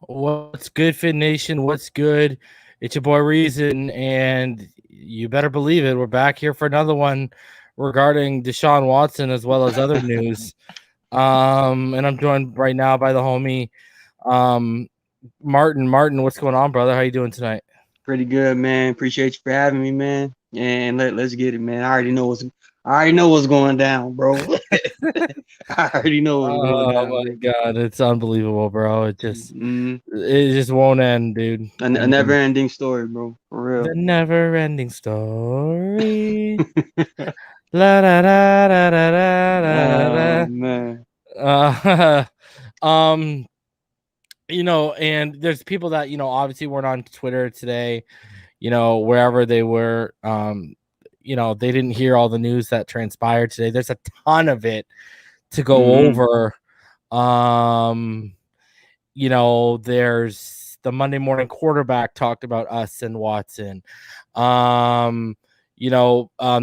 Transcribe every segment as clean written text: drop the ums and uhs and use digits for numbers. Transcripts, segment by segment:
What's good, Fit Nation? What's good? It's your boy Reason, and you better believe it. We're back here for another one regarding Deshaun Watson as well as other news. And I'm joined right now by the homie Martin. Martin, what's going on, brother? How you doing tonight? Pretty good, man. Appreciate you for having me, man. And let's get it, man. I already know what's going down, bro. I already know what's going Oh down, my bro. god, it's unbelievable, bro. Mm, It just won't end, dude. a never-ending story, bro. For The never ending story. real. La da da da da da Oh da. man. Uh, um, and there's people that obviously weren't on Twitter today, wherever they were. They didn't hear all the news that transpired today. There's a ton of it to go Mm-hmm. over. There's the Monday morning quarterback talked about us and Watson. The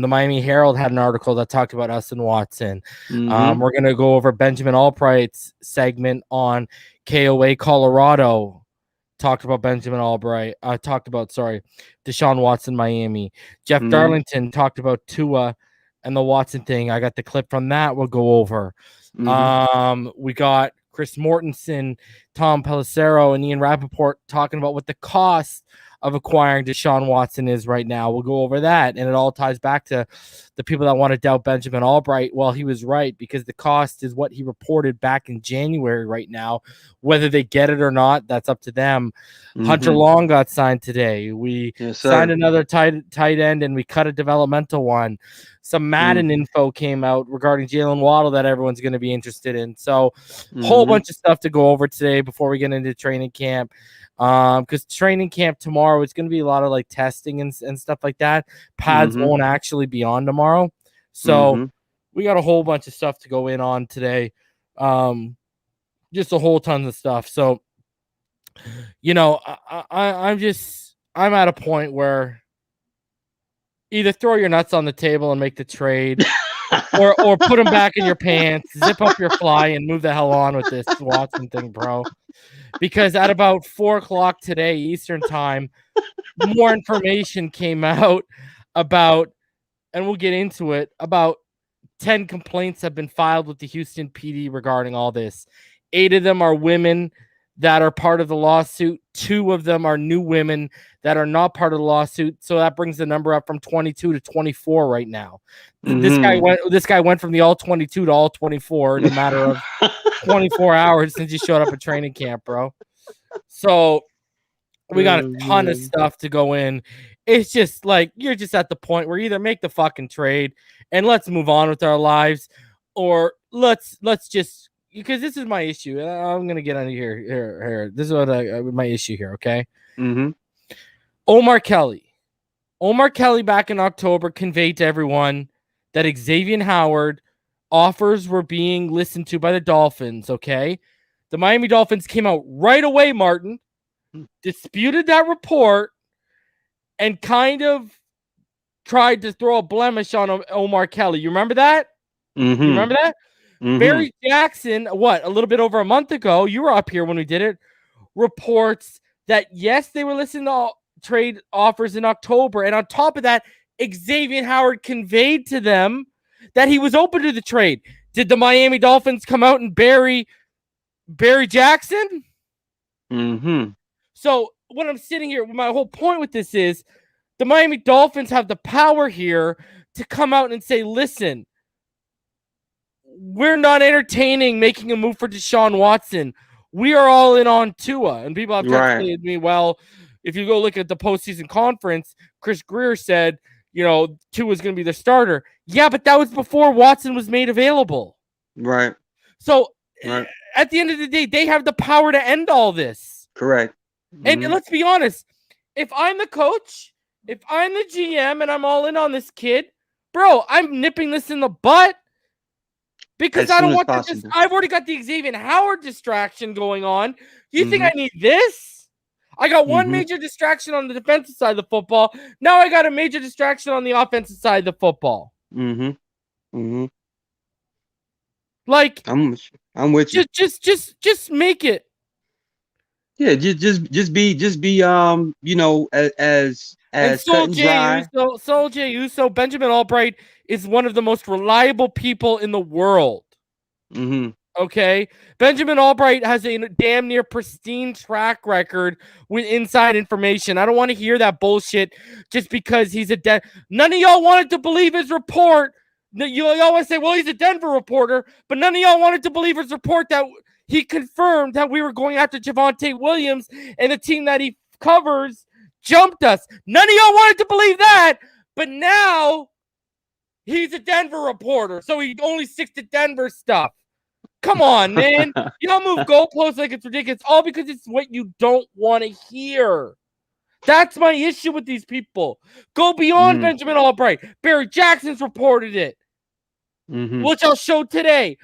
Miami Herald had an article that talked about us and Watson. Mm-hmm. We're gonna go over Benjamin Allbright's segment on KOA Colorado. Talked about Benjamin Allbright. Deshaun Watson, Miami. Jeff Mm-hmm. Darlington talked about Tua and the Watson thing. I got the clip from that. We'll go over. Mm-hmm. We got Chris Mortenson, Tom Pelissero, and Ian Rappaport talking about what the cost of acquiring Deshaun Watson is right now. We'll go over that, and it all ties back to the people that want to doubt Benjamin Allbright. Well, he was right, because the cost is what he reported back in January right now. Whether they get it or not, that's up to them. Hunter Mm-hmm. Long got signed today. We Yes, signed sir. another tight end, and we cut a developmental one. Some Madden Mm-hmm. info came out regarding Jaylen Waddle that everyone's going to be interested in. So, whole Mm-hmm. bunch of stuff to go over today before we get into training camp. Because training camp tomorrow is going to be a lot of like testing and stuff like that. Pads Mm-hmm. won't actually be on tomorrow, so Mm-hmm. we got a whole bunch of stuff to go in on today. Just a whole ton of stuff. So, I'm at a point where either throw your nuts on the table and make the trade, or put them back in your pants, zip up your fly, and move the hell on with this Watson thing, bro. Because at about 4:00 today Eastern time, more information came out about, and we'll get into it, about 10 complaints have been filed with the Houston PD regarding all this. 8 of them are women that are part of the lawsuit. 2 of them are new women that are not part of the lawsuit. So that brings the number up from 22 to 24 right now. This guy went from the all 22 to all 24 in a matter of 24 hours since he showed up at training camp, bro. So we got a Oh, ton of man. stuff to go in. It's just like, you're just at the point where either make the fucking trade and let's move on with our lives, or let's just, because this is my issue. I'm gonna get on here. This is what my issue here. Okay, Mm-hmm. Omar Kelly. Omar Kelly back in October conveyed to everyone that Xavier Howard offers were being listened to by the Dolphins. Okay, the Miami Dolphins came out right away, Martin, disputed that report, and kind of tried to throw a blemish on Omar Kelly. You remember that? You Mm-hmm. remember that? Mm-hmm. Barry Jackson, a little bit over a month ago, you were up here when we did it, reports that, yes, they were listening to trade offers in October. And on top of that, Xavier Howard conveyed to them that he was open to the trade. Did the Miami Dolphins come out and bury Barry Jackson? Mm-hmm. So when I'm sitting here, my whole point with this is the Miami Dolphins have the power here to come out and say, listen, we're not entertaining making a move for Deshaun Watson. We are all in on Tua. And people have tried to Right. say to me, well, if you go look at the postseason conference, Chris Breer said, Tua is going to be the starter. Yeah, but that was before Watson was made available. Right. So Right. at the end of the day, they have the power to end all this. Correct. And Mm-hmm. let's be honest, if I'm the coach, if I'm the GM and I'm all in on this kid, bro, I'm nipping this in the butt. Because As I soon don't as want that. possible. I've already got the Xavier Howard distraction going on. You think Mm-hmm. I need this? I got one Mm-hmm. major distraction on the defensive side of the football. Now I got a major distraction on the offensive side of the football. Mm-hmm. Mm-hmm. Like, I'm with you. just make it. Yeah, just be you know, And as cut and dry. Sol J. Uso, Benjamin Allbright is one of the most reliable people in the world. Mm-hmm. Okay, Benjamin Allbright has a damn near pristine track record with inside information. I don't want to hear that bullshit just because he's a none of y'all wanted to believe his report. Y'all want to say, well, he's a Denver reporter, but none of y'all wanted to believe his report that he confirmed that we were going after Javonte Williams and the team that he covers jumped us. None of y'all wanted to believe that, but now he's a Denver reporter, so he only sticks to Denver stuff. Come on, man. Y'all move goalposts like it's ridiculous, all because it's what you don't want to hear. That's my issue with these people. Go beyond Benjamin Allbright. Barry Jackson's reported it, which I'll show today.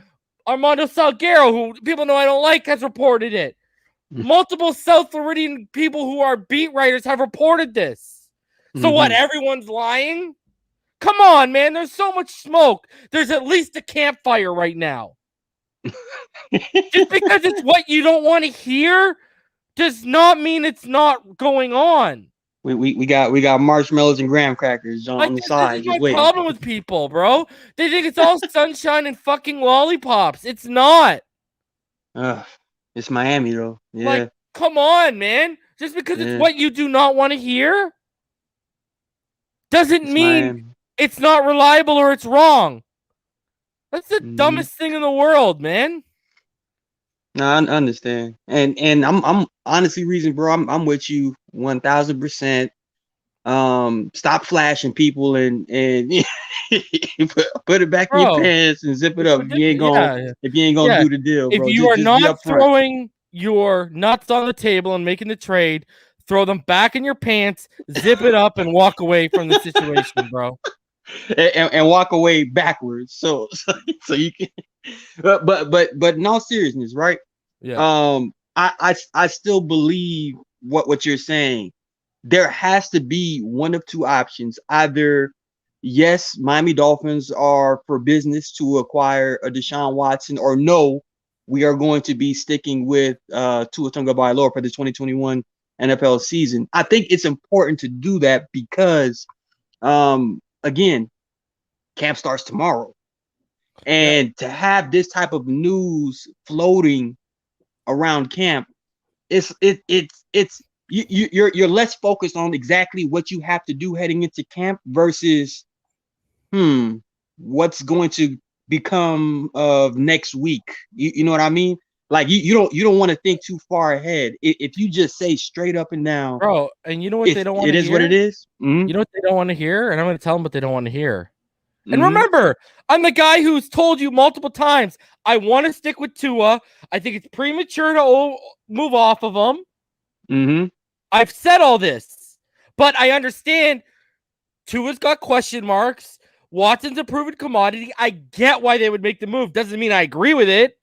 Armando Salguero, who people know I don't like, has reported it. Multiple South Floridian people who are beat writers have reported this. So what, everyone's lying? Come on, man. There's so much smoke. There's at least a campfire right now. Just because it's what you don't want to hear does not mean it's not going on. We got marshmallows and graham crackers on the side. This is my problem with people, bro. They think it's all sunshine and fucking lollipops. It's not. It's Miami though. Yeah. Like, come on, man. Just because it's what you do not want to hear doesn't mean it's not reliable or it's wrong. That's the dumbest thing in the world, man. No, I understand, and I'm honestly reason, bro. I'm with you 1000%. Stop flashing people and put it back in your pants and zip it up. If you ain't gonna do the deal, bro. If you are not throwing your nuts on the table and making the trade, throw them back in your pants, zip it up, and walk away from the situation, bro. And walk away backwards, so you can. But in all seriousness, right? Yeah. I still believe what you're saying. There has to be one of two options. Either yes, Miami Dolphins are for business to acquire a Deshaun Watson, or no, we are going to be sticking with Tua Tagovailoa for the 2021 NFL season. I think it's important to do that because again, camp starts tomorrow. And to have this type of news floating around camp, you're less focused on exactly what you have to do heading into camp versus what's going to become of next week. You know what I mean? Like you don't want to think too far ahead. If you just say straight up and down, bro, and you know what they don't want to hear? It is what it is. You know what they don't want to hear? And I'm going to tell them what they don't want to hear. And remember, I'm the guy who's told you multiple times, I want to stick with Tua. I think it's premature to move off of him. I've said all this, but I understand Tua's got question marks. Watson's a proven commodity. I get why they would make the move. Doesn't mean I agree with it.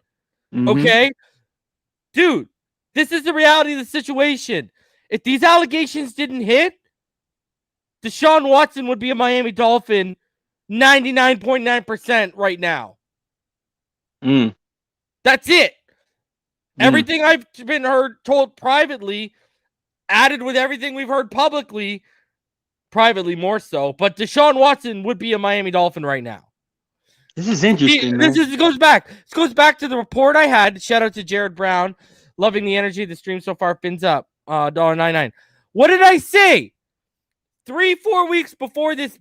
Okay? Dude, this is the reality of the situation. If these allegations didn't hit, Deshaun Watson would be a Miami Dolphin 99.9% right now. That's it. Everything I've been told privately, added with everything we've heard publicly, privately more so, but Deshaun Watson would be a Miami Dolphin right now. This is interesting, man. This goes back to the report I had. Shout out to Jared Brown. Loving the energy. The stream so far. Fins up. $1.99. What did I say? 3-4 weeks before this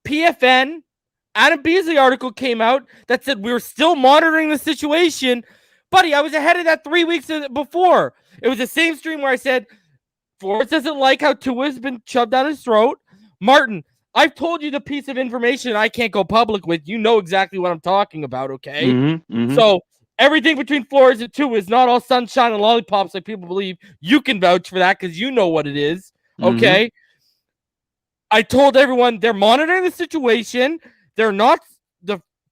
PFN Adam Beasley article came out that said we're still monitoring the situation. Buddy, I was ahead of that 3 weeks before. It was the same stream where I said Flores doesn't like how Tua's been shoved down his throat. Martin, I've told you the piece of information I can't go public with. You know exactly what I'm talking about, okay? So everything between Flores and Tua is not all sunshine and lollipops like people believe. You can vouch for that because you know what it is, okay? I told everyone they're monitoring the situation. They're not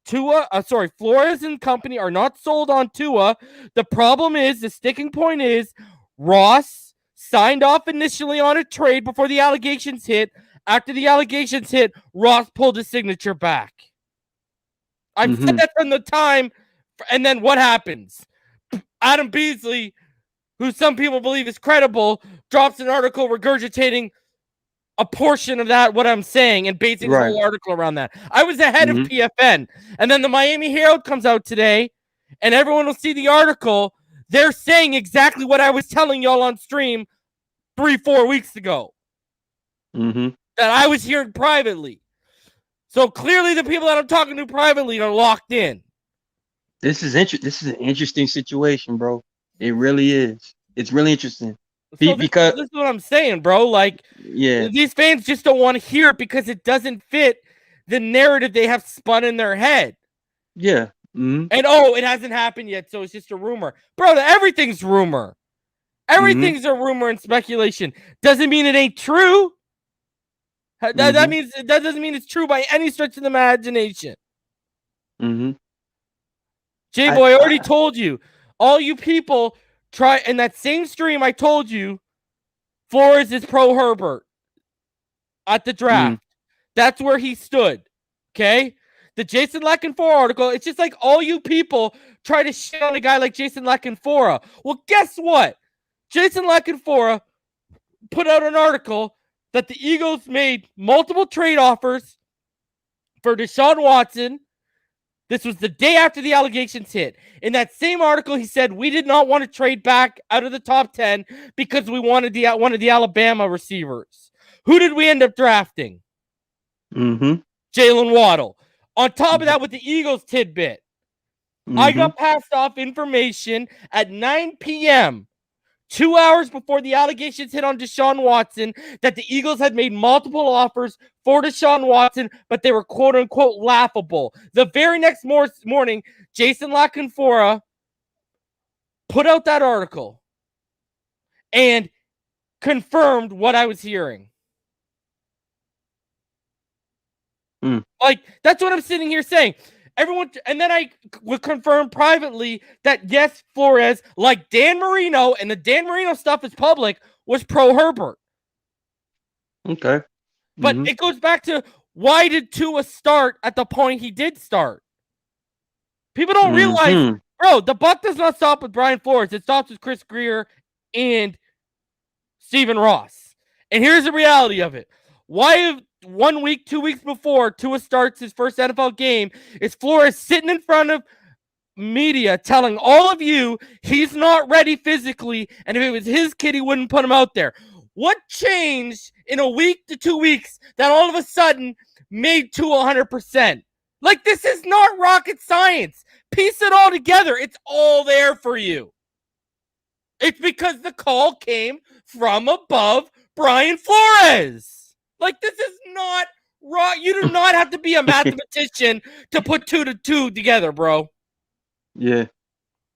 Flores and company are not sold on Tua. The problem is, the sticking point is, Ross signed off initially on a trade before the allegations hit. After the allegations hit, Ross pulled his signature back. I've said that from the time, and then what happens? Adam Beasley who some people believe is credible, drops an article regurgitating a portion of that, what I'm saying, and basing his whole article around that. I was ahead of PFN. And then the Miami Herald comes out today, and everyone will see the article. They're saying exactly what I was telling y'all on stream 3-4 weeks ago. That I was hearing privately. So clearly the people that I'm talking to privately are locked in. This is an interesting situation, bro. It really is. It's really interesting. So because this is what I'm saying, bro. Like, these fans just don't want to hear it because it doesn't fit the narrative they have spun in their head. Yeah. And it hasn't happened yet, so it's just a rumor. Bro, everything's rumor. Everything's a rumor and speculation. Doesn't mean it ain't true. That doesn't mean it's true by any stretch of the imagination. J-Boy, I already told you. All you people try in that same stream I told you Flores is pro Herbert at the draft. That's where he stood. Okay? The Jason Lackenfora article, it's just like all you people try to shit on a guy like Jason Lackenfora. Well, guess what? Jason Lackenfora put out an article that the Eagles made multiple trade offers for Deshaun Watson. This was the day after the allegations hit. In that same article, he said, we did not want to trade back out of the top 10 because we wanted one of the Alabama receivers. Who did we end up drafting? Jaylen Waddle. On top of that, with the Eagles tidbit, I got passed off information at 9 p.m., 2 hours before the allegations hit on Deshaun Watson, that the Eagles had made multiple offers for Deshaun Watson, but they were quote-unquote laughable. The very next morning, Jason Lackenfora put out that article and confirmed what I was hearing. Like, that's what I'm sitting here saying. Everyone, and then I would confirm privately that yes, Flores, like Dan Marino, and the Dan Marino stuff is public, was pro Herbert. Okay. But it goes back to, why did Tua start at the point he did start? People don't realize, bro, the buck does not stop with Brian Flores. It stops with Chris Greer and Stephen Ross. And here's the reality of it. Why 1 week, 2 weeks before Tua starts his first NFL game, is Flores sitting in front of media telling all of you he's not ready physically, and if it was his kid, he wouldn't put him out there. What changed in a week to 2 weeks that all of a sudden made Tua 100%? Like, this is not rocket science. Piece it all together. It's all there for you. It's because the call came from above Brian Flores. Like, this is not raw. You do not have to be a mathematician to put 2 to 2 together, bro. Yeah.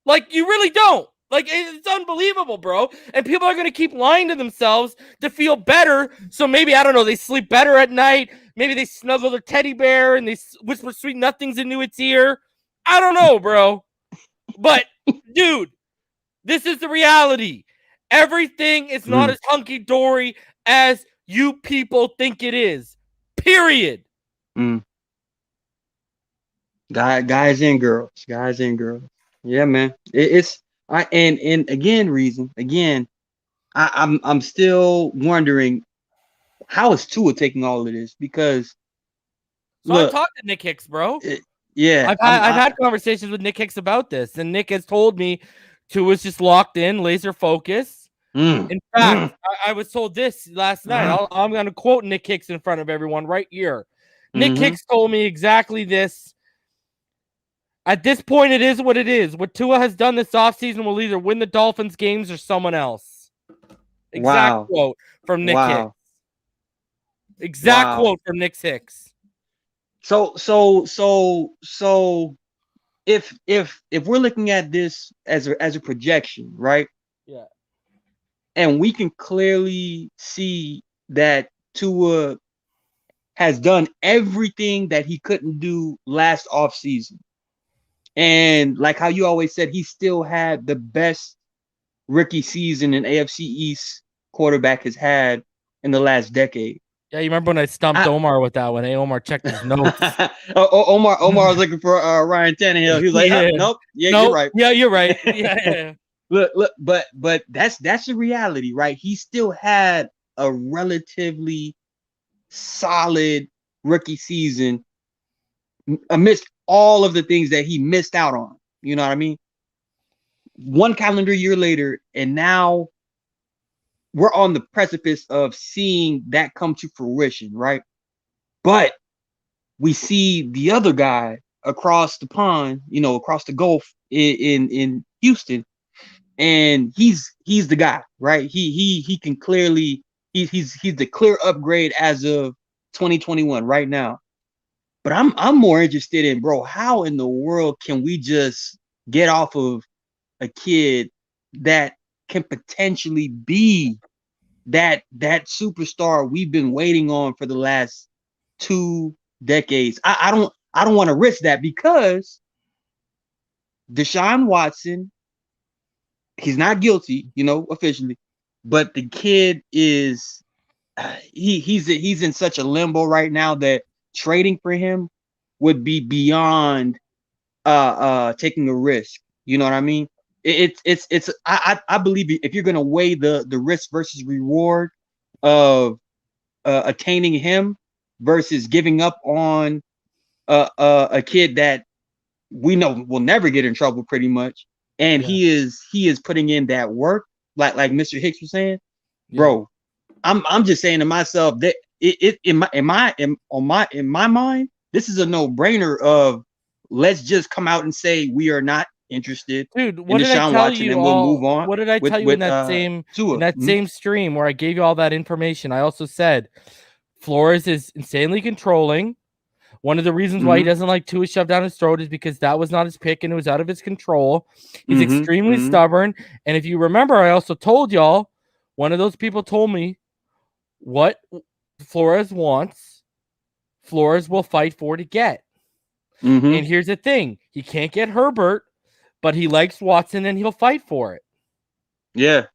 Like, you really don't. Like, it's unbelievable, bro. And people are going to keep lying to themselves to feel better. So maybe, I don't know, they sleep better at night. Maybe they snuggle their teddy bear and they whisper sweet nothings into its ear. I don't know, bro. But, dude, this is the reality. Everything is not as hunky-dory as you people think it is. Period. Guys and girls. Yeah, man. I'm still wondering, how is Tua taking all of this? Because I talked to Nick Hicks, bro. I've had conversations with Nick Hicks about this, and Nick has told me Tua's just locked in, laser focused. In fact, I was told this last night. I'm going to quote Nick Hicks in front of everyone right here. Nick Hicks told me exactly this. At this point, it is what it is. What Tua has done this offseason will either win the Dolphins games or someone else. Exact quote from Nick Hicks. Exact quote from Nick Hicks. So if we're looking at this as a projection, right? Yeah. And we can clearly see that Tua has done everything that he couldn't do last offseason. And like how you always said, he still had the best rookie season an AFC East quarterback has had in the last decade. Yeah, you remember when I stumped Omar with that one? Hey, Omar checked his notes. Omar was looking for Ryan Tannehill. He was like, nope. Yeah, you're right. Yeah, you're right. Yeah. look, but that's the reality, right? He still had a relatively solid rookie season amidst all of the things that he missed out on. You know what I mean? One calendar year later, and now we're on the precipice of seeing that come to fruition, right? But we see the other guy across the pond, across the Gulf in Houston, and he's the guy, right? He can clearly he's the clear upgrade as of 2021 right now. But I'm more interested in, bro, how in the world can we just get off of a kid that can potentially be that superstar we've been waiting on for the last 2 decades? I don't want to risk that, because Deshaun Watson, he's not guilty, officially, but the kid is he's in such a limbo right now that trading for him would be beyond taking a risk. You know what I mean? I believe if you're gonna weigh the risk versus reward of attaining him versus giving up on a kid that we know will never get in trouble, pretty much, and he is putting in that work, like Mr. Hicks was saying, bro. I'm just saying to myself that in my mind, this is a no-brainer of, let's just come out and say we are not interested, dude. What in did I Deshaun tell Watson, you? and we'll move on. What did I tell you in that same stream where I gave you all that information? I also said Flores is insanely controlling. One of the reasons why he doesn't like Tua shoved down his throat is because that was not his pick and it was out of his control. He's extremely stubborn. And if you remember, I also told y'all, one of those people told me what Flores wants, Flores will fight for to get. And here's the thing. He can't get Herbert, but he likes Watson and he'll fight for it. Yeah.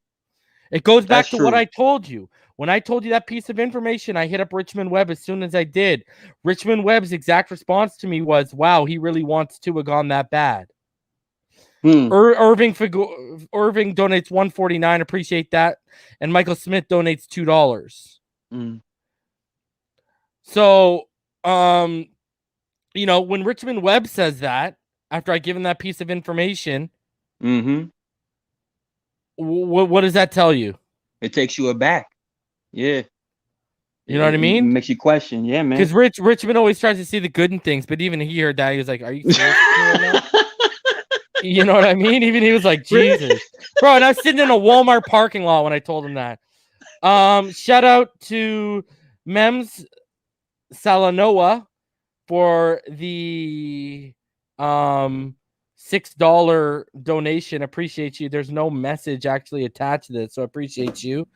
It goes back to what I told you. When I told you that piece of information, I hit up Richmond Webb as soon as I did. Richmond Webb's exact response to me was, wow, he really wants Tua gone that bad. Irving donates $149. Appreciate that. And Michael Smith donates $2. So, when Richmond Webb says that, after I give him that piece of information, what does that tell you? It takes you aback. Yeah. You know what I mean? It makes you question. Yeah, man. Because Richmond always tries to see the good in things, but even he heard that, he was like, are you serious? You know what I mean? Even he was like, Jesus. Bro, and I was sitting in a Walmart parking lot when I told him that. Shout out to Mems Salanoa for the $6 donation. Appreciate you. There's no message actually attached to this, so I appreciate you.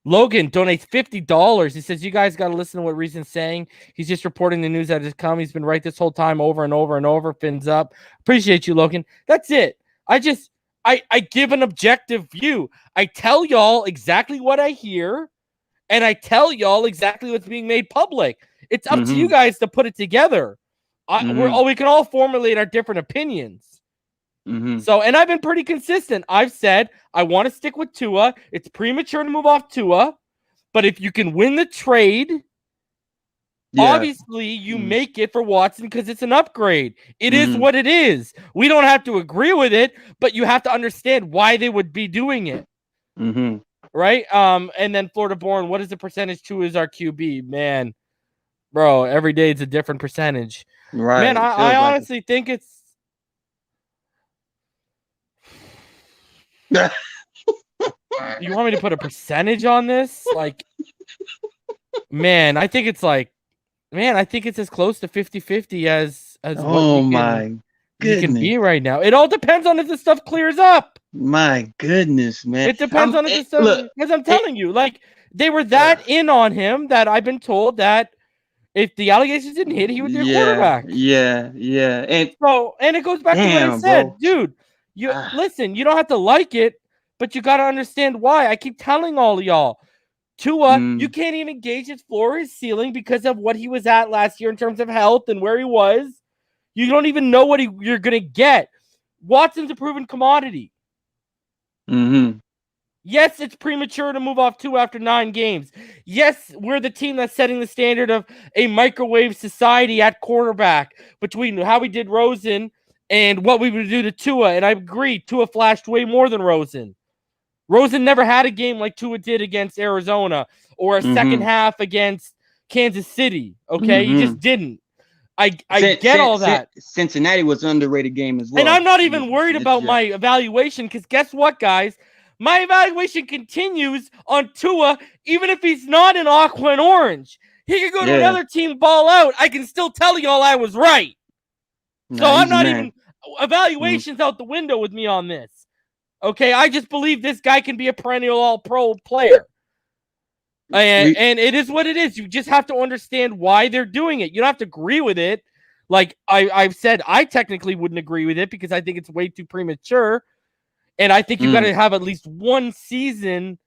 Logan donates $50. He says, you guys got to listen to what Reason's saying. He's just reporting the news that has come. He's been right this whole time, over and over and over. Fins up. Appreciate you, Logan. That's it. I give an objective view. I tell y'all exactly what I hear, and I tell y'all exactly what's being made public. It's up to you guys to put it together. We can all formulate our different opinions. So, and I've been pretty consistent. I've said I want to stick with Tua. It's premature to move off Tua, but if you can win the trade, obviously you make it for Watson because it's an upgrade. It is what it is. We don't have to agree with it, but you have to understand why they would be doing it. Right? And then Florida Born, what is the percentage Tua is our QB? Man, bro, every day it's a different percentage. Right. Man, I honestly think it's you want me to put a percentage on this? Like, man, I think it's as close to 50-50 as you can be right now. It all depends on if the stuff clears up. My goodness, man. It depends on if the stuff, because I'm telling you, like, they were that in on him that I've been told that if the allegations didn't hit, he would be a quarterback. Yeah. And it goes back to what I said, bro. Dude. Listen, you don't have to like it, but you got to understand why. I keep telling all of y'all, Tua, you can't even gauge his floor, his ceiling because of what he was at last year in terms of health and where he was. You don't even know what you're going to get. Watson's a proven commodity. Mm-hmm. Yes, it's premature to move off Tua after 9 games. Yes, we're the team that's setting the standard of a microwave society at quarterback between how we did Rosen and what we would do to Tua. And I agree, Tua flashed way more than Rosen. Rosen never had a game like Tua did against Arizona or a second half against Kansas City. Okay, he just didn't. I get all that. Cincinnati was an underrated game as well. And I'm not even worried about my evaluation because guess what, guys? My evaluation continues on Tua, even if he's not in aqua and orange. He could go to another team, ball out. I can still tell y'all I was right. So I'm not even evaluations out the window with me on this. Okay, I just believe this guy can be a perennial all-pro player. And it is what it is. You just have to understand why they're doing it. You don't have to agree with it. Like I've said, I technically wouldn't agree with it because I think it's way too premature. And I think you've got to have at least one season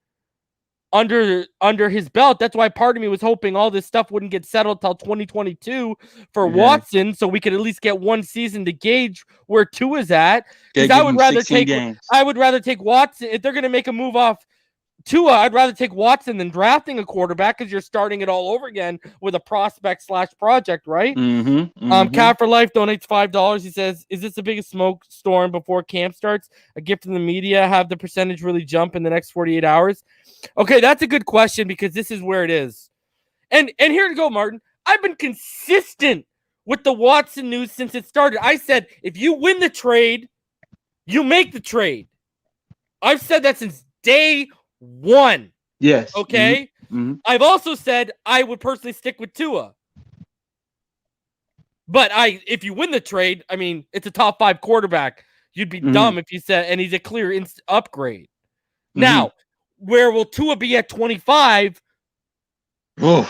under his belt. That's why part of me was hoping all this stuff wouldn't get settled till 2022 for Watson, so we could at least get one season to gauge where Tua's at. Because I would rather take Watson if they're going to make a move off Tua. I'd rather take Watson than drafting a quarterback because you're starting it all over again with a prospect/project, right? Cat for Life donates $5. He says, "Is this the biggest smoke storm before camp starts? A gift from the media? Have the percentage really jump in the next 48 hours?" Okay, that's a good question because this is where it is. And here to go, Martin. I've been consistent with the Watson news since it started. I said, if you win the trade, you make the trade. I've said that since day one. Yes. Okay. I've also said I would personally stick with Tua. But if you win the trade, I mean, it's a top 5 quarterback. You'd be dumb if you said, and he's a clear upgrade. Now, where will Tua be at 25? You know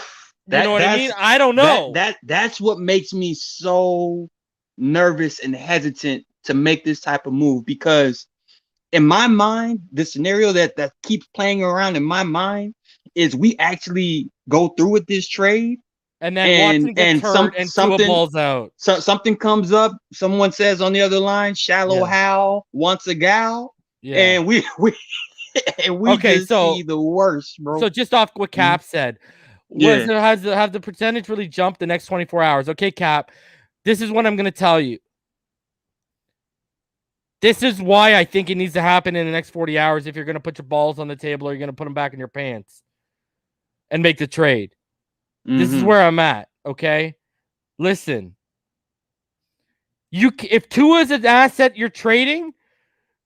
what I mean? I don't know. That's what makes me so nervous and hesitant to make this type of move because in my mind, the scenario that keeps playing around in my mind is we actually go through with this trade. And then Watson gets hurt and Tua balls out. So something comes up. Someone says on the other line, "Shallow Hal wants a gal," and we see the worst, bro. So just off what Cap said, have the percentage really jumped the next 24 hours? Okay, Cap, this is what I'm going to tell you. This is why I think it needs to happen in the next 40 hours if you're going to put your balls on the table or you're going to put them back in your pants and make the trade. This is where I'm at, okay? Listen. If Tua is an asset you're trading,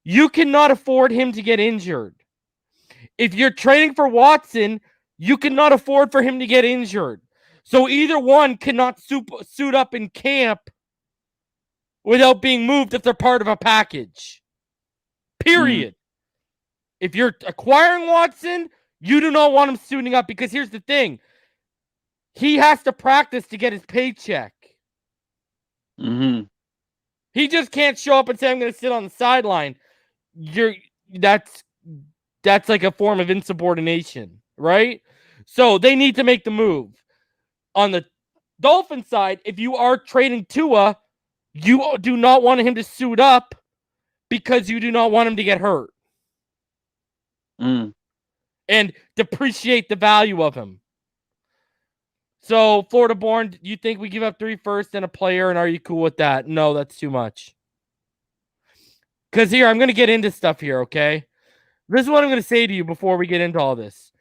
you cannot afford him to get injured. If you're trading for Watson, you cannot afford for him to get injured. So either one cannot suit up in camp without being moved if they're part of a package. Period. If you're acquiring Watson, you do not want him suiting up because here's the thing. He has to practice to get his paycheck. He just can't show up and say, "I'm going to sit on the sideline." That's like a form of insubordination, right? So they need to make the move. On the Dolphins side, if you are trading Tua, you do not want him to suit up because you do not want him to get hurt. And depreciate the value of him. So, Florida born, you think we give up 3 firsts and a player, and are you cool with that? No, that's too much. Because here, I'm going to get into stuff here, okay? This is what I'm going to say to you before we get into all this.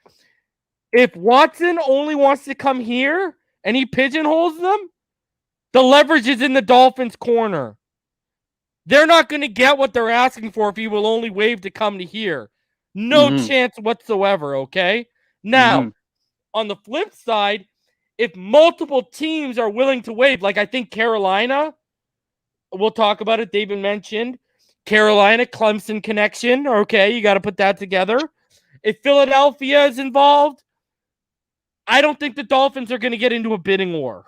If Watson only wants to come here and he pigeonholes them, the leverage is in the Dolphins' corner. They're not going to get what they're asking for if he will only waive to come to here. No chance whatsoever, okay? Now, on the flip side, if multiple teams are willing to waive, like I think Carolina, we'll talk about it, they've been mentioned. Carolina, Clemson connection, okay, you got to put that together. If Philadelphia is involved, I don't think the Dolphins are going to get into a bidding war.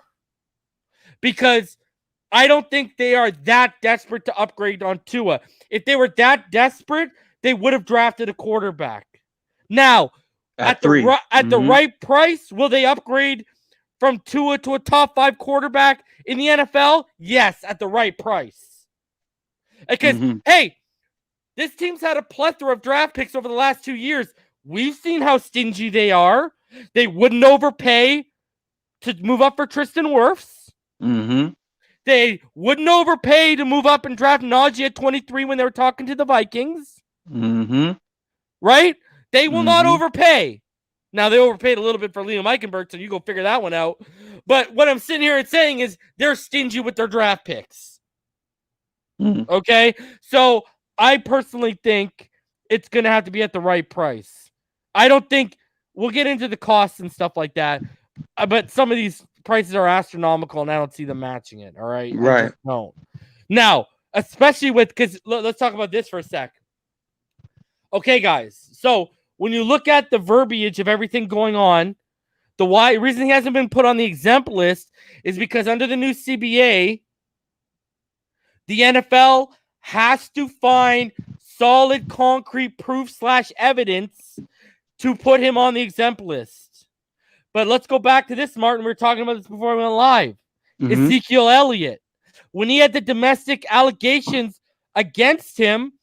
Because I don't think they are that desperate to upgrade on Tua. If they were that desperate, they would have drafted a quarterback. Now, at the right price, will they upgrade from Tua to a top 5 quarterback in the NFL? Yes, at the right price. Because, hey, this team's had a plethora of draft picks over the last 2 years. We've seen how stingy they are. They wouldn't overpay to move up for Tristan Wirfs. They wouldn't overpay to move up and draft Najee at 23 when they were talking to the Vikings. Right? They will not overpay. Now, they overpaid a little bit for Liam Eichenberg, so you go figure that one out. But what I'm sitting here and saying is they're stingy with their draft picks. Okay? So I personally think it's going to have to be at the right price. I don't think we'll get into the costs and stuff like that, but some of these prices are astronomical, and I don't see them matching it. All right? Right. I just don't. Now, especially with, because let's talk about this for a sec. Okay, guys. So when you look at the verbiage of everything going on, the reason he hasn't been put on the exempt list is because under the new CBA, the NFL has to find solid concrete proof / evidence to put him on the exempt list. But let's go back to this, Martin. We were talking about this before we went live. Ezekiel Elliott. When he had the domestic allegations against him,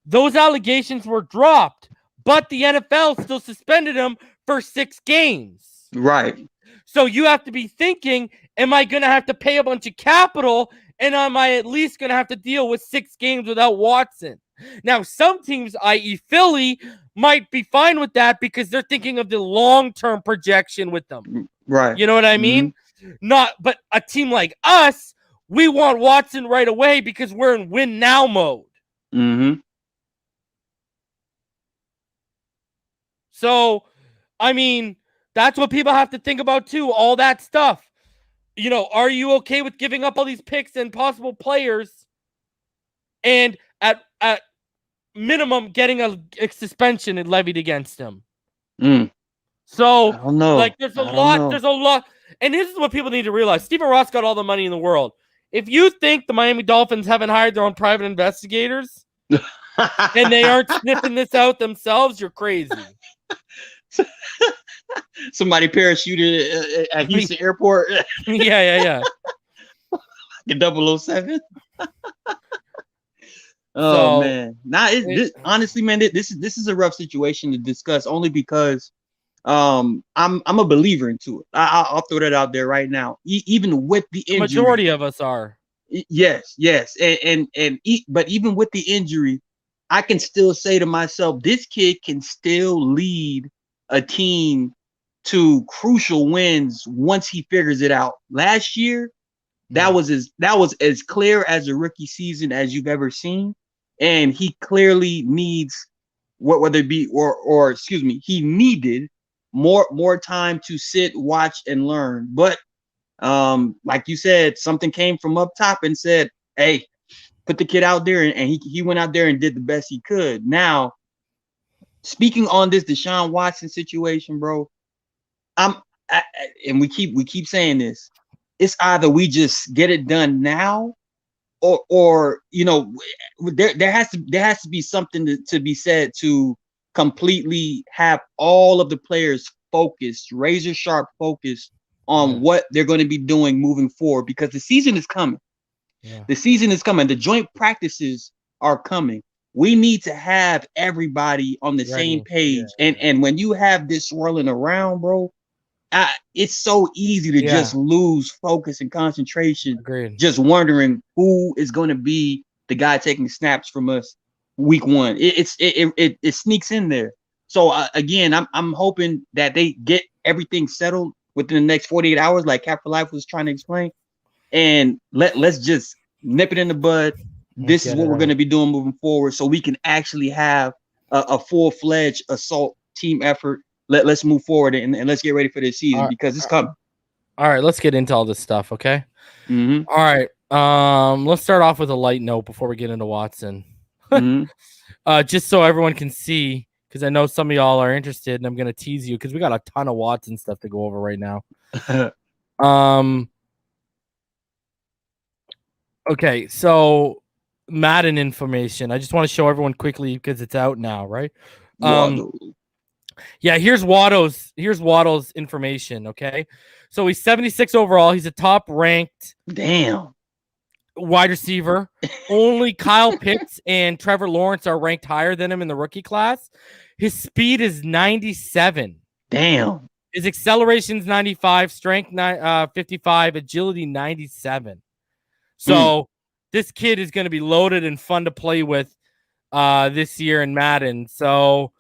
those allegations were dropped, but the NFL still suspended him for 6 games. Right. So you have to be thinking, am I going to have to pay a bunch of capital, and am I at least going to have to deal with 6 games without Watson? Now, some teams, i.e. Philly, might be fine with that because they're thinking of the long-term projection with them. Right. You know what I mean? But a team like us, we want Watson right away because we're in win now mode. So, I mean, that's what people have to think about too, all that stuff. You know, are you okay with giving up all these picks and possible players and at minimum getting a suspension levied against him? So, I don't know. Like, there's a lot. And this is what people need to realize. Stephen Ross got all the money in the world. If you think the Miami Dolphins haven't hired their own private investigators and they aren't sniffing this out themselves, you're crazy. Somebody parachuted at Houston Airport. Yeah. The 007. Oh, man. Honestly, man, this is a rough situation to discuss only because I'm a believer into it. I'll throw that out there right now. Even with the injury, majority of us are. Yes, but even with the injury, I can still say to myself, this kid can still lead a team to crucial wins once he figures it out. Last year, that was as clear as a rookie season as you've ever seen, and he clearly needs he needed more time to sit, watch, and learn. But like you said, something came from up top and said, "Hey, put the kid out there," and he went out there and did the best he could. Now, speaking on this Deshaun Watson situation, bro, and we keep saying this. It's either we just get it done now, or you know, there has to be something to be said to completely have all of the players focused, razor sharp focused on what they're going to be doing moving forward, because the season is coming. The season is coming. The joint practices are coming. We need to have everybody on the same page. And when you have this swirling around, bro, it's so easy to just lose focus and concentration. Agreed. Just wondering who is going to be the guy taking snaps from us week 1. It sneaks in there. So again, I'm hoping that they get everything settled within the next 48 hours, like Cap for Life was trying to explain, and let's just nip it in the bud. This is what we're going to be doing moving forward, so we can actually have a full-fledged assault team effort. Let's move forward and let's get ready for this season because it's coming. All right, let's get into all this stuff, okay? Mm-hmm. All right, let's start off with a light note before we get into Watson. Just so everyone can see, because I know some of y'all are interested, and I'm going to tease you because we got a ton of Watson stuff to go over right now. Okay, so Madden information. I just want to show everyone quickly because it's out now, right? Yeah, here's Waddle's information, okay? So he's 76 overall. He's a top ranked. Damn. wide receiver. Only Kyle Pitts and Trevor Lawrence are ranked higher than him in the rookie class. His speed is 97. Damn. His acceleration is 95, strength 55, agility 97. So this kid is going to be loaded and fun to play with this year in Madden. So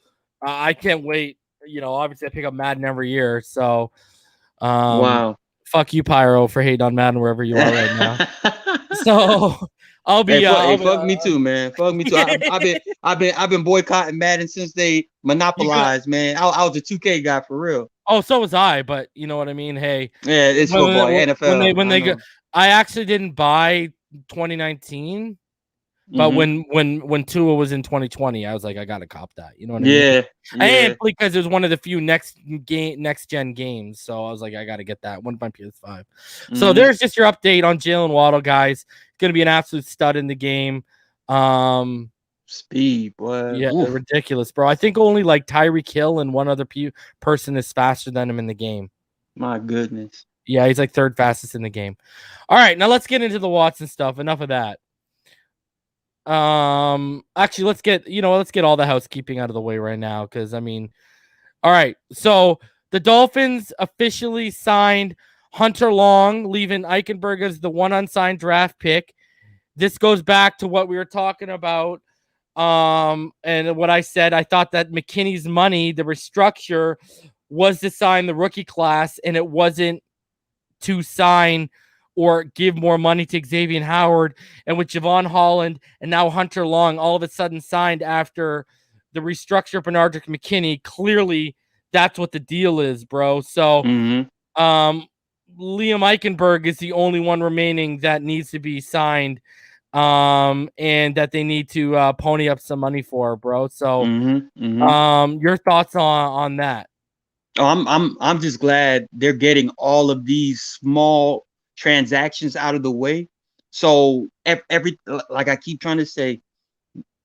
I can't wait. Obviously I pick up Madden every year. So Wow. Fuck you, Pyro, for hating on Madden wherever you are right now. So I'll be. Fuck me too, man. Fuck me too. I've been boycotting Madden since they monopolized, man. I was a 2K guy for real. Oh, so was I, but you know what I mean. Hey, yeah, it's football, NFL. When they go, I actually didn't buy 2019. But when Tua was in 2020, I was like, I gotta cop that. You know what I mean? And because it was one of the few next gen games, so I was like, I gotta get that. One of my PS5. So there's just your update on Jaylen Waddle, guys. Gonna be an absolute stud in the game. Speed, boy. Yeah, ridiculous, bro. I think only like Tyreek Hill and one other person is faster than him in the game. My goodness. Yeah, he's like third fastest in the game. All right, now let's get into the Watson stuff. Enough of that. Actually, let's get all the housekeeping out of the way right now, because all right, so the Dolphins officially signed Hunter Long, leaving Eichenberg as the one unsigned draft pick. This goes back to what we were talking about, and what I said. I thought that McKinney's money, the restructure, was to sign the rookie class, and it wasn't to sign or give more money to Xavier Howard. And with Javon Holland and now Hunter Long all of a sudden signed after the restructure of Benardrick McKinney, clearly that's what the deal is, bro. So Liam Eichenberg is the only one remaining that needs to be signed, and that they need to pony up some money for, bro. So your thoughts on that? Oh, I'm just glad they're getting all of these small transactions out of the way. So every, like I keep trying to say,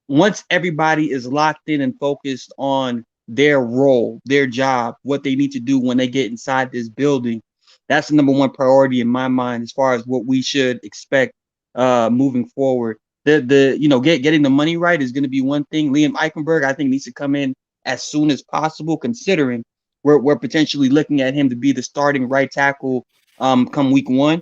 once everybody is locked in and focused on their role, their job, what they need to do when they get inside this building, that's the number one priority in my mind as far as what we should expect moving forward. Getting the money right is going to be one thing. Liam Eichenberg, I think, needs to come in as soon as possible, considering we're potentially looking at him to be the starting right tackle come week 1.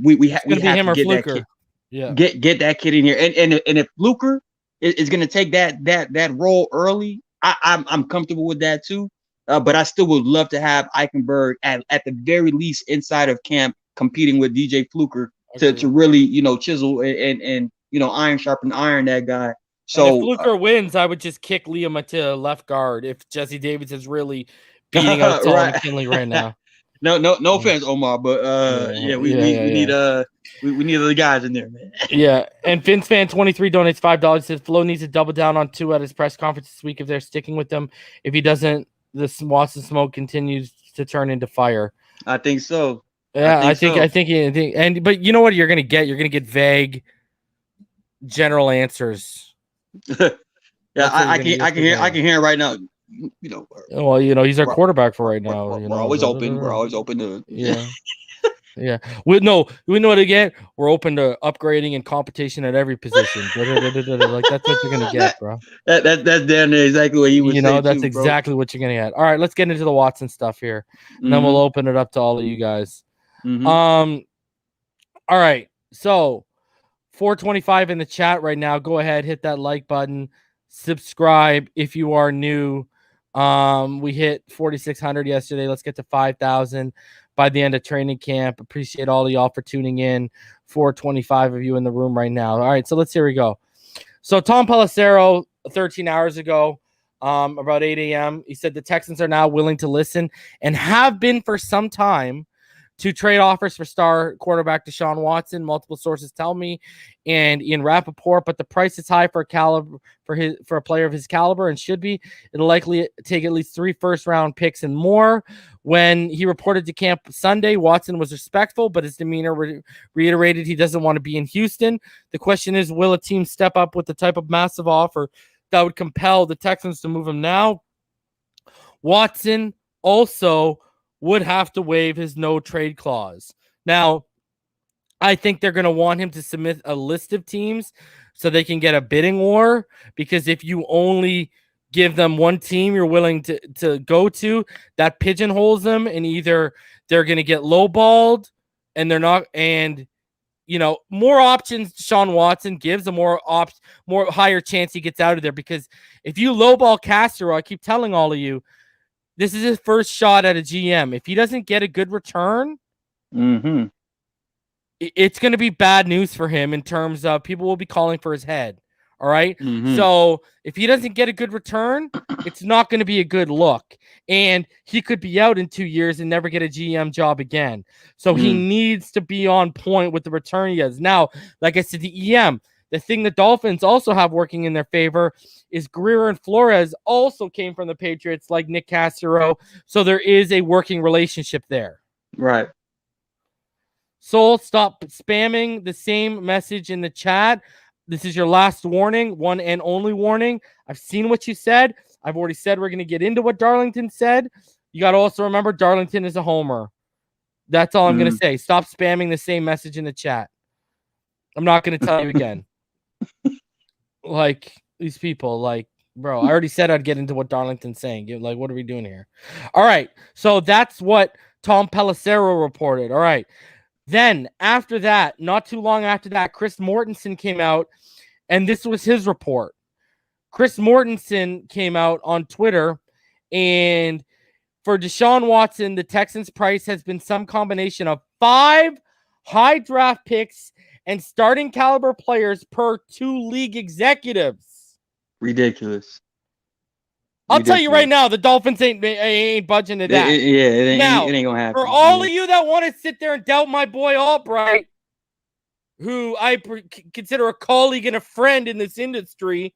We have to get that kid. Yeah, get that kid in here. And if Fluker is going to take that role early, I'm comfortable with that too. But I still would love to have Eichenberg at the very least inside of camp competing with DJ Fluker to really chisel and iron sharpen iron that guy. So and if Fluker wins, I would just kick Liam to left guard if Jesse Davis is really beating out Solomon McKinley right now. No offense, Omar, but we need other guys in there, man. Yeah, and FinceFan23 donates $5. Says Flo needs to double down on Tua at his press conference this week if they're sticking with them. If he doesn't, the Watson smoke continues to turn into fire. I think so. Yeah, I think, but you know what you're gonna get? You're gonna get vague, general answers. Yeah, I can hear it right now. Well, he's our quarterback for right now. We're always open. We're always open to yeah. We know what again. We're open to upgrading and competition at every position. Like that's what you're gonna get, bro. That's damn near exactly what he was. That's exactly what you're gonna get. All right, let's get into the Watson stuff here, and then we'll open it up to all of you guys. All right, so 425 in the chat right now. Go ahead, hit that like button, subscribe if you are new. We hit 4,600 yesterday. Let's get to 5,000 by the end of training camp. Appreciate all of y'all for tuning in. 425 of you in the room right now. All right, so here we go. So Tom Pelissero 13 hours ago, about 8 a.m., he said the Texans are now willing to listen and have been for some time to trade offers for star quarterback Deshaun Watson. Multiple sources tell me, and Ian Rappaport, but the price is high for a player of his caliber, and should be. It'll likely take at least 3 first-round picks and more. When he reported to camp Sunday, Watson was respectful, but his demeanor reiterated he doesn't want to be in Houston. The question is, will a team step up with the type of massive offer that would compel the Texans to move him now? Watson also would have to waive his no trade clause. Now, I think they're going to want him to submit a list of teams so they can get a bidding war, because if you only give them one team you're willing to go to, that pigeonholes them, and either they're going to get lowballed and they're not, and more options Deshaun Watson gives, a more higher chance he gets out of there. Because if you lowball Castro, I keep telling all of you, this is his first shot at a GM. If he doesn't get a good return, it's going to be bad news for him in terms of people will be calling for his head. All right. So if he doesn't get a good return, it's not going to be a good look. And he could be out in 2 years and never get a GM job again. So he needs to be on point with the return he has. Now, like I said, the EM, the thing the Dolphins also have working in their favor is Breer and Flores also came from the Patriots, like Nick Cassero. So there is a working relationship there. Right. Soul, stop spamming the same message in the chat. This is your last warning, one and only warning. I've seen what you said. I've already said we're going to get into what Darlington said. You got to also remember Darlington is a homer. That's all I'm going to say. Stop spamming the same message in the chat. I'm not going to tell you again. Like, these people, like, bro, I already said I'd get into what Darlington's saying. Like, what are we doing here? All right. So that's what Tom Pelissero reported. All right. Then after that, not too long after that, Chris Mortenson came out, and this was his report. Chris Mortenson came out on Twitter, and for Deshaun Watson, the Texans' price has been some combination of 5 high draft picks and starting caliber players per 2 league executives. Ridiculous. I'll tell you right now, the Dolphins ain't budging to that. It ain't gonna happen. For all of you that want to sit there and doubt my boy Allbright, who I consider a colleague and a friend in this industry,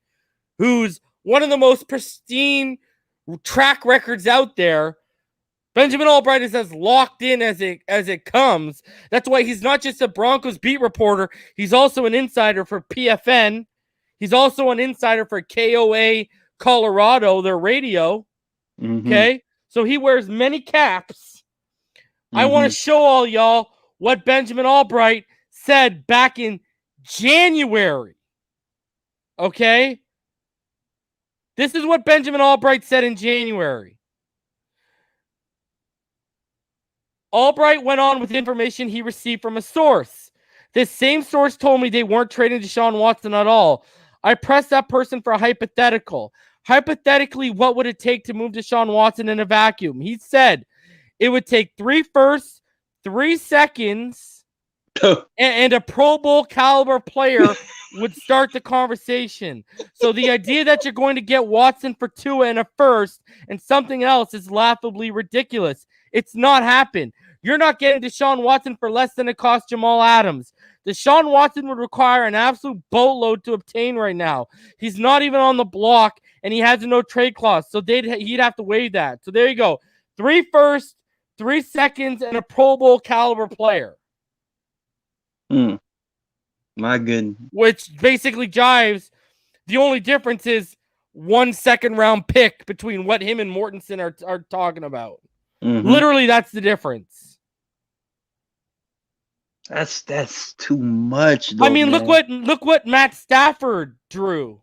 who's one of the most pristine track records out there, Benjamin Allbright is as locked in as it comes. That's why he's not just a Broncos beat reporter. He's also an insider for PFN. He's also an insider for KOA Colorado, their radio. Okay? So he wears many caps. I want to show all y'all what Benjamin Allbright said back in January. Okay? This is what Benjamin Allbright said in January. Allbright went on with information he received from a source. This same source told me they weren't trading Deshaun Watson at all. I pressed that person for a hypothetical. Hypothetically, what would it take to move Deshaun Watson in a vacuum? He said it would take 3 firsts, 3 seconds, and a Pro Bowl caliber player would start the conversation. So the idea that you're going to get Watson for 2 and a first and something else is laughably ridiculous. It's not happened. You're not getting Deshaun Watson for less than it cost Jamal Adams. Deshaun Watson would require an absolute boatload to obtain right now. He's not even on the block, and he has a no trade clause, so he'd have to waive that. So there you go. 3 firsts, 3 seconds, and a Pro Bowl caliber player. My goodness. Which basically jives. The only difference is 1 second-round pick between what him and Mortenson are talking about. Literally, that's the difference. That's too much, though, I mean, man. look what Matt Stafford drew.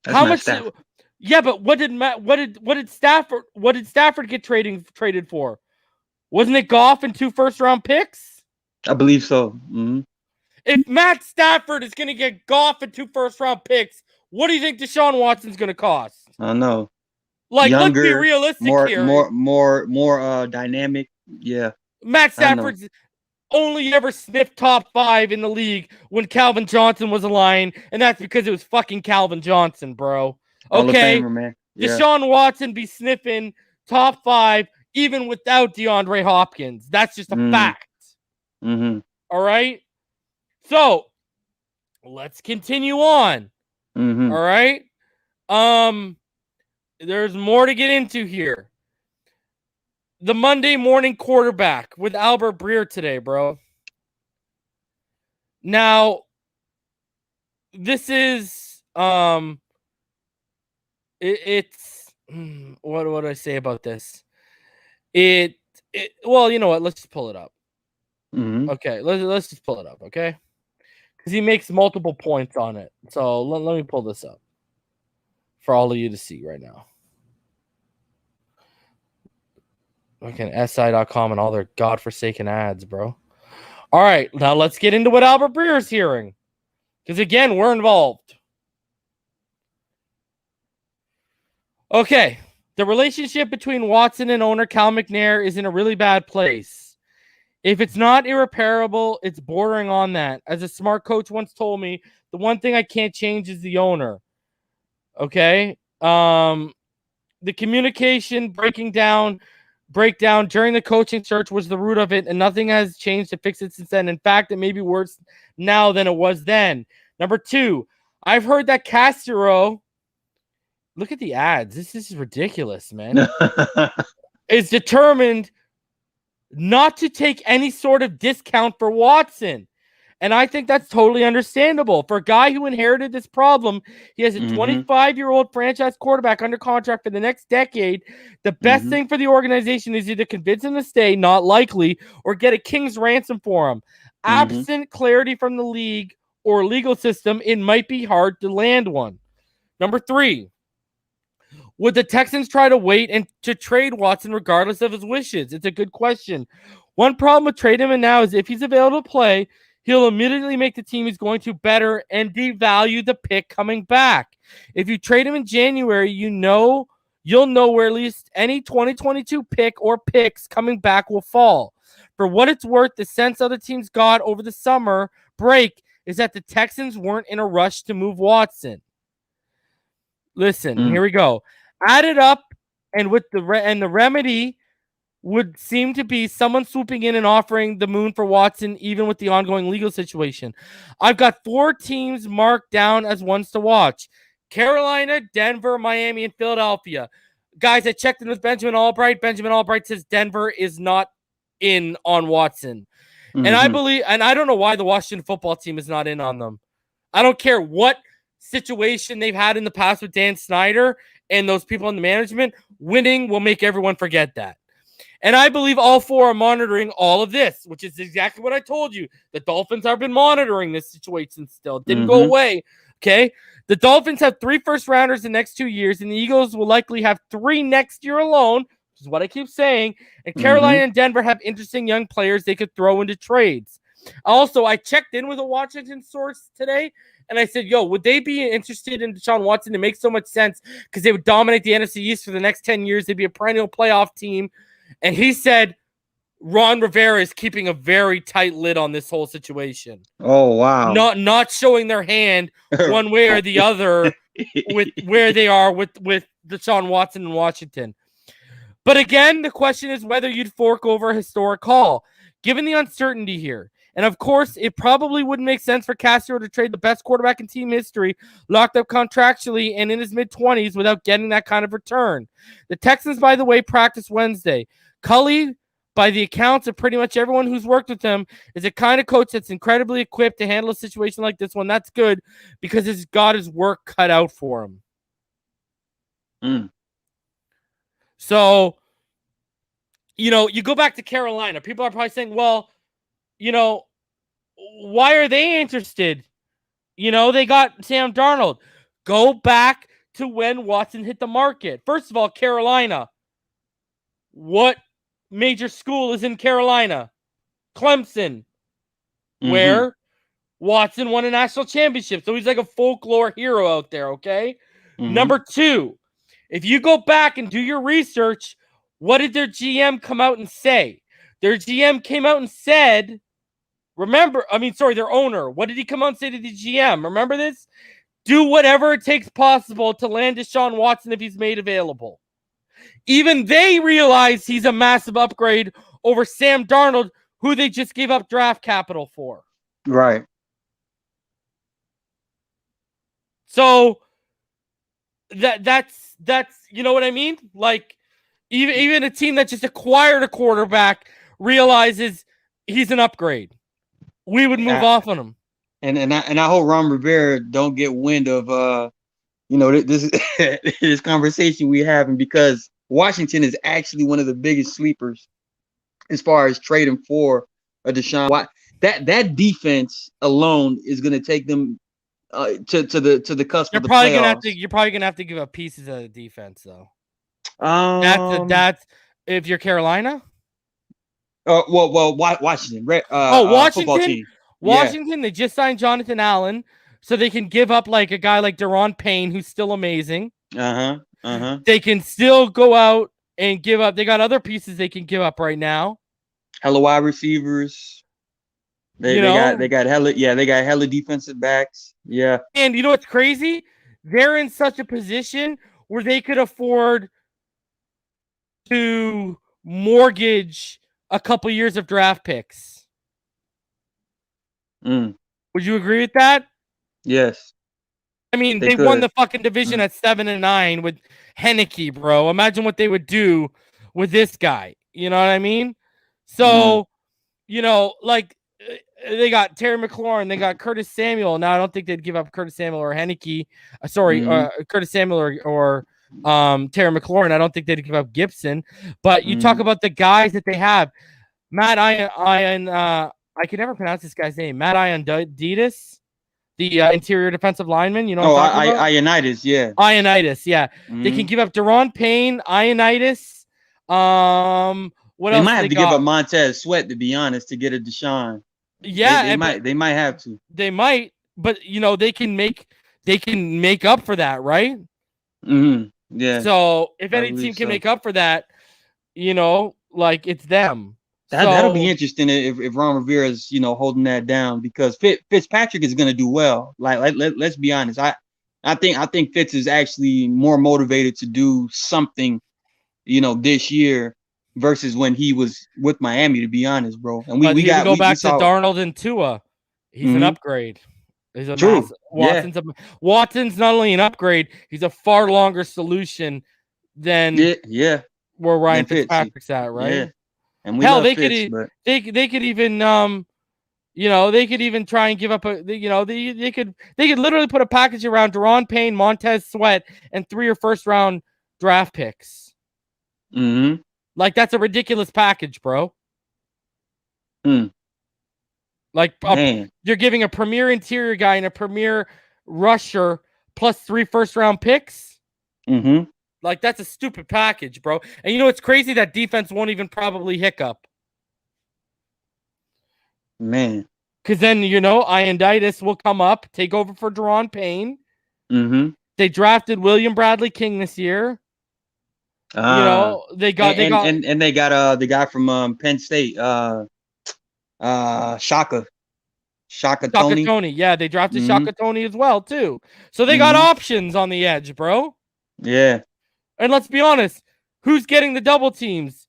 That's how Matt much? Stafford. Yeah, but what did Stafford get traded for? Wasn't it Goff and 2 first-round picks? I believe so. If Matt Stafford is going to get Goff and 2 first-round picks, what do you think Deshaun Watson's going to cost? I don't know. Like, younger, let's be realistic here. More dynamic. Yeah. Matt Stafford's only ever sniffed top 5 in the league when Calvin Johnson was a Lion, and that's because it was fucking Calvin Johnson, bro. Okay? Hall of Famer, man. Yeah. Deshaun Watson be sniffing top 5 even without DeAndre Hopkins. That's just a fact. All right? So, let's continue on. All right? There's more to get into here. The Monday morning quarterback with Albert Breer today, bro. Now, this is it's what do I say about this? Well, you know what? Let's just pull it up. Mm-hmm. Okay, let's just pull it up, okay? Because he makes multiple points on it. So let me pull this up for all of you to see right now. Fucking SI.com and all their godforsaken ads, bro. All right, now let's get into what Albert Breer is hearing. Because again, we're involved. Okay, the relationship between Watson and owner Cal McNair is in a really bad place. If it's not irreparable, it's bordering on that. As a smart coach once told me, the one thing I can't change is the owner. Okay? The communication breakdown during the coaching search was the root of it, and nothing has changed to fix it since then. In fact, it may be worse now than it was then. Number 2, I've heard that Castro, look at the ads. This is ridiculous, man. Is determined not to take any sort of discount for Watson. And I think that's totally understandable. For a guy who inherited this problem, he has a 25-year-old franchise quarterback under contract for the next decade. The best thing for the organization is either convince him to stay, not likely, or get a king's ransom for him. Absent clarity from the league or legal system, it might be hard to land one. Number 3, would the Texans try to wait and to trade Watson regardless of his wishes? It's a good question. One problem with trading him now is if he's available to play, he'll immediately make the team he's going to better and devalue the pick coming back. If you trade him in January, you'll know where at least any 2022 pick or picks coming back will fall. For what it's worth, the sense other teams got over the summer break is that the Texans weren't in a rush to move Watson. Listen, here we go. Add it up, and with the remedy would seem to be someone swooping in and offering the moon for Watson, even with the ongoing legal situation. I've got 4 teams marked down as ones to watch: Carolina, Denver, Miami, and Philadelphia. Guys, I checked in with Benjamin Allbright. Benjamin Allbright says Denver is not in on Watson. And I believe, and I don't know why the Washington football team is not in on them. I don't care what situation they've had in the past with Dan Snyder and those people in the management. Winning will make everyone forget that. And I believe all 4 are monitoring all of this, which is exactly what I told you. The Dolphins have been monitoring this situation still. It didn't go away. Okay. The Dolphins have 3 first-rounders the next 2 years, and the Eagles will likely have 3 next year alone, which is what I keep saying. And Carolina and Denver have interesting young players they could throw into trades. Also, I checked in with a Washington source today, and I said, would they be interested in Deshaun Watson? It makes so much sense because they would dominate the NFC East for the next 10 years. They'd be a perennial playoff team. And he said Ron Rivera is keeping a very tight lid on this whole situation. Oh, wow. Not showing their hand one way or the other with where they are with Deshaun Watson in Washington. But again, the question is whether you'd fork over a historic haul, given the uncertainty here. And of course, it probably wouldn't make sense for Castro to trade the best quarterback in team history, locked up contractually and in his mid-20s without getting that kind of return. The Texans, by the way, practice Wednesday. Cully, by the accounts of pretty much everyone who's worked with him, is a kind of coach that's incredibly equipped to handle a situation like this one. That's good because he's got his work cut out for him. So, you go back to Carolina. People are probably saying, well, why are they interested? They got Sam Darnold. Go back to when Watson hit the market. First of all, Carolina. What major school is in Carolina? Clemson. Where Watson won a national championship. So he's like a folklore hero out there, okay? Number 2, if you go back and do your research, what did their GM come out and say? Their GM came out and said, their owner. What did he come out and say to the GM? Remember this? Do whatever it takes possible to land Deshaun Watson if he's made available. Even they realize he's a massive upgrade over Sam Darnold, who they just gave up draft capital for. Right. So that's you know what I mean? Like even a team that just acquired a quarterback realizes he's an upgrade. We would move off on him. And I hope Ron Rivera don't get wind of this conversation we're having, because Washington is actually one of the biggest sleepers as far as trading for a Deshaun Watson. That defense alone is going to take them to the cusp of the playoffs. You're probably gonna have to give up pieces of the defense though. Um. That's if you're Carolina. Well, Washington, football Washington. team. Washington. They just signed Jonathan Allen, so they can give up like a guy like Daron Payne, who's still amazing. They can still go out and give up. They got other pieces they can give up right now. Hella wide receivers. They got hella defensive backs. Yeah. And you know what's crazy? They're in such a position where they could afford to mortgage a couple years of draft picks. Would you agree with that? Yes. I mean, they won the fucking division at 7-9 with Heineke, bro. Imagine what they would do with this guy. You know what I mean? So, you know, like they got Terry McLaurin, they got Curtis Samuel. Now I don't think they'd give up Curtis Samuel or Heineke. Curtis Samuel or Terry McLaurin. I don't think they'd give up Gibson. But you talk about the guys that they have. I can never pronounce this guy's name. Matt Ioannidis, the interior defensive lineman. You know what I'm talking about? Ioannidis, yeah. Ioannidis, yeah. They can give up Daron Payne, Ioannidis. What else? They might have to give up Montez Sweat, to be honest, to get a Deshaun. Yeah, they might have to. They might, but you know, they can make up for that, right? Yeah. So if any team can make up for that, you know, like it's them. That'll be interesting if Ron Rivera is, you know, holding that down, because Fitzpatrick is going to do well. Let's be honest. I think Fitz is actually more motivated to do something, you know, this year versus when he was with Miami, to be honest, bro. And we go back to Darnold and Tua. He's an upgrade. He's a true. Watson's not only an upgrade, he's a far longer solution than where Ryan Fitzpatrick's at, right? Yeah. And hell, they could even you know, they could even try and give up they could literally put a package around Daron Payne, Montez Sweat, and 3 or first round draft picks. Like that's a ridiculous package, bro. Like you're giving a premier interior guy and a premier rusher plus 3 first round picks. Like, that's a stupid package, bro. And you know, it's crazy that defense won't even probably hiccup. Man. Because then, you know, Ioannidis will come up, take over for Daron Payne. They drafted William Bradley King this year. You know, they got the guy from Penn State, Shaka Toney. Yeah, they drafted Shaka Toney as well, too. So they got options on the edge, bro. Yeah. And let's be honest, who's getting the double teams?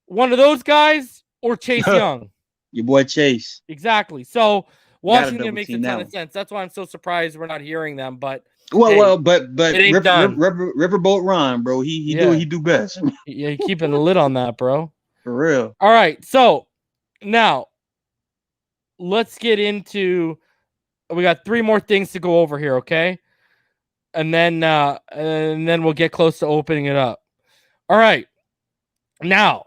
One of those guys or Chase Young? Your boy Chase. Exactly. So Washington makes a ton of sense. That's why I'm so surprised we're not hearing them. But but Riverboat Ron, bro, he do best. Yeah, keeping a lid on that, bro. For real. All right, so now let's get into. We got 3 more things to go over here, okay? And then we'll get close to opening it up. All right. Now,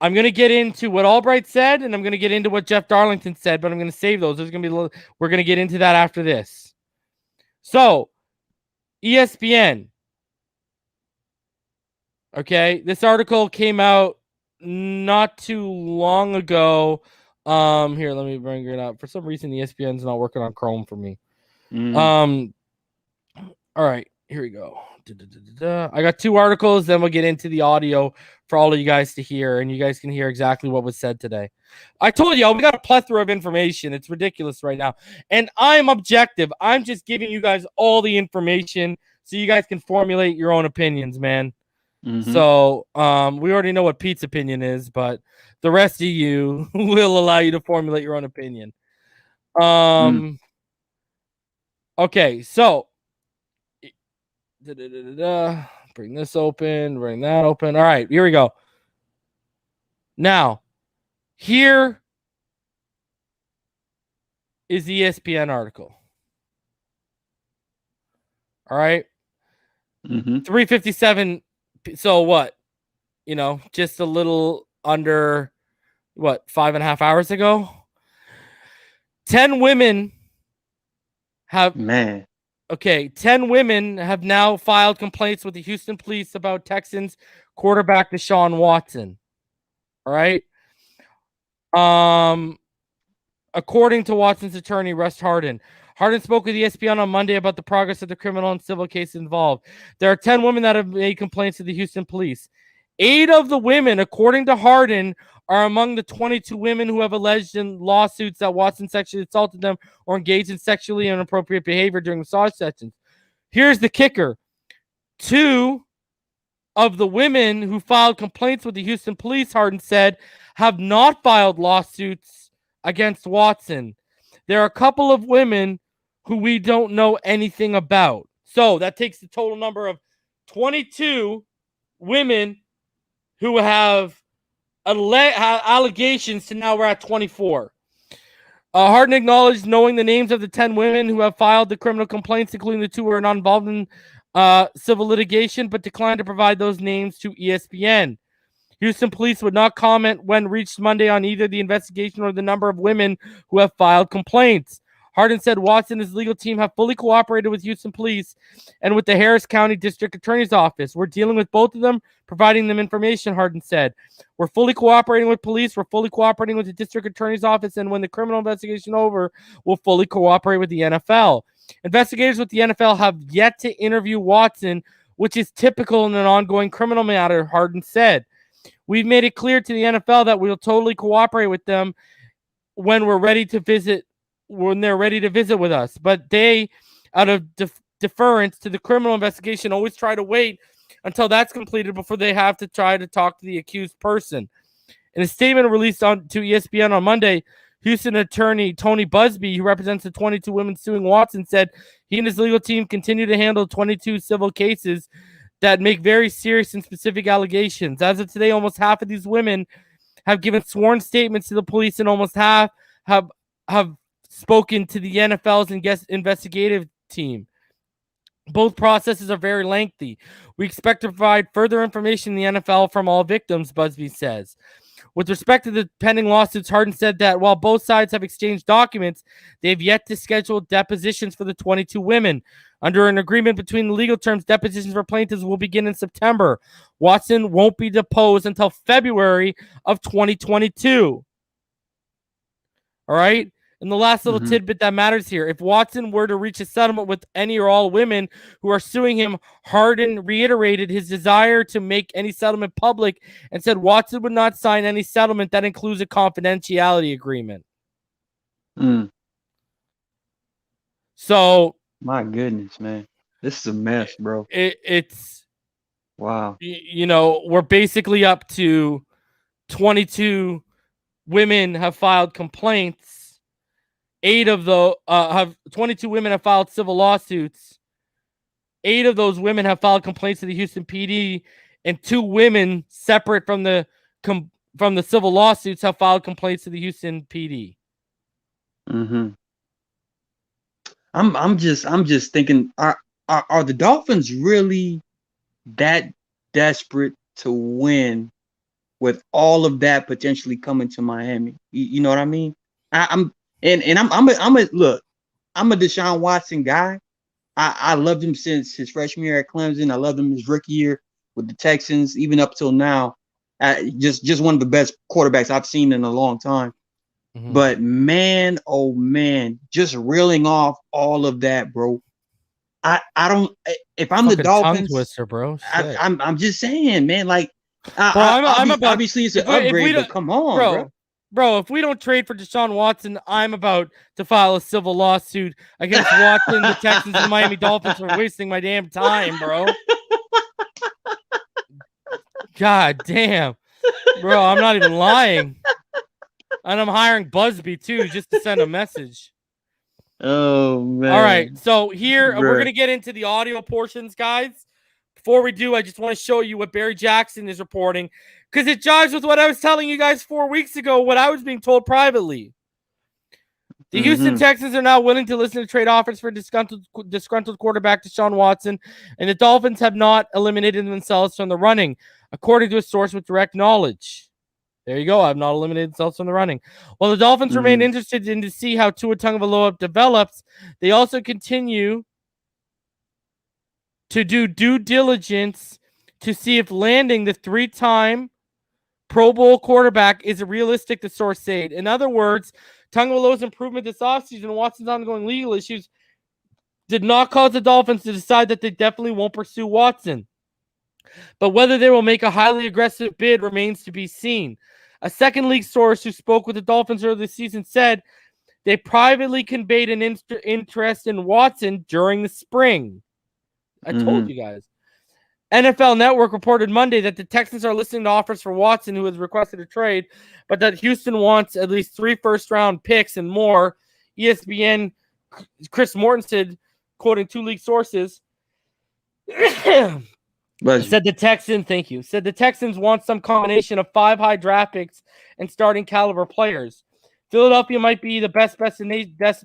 I'm going to get into what Allbright said, and I'm going to get into what Jeff Darlington said, but I'm going to save those. We're going to get into that after this. So, ESPN. Okay, this article came out not too long ago. Here, let me bring it up. For some reason, ESPN's not working on Chrome for me. All right, here we go. I got 2 articles, then we'll get into the audio for all of you guys to hear, and you guys can hear exactly what was said today. I told y'all, we got a plethora of information. It's ridiculous right now. And I'm objective. I'm just giving you guys all the information so you guys can formulate your own opinions, man. So we already know what Pete's opinion is, but the rest of you will allow you to formulate your own opinion. Okay, so bring this open, bring that open. All right, here we go. Now, here is the ESPN article. All right. 357. So what? You know, just a little under 5.5 hours ago. 10 women have 10 women have now filed complaints with the Houston police about Texans quarterback Deshaun Watson. All right. According to Watson's attorney, Russ Harden spoke with ESPN on Monday about the progress of the criminal and civil cases involved. There are 10 women that have made complaints to the Houston police. 8 of the women, according to Harden, are among the 22 women who have alleged in lawsuits that Watson sexually assaulted them or engaged in sexually inappropriate behavior during massage sessions. Here's the kicker. 2 of the women who filed complaints with the Houston police, Harden said, have not filed lawsuits against Watson. There are a couple of women who we don't know anything about. So that takes the total number of 22 women who have allegations to now we're at 24. Harden acknowledged knowing the names of the 10 women who have filed the criminal complaints, including the 2 who are not involved in civil litigation, but declined to provide those names to ESPN. Houston police would not comment when reached Monday on either the investigation or the number of women who have filed complaints. Harden said Watson and his legal team have fully cooperated with Houston police and with the Harris County District Attorney's Office. We're dealing with both of them, providing them information, Harden said. We're fully cooperating with police. We're fully cooperating with the District Attorney's Office. And when the criminal investigation is over, we'll fully cooperate with the NFL. Investigators with the NFL have yet to interview Watson, which is typical in an ongoing criminal matter, Harden said. We've made it clear to the NFL that we'll totally cooperate with them when we're ready to visit, when they're ready to visit with us. But they, out of deference to the criminal investigation, always try to wait until that's completed before they have to try to talk to the accused person. In a statement released to ESPN on Monday, Houston attorney Tony Busby, who represents the 22 women suing Watson, said he and his legal team continue to handle 22 civil cases that make very serious and specific allegations. As of today, almost half of these women have given sworn statements to the police, and almost half have spoken to the NFL's investigative team. Both processes are very lengthy. We expect to provide further information in the NFL from all victims, Busby says. With respect to the pending lawsuits, Harden said that while both sides have exchanged documents, they've yet to schedule depositions for the 22 women. Under an agreement between the legal terms, depositions for plaintiffs will begin in September. Watson won't be deposed until February of 2022. All right? And the last little tidbit that matters here, if Watson were to reach a settlement with any or all women who are suing him, Harden reiterated his desire to make any settlement public and said Watson would not sign any settlement that includes a confidentiality agreement. So, my goodness, man, this is a mess, bro. It's wow. We're basically up to 22 women have filed complaints. 8 of the 22 women have filed civil lawsuits. 8 of those women have filed complaints to the Houston PD, and 2 women, separate from the civil lawsuits, have filed complaints to the Houston PD. I'm just thinking, are the Dolphins really that desperate to win with all of that potentially coming to Miami? You know what I mean? I'm a Deshaun Watson guy. I loved him since his freshman year at Clemson. I loved him his rookie year with the Texans, even up till now. Just one of the best quarterbacks I've seen in a long time. But man, oh man, just reeling off all of that, bro. I don't. If I'm the Dolphins, tongue twister, bro. I'm just saying, man. Like, obviously it's an upgrade, but come on, bro. If we don't trade for Deshaun Watson, I'm about to file a civil lawsuit against Watson, the Texans, and the Miami Dolphins for wasting my damn time, bro. God damn, bro. I'm not even lying. And I'm hiring Busby, too, just to send a message. Oh, man. All right. So here, we're going to get into the audio portions, guys. Before we do, I just want to show you what Barry Jackson is reporting, because it jives with what I was telling you guys 4 weeks ago, what I was being told privately. The Houston Texans are now willing to listen to trade offers for disgruntled quarterback Deshaun Watson, and the Dolphins have not eliminated themselves from the running, according to a source with direct knowledge. There you go. I've not eliminated themselves from the running. While the Dolphins remain interested in to see how Tua Tagovailoa develops, they also continue to do due diligence to see if landing the 3-time Pro Bowl quarterback is realistic, the source said. In other words, Tagovailoa's improvement this offseason and Watson's ongoing legal issues did not cause the Dolphins to decide that they definitely won't pursue Watson. But whether they will make a highly aggressive bid remains to be seen. A second league source who spoke with the Dolphins earlier this season said they privately conveyed an interest in Watson during the spring. I told you guys. NFL Network reported Monday that the Texans are listening to offers for Watson, who has requested a trade, but that Houston wants at least 3 first-round picks and more. ESPN Chris Mortenson, quoting 2 league sources, said the Texans want some combination of 5 high draft picks and starting caliber players. Philadelphia might be the best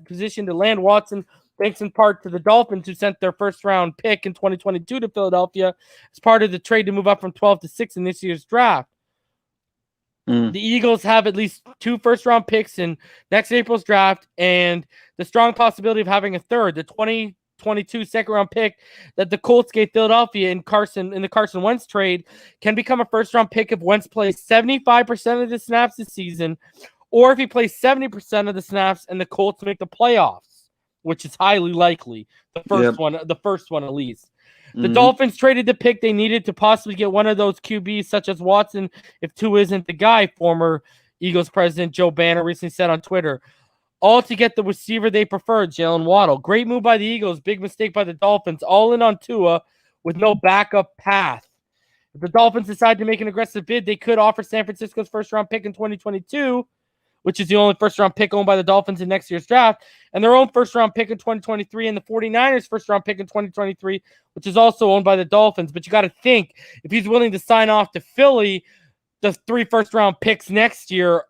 position to land Watson, thanks in part to the Dolphins, who sent their first-round pick in 2022 to Philadelphia as part of the trade to move up from 12 to 6 in this year's draft. The Eagles have at least 2 first-round picks in next April's draft and the strong possibility of having a third, the 2022 second-round pick that the Colts gave Philadelphia in the Carson Wentz trade can become a first-round pick if Wentz plays 75% of the snaps this season, or if he plays 70% of the snaps and the Colts make the playoffs, which is highly likely. The first one at least. The Dolphins traded the pick they needed to possibly get one of those QBs, such as Watson, if Tua isn't the guy, former Eagles president Joe Banner recently said on Twitter. All to get the receiver they preferred, Jaylen Waddle. Great move by the Eagles, big mistake by the Dolphins, all in on Tua with no backup path. If the Dolphins decide to make an aggressive bid, they could offer San Francisco's first-round pick in 2022, which is the only first-round pick owned by the Dolphins in next year's draft, and their own first-round pick in 2023, and the 49ers' first-round pick in 2023, which is also owned by the Dolphins. But you got to think, if he's willing to sign off to Philly, the 3 first-round picks next year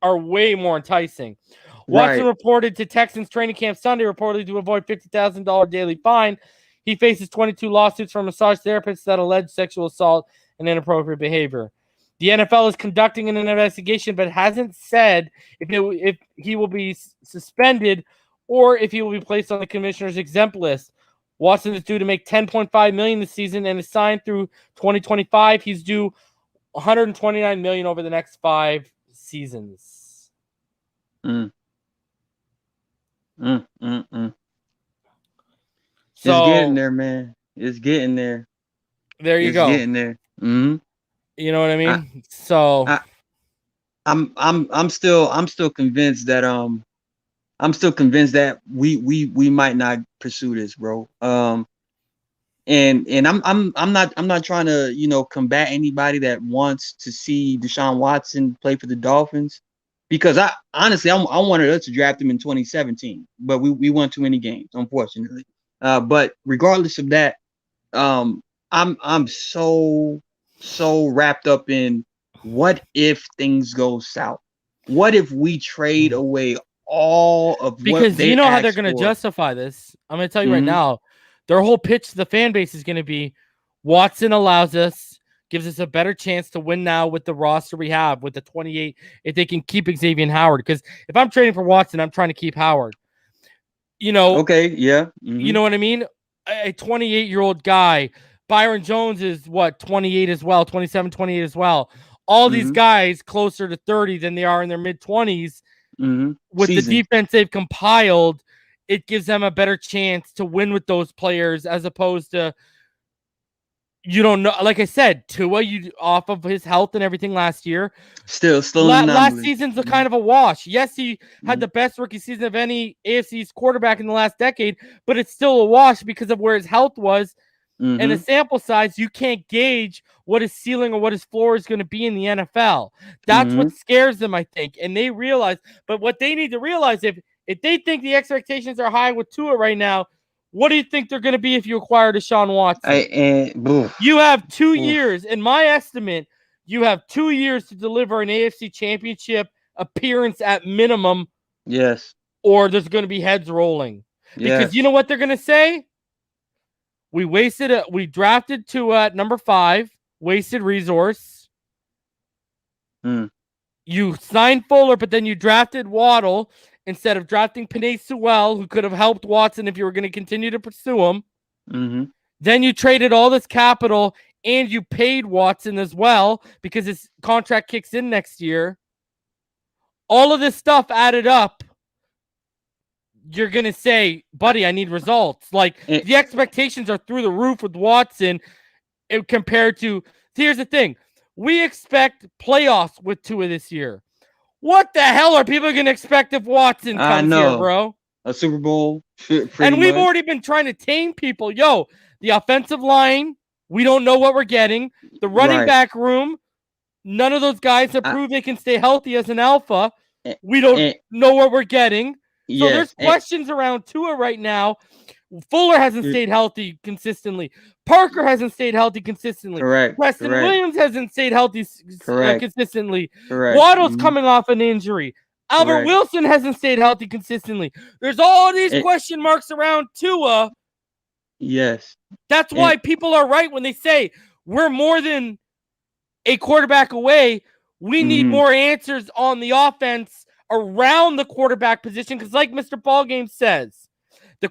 are way more enticing. Watson reported to Texans training camp Sunday, reportedly to avoid $50,000 daily fine. He faces 22 lawsuits from massage therapists that allege sexual assault and inappropriate behavior. The NFL is conducting an investigation, but hasn't said if he will be suspended or if he will be placed on the commissioner's exempt list. Watson is due to make $10.5 million this season and is signed through 2025. He's due $129 million over the next 5 seasons. So it's getting there, man. It's getting there. There you go. It's getting there. You know what I mean? I'm still convinced that we might not pursue this, bro. And I'm not trying to combat anybody that wants to see Deshaun Watson play for the Dolphins, because I honestly wanted us to draft him in 2017, but we won too many games, unfortunately. But regardless of that, I'm so wrapped up in what if things go south? What if we trade away all of because you know how they're going to justify this? I'm going to tell you right now, their whole pitch to the fan base is going to be Watson gives us a better chance to win now with the roster we have with the 28 if they can keep Xavier Howard. Because if I'm trading for Watson, I'm trying to keep Howard. Okay, yeah. You know what I mean? A 28-year-old guy. Byron Jones is 28 as well, 27, 28 as well. All these guys closer to 30 than they are in their mid-20s. With the defense they've compiled, it gives them a better chance to win with those players as opposed to, you don't know. Like I said, Tua, off of his health and everything last year. Still last season's a kind of a wash. Yes, he had the best rookie season of any AFC's quarterback in the last decade, but it's still a wash because of where his health was. And the sample size, you can't gauge what his ceiling or what his floor is going to be in the NFL. That's what scares them, I think. And they realize, but what they need to realize, if they think the expectations are high with Tua right now, what do you think they're going to be if you acquire Deshaun Watson? You have 2 years. In my estimate, you have 2 years to deliver an AFC championship appearance at minimum. Yes. Or there's going to be heads rolling. Because you know what they're going to say? We drafted Tua at number 5, wasted resource. You signed Fuller, but then you drafted Waddle instead of drafting Penei Sewell, who could have helped Watson if you were going to continue to pursue him. Mm-hmm. Then you traded all this capital and you paid Watson as well because his contract kicks in next year. All of this stuff added up. You're going to say, buddy, I need results. Like, the expectations are through the roof with Watson compared to, here's the thing. We expect playoffs with Tua this year. What the hell are people going to expect if Watson comes here, bro? A Super Bowl. And we've already been trying to tame people. Yo, the offensive line, we don't know what we're getting. The running back room, none of those guys have proved they can stay healthy as an alpha. We don't know what we're getting. So there's questions around Tua right now. Fuller hasn't stayed healthy consistently. Parker hasn't stayed healthy consistently. Preston Williams hasn't stayed healthy consistently. Waddle's coming off an injury. Albert Wilson hasn't stayed healthy consistently. There's all these question marks around Tua. Yes. That's why people are right when they say we're more than a quarterback away. We need more answers on the offense around the quarterback position because, like Mr. Ballgame says, the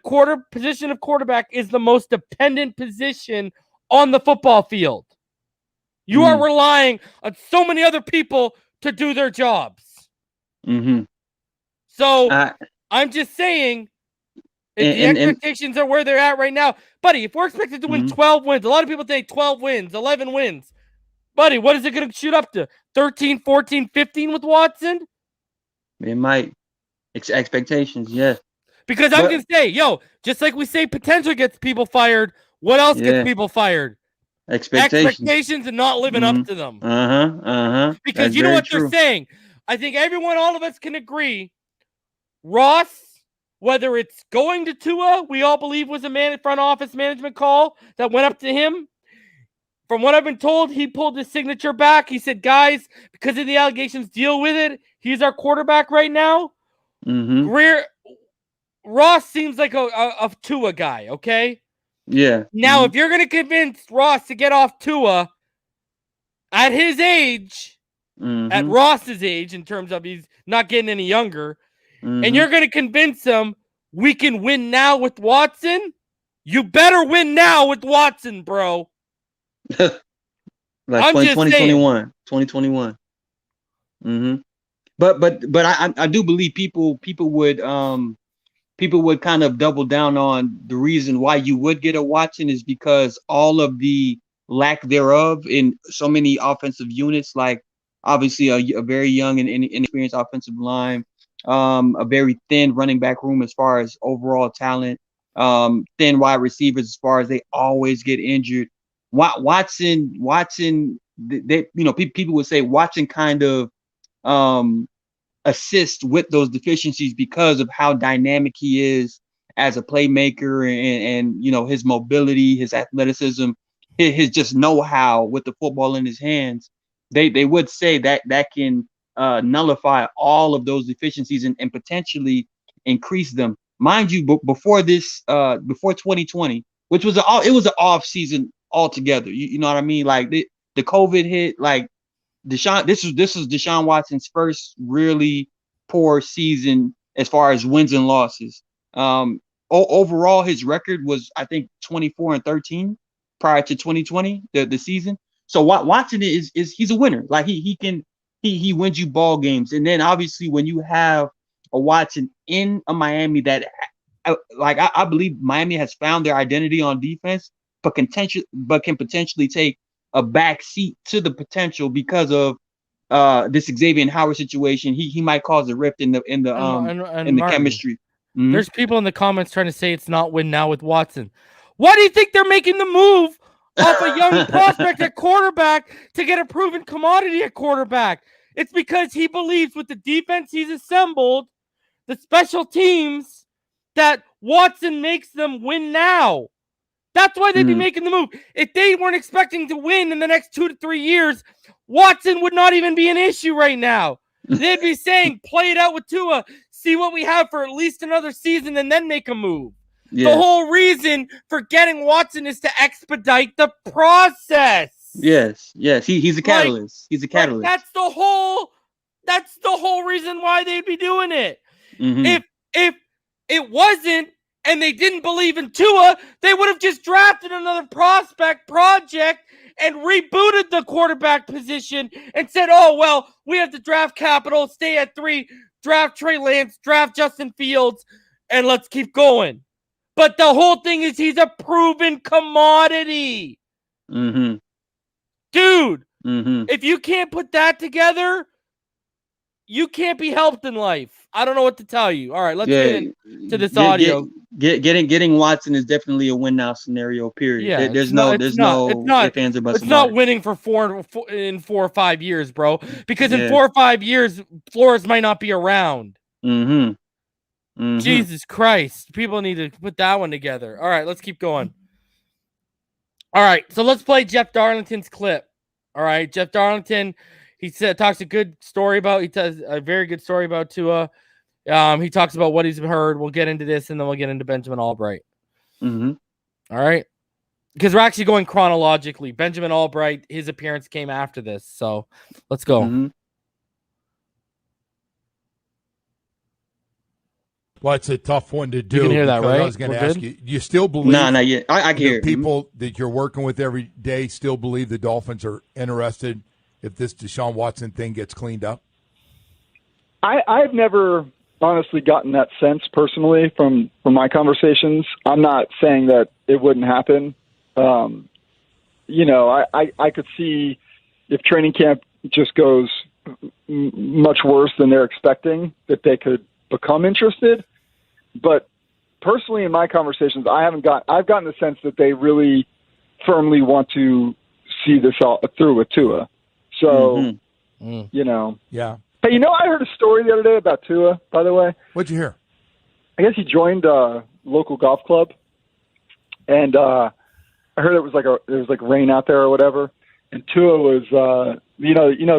position of quarterback is the most dependent position on the football field. You are relying on so many other people to do their jobs. So I'm just saying, if the expectations are where they're at right now, buddy, if we're expected to win 12 wins, a lot of people say 12 wins, 11 wins. Buddy, what is it going to shoot up to? 13, 14, 15 with Watson? It might. Expectations, yes. Because I'm going to say, yo, just like we say potential gets people fired, what else gets people fired? Expectations and not living up to them. Because That's you know what true. they're saying? I think all of us can agree, Ross, whether it's going to Tua, we all believe was a front office management call that went up to him. From what I've been told, he pulled his signature back. He said, guys, because of the allegations, deal with it. He's our quarterback right now. Ross seems like a Tua guy, okay? Yeah. Now, if you're going to convince Ross to get off Tua at his age, at Ross's age, in terms of he's not getting any younger, and you're going to convince him we can win now with Watson, you better win now with Watson, bro. Like 2021. But I do believe people would kind of double down on the reason why you would get a Watson is because all of the lack thereof in so many offensive units, like obviously a very young and inexperienced offensive line, a very thin running back room as far as overall talent, thin wide receivers as far as they always get injured. Watson, people would say Watson kind of assist with those deficiencies because of how dynamic he is as a playmaker and his mobility, his athleticism, his just know-how with the football in his hands. They would say that can nullify all of those deficiencies and potentially increase them. Mind you, before 2020, which was it was an off season altogether. You know what I mean? Like the COVID hit, like this is Deshaun Watson's first really poor season as far as wins and losses. Overall, his record was, I think, 24-13 prior to 2020, the season. So Watson is he's a winner. Like he wins you ball games. And then obviously when you have a Watson in a Miami that I believe Miami has found their identity on defense, but can potentially take a back seat to the potential because of this Xavier Howard situation. He might cause a rift in the chemistry. There's people in the comments trying to say it's not win now with Watson. Why do you think they're making the move off a young prospect at quarterback to get a proven commodity at quarterback? It's because he believes with the defense he's assembled, the special teams, that Watson makes them win now. That's why they'd be making the move. If they weren't expecting to win in the next 2 to 3 years, Watson would not even be an issue right now. They'd be saying, play it out with Tua, see what we have for at least another season, and then make a move. Yeah. The whole reason for getting Watson is to expedite the process. Yes. He's a catalyst. He's a catalyst. That's the whole reason why they'd be doing it. Mm-hmm. If it wasn't, and they didn't believe in Tua, they would have just drafted another project and rebooted the quarterback position and said, oh, well, we have the draft capital, stay at 3, draft Trey Lance, draft Justin Fields, and let's keep going. But the whole thing is he's a proven commodity. Mm-hmm. Dude, if you can't put that together, you can't be helped in life. I don't know what to tell you. All right, let's get into this audio. Getting Watson is definitely a win now scenario. Period. Yeah, there's no ifs, ands, or buts. It's not winning for 4 or 5 years, bro. Because in 4 or 5 years, Flores might not be around. Jesus Christ, people need to put that one together. All right, let's keep going. All right, so let's play Jeff Darlington's clip. All right, Jeff Darlington. He talks a good story about. He tells a very good story about Tua. He talks about what he's heard. We'll get into this, and then we'll get into Benjamin Allbright. All right, because we're actually going chronologically. Benjamin Allbright, his appearance came after this, so let's go. Well, it's a tough one to do. You can hear that, right? I was going to ask you. You still believe? No, not yet. I can hear people that you're working with every day still believe the Dolphins are interested if this Deshaun Watson thing gets cleaned up? I've never honestly gotten that sense personally from my conversations. I'm not saying that it wouldn't happen. I could see if training camp just goes much worse than they're expecting, that they could become interested. But personally, in my conversations, I've gotten the sense that they really firmly want to see this all through with Tua. So, Yeah. Hey, I heard a story the other day about Tua, by the way. What'd you hear? I guess he joined a local golf club, and I heard it was like rain out there or whatever. And Tua was,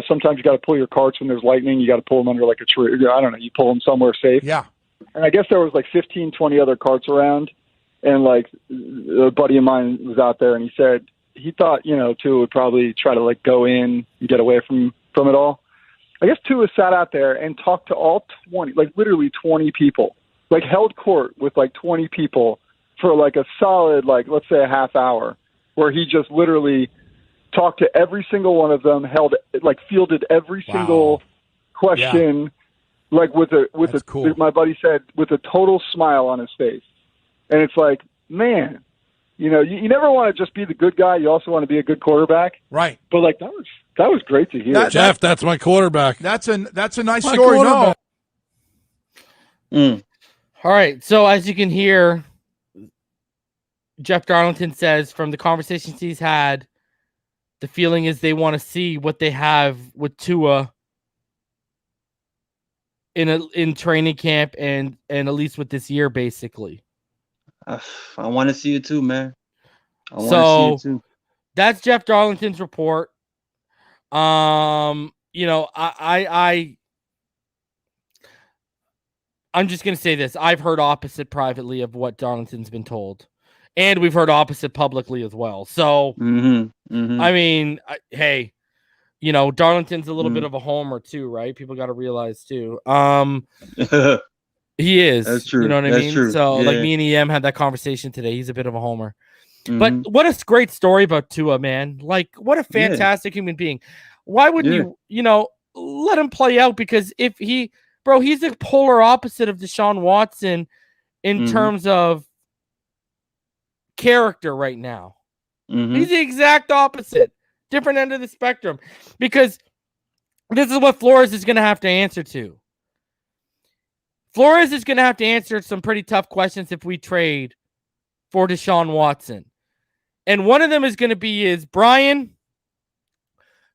sometimes you got to pull your carts when there's lightning. You got to pull them under like a tree. I don't know. You pull them somewhere safe. Yeah. And I guess there was like 15, 20 other carts around, and like a buddy of mine was out there, and he said he thought, Tua would probably try to like go in and get away from it all. I guess Tua sat out there and talked to all 20, like literally 20 people, like held court with like 20 people for like a solid, like, let's say a half hour, where he just literally talked to every single one of them, fielded every single question, like cool. My buddy said, with a total smile on his face. And it's like, man, you never want to just be the good guy. You also want to be a good quarterback. Right. But like, that was great to hear. Jeff, that's my quarterback. That's a nice story. No. All right. So as you can hear, Jeff Darlington says from the conversations he's had, the feeling is they want to see what they have with Tua in training camp and at least with this year, basically. I want to see it too, man. I want to see it too. That's Jeff Darlington's report. I'm just gonna say this. I've heard opposite privately of what Darlington's been told, and we've heard opposite publicly as well. So, I mean, hey, Darlington's a little bit of a homer too, right? People got to realize too. He is. That's true. You know what I mean? True. So, yeah. like me and EM had that conversation today. He's a bit of a homer. But what a great story about Tua, man. Like, what a fantastic human being. Why wouldn't you let him play out? Because if he's the polar opposite of Deshaun Watson in terms of character right now. He's the exact opposite. Different end of the spectrum. Because this is what Flores is going to have to answer to. Flores is going to have to answer some pretty tough questions if we trade for Deshaun Watson. And one of them is going to be Brian,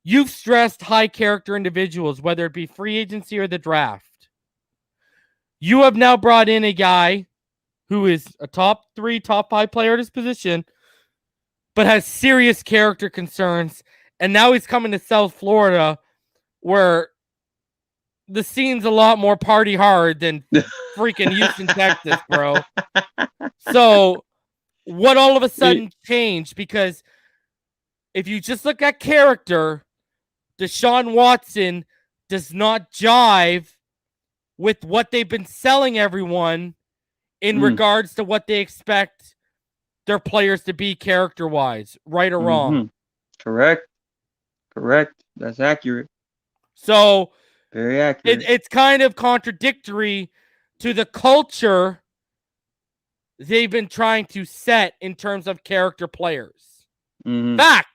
you've stressed high character individuals, whether it be free agency or the draft. You have now brought in a guy who is a top 3, top 5 player at his position, but has serious character concerns. And now he's coming to South Florida where the scene's a lot more party hard than freaking Houston, Texas, bro. So what all of a sudden changed? Because if you just look at character, Deshaun Watson does not jive with what they've been selling everyone in regards to what they expect their players to be character-wise, right or wrong. Correct. That's accurate. So very accurate. It's kind of contradictory to the culture they've been trying to set in terms of character players. Fact.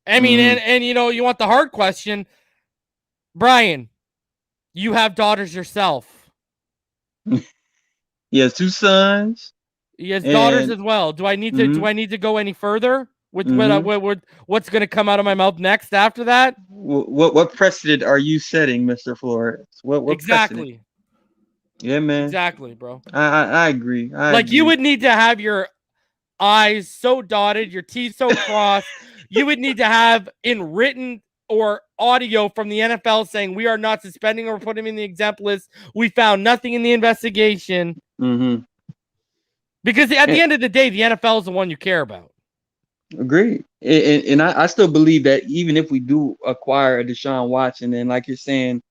I mean, and you know, you want the hard question, Brian, you have daughters yourself. He has 2 sons. He has daughters as well. Do I need to go any further with what's going to come out of my mouth next after that? What precedent are you setting, Mr. Flores? What exactly? Precedent? Yeah, man. Exactly, bro. I agree. You would need to have your I's so dotted, your T's so crossed. You would need to have in written or audio from the NFL saying we are not suspending or putting him in the exempt list. We found nothing in the investigation. Because at the end of the day, the NFL is the one you care about. Agreed. And I still believe that even if we do acquire a Deshaun Watson, and like you're saying,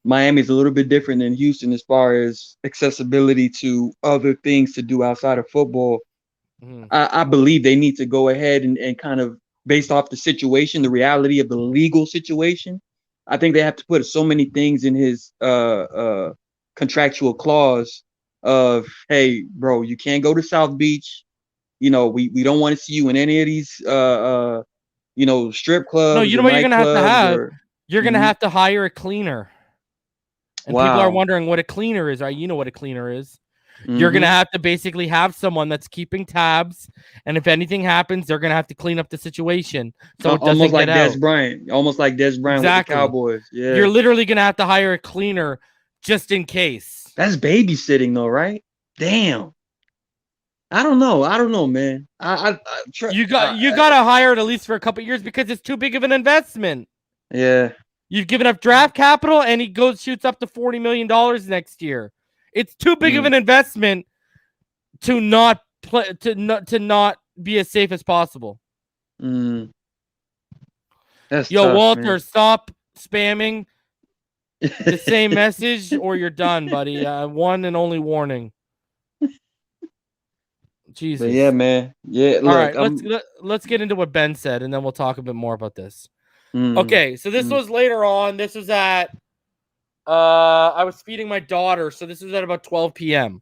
Miami's a little bit different than Houston as far as accessibility to other things to do outside of football. I believe they need to go ahead and kind of, based off the situation, the reality of the legal situation, I think they have to put so many things in his contractual clause of, hey, bro, you can't go to South Beach. You know, we don't want to see you in any of these, you know, strip clubs. No, you know what you're going to have to have? You're going to have to hire a cleaner. And people are wondering what a cleaner is, right? You know what a cleaner is. You're going to have to basically have someone that's keeping tabs. And if anything happens, they're going to have to clean up the situation. So it doesn't almost like get out. Des Bryant. Almost like Des Bryant with the Cowboys. Yeah. You're literally going to have to hire a cleaner just in case. That's babysitting though, right? Damn. I don't know, man. You got to hire it at least for a couple of years because it's too big of an investment. Yeah. You've given up draft capital, and he shoots up to $40 million next year. It's too big of an investment to not play to not be as safe as possible. That's Yo, tough, Walter, man. stop spamming the same message, or you're done, buddy. One and only warning. Jesus. But yeah, man. Yeah. All right, let's get into what Ben said, and then we'll talk a bit more about this. Okay, so this was later on. This was at I was feeding my daughter, so this was at about 12 p.m.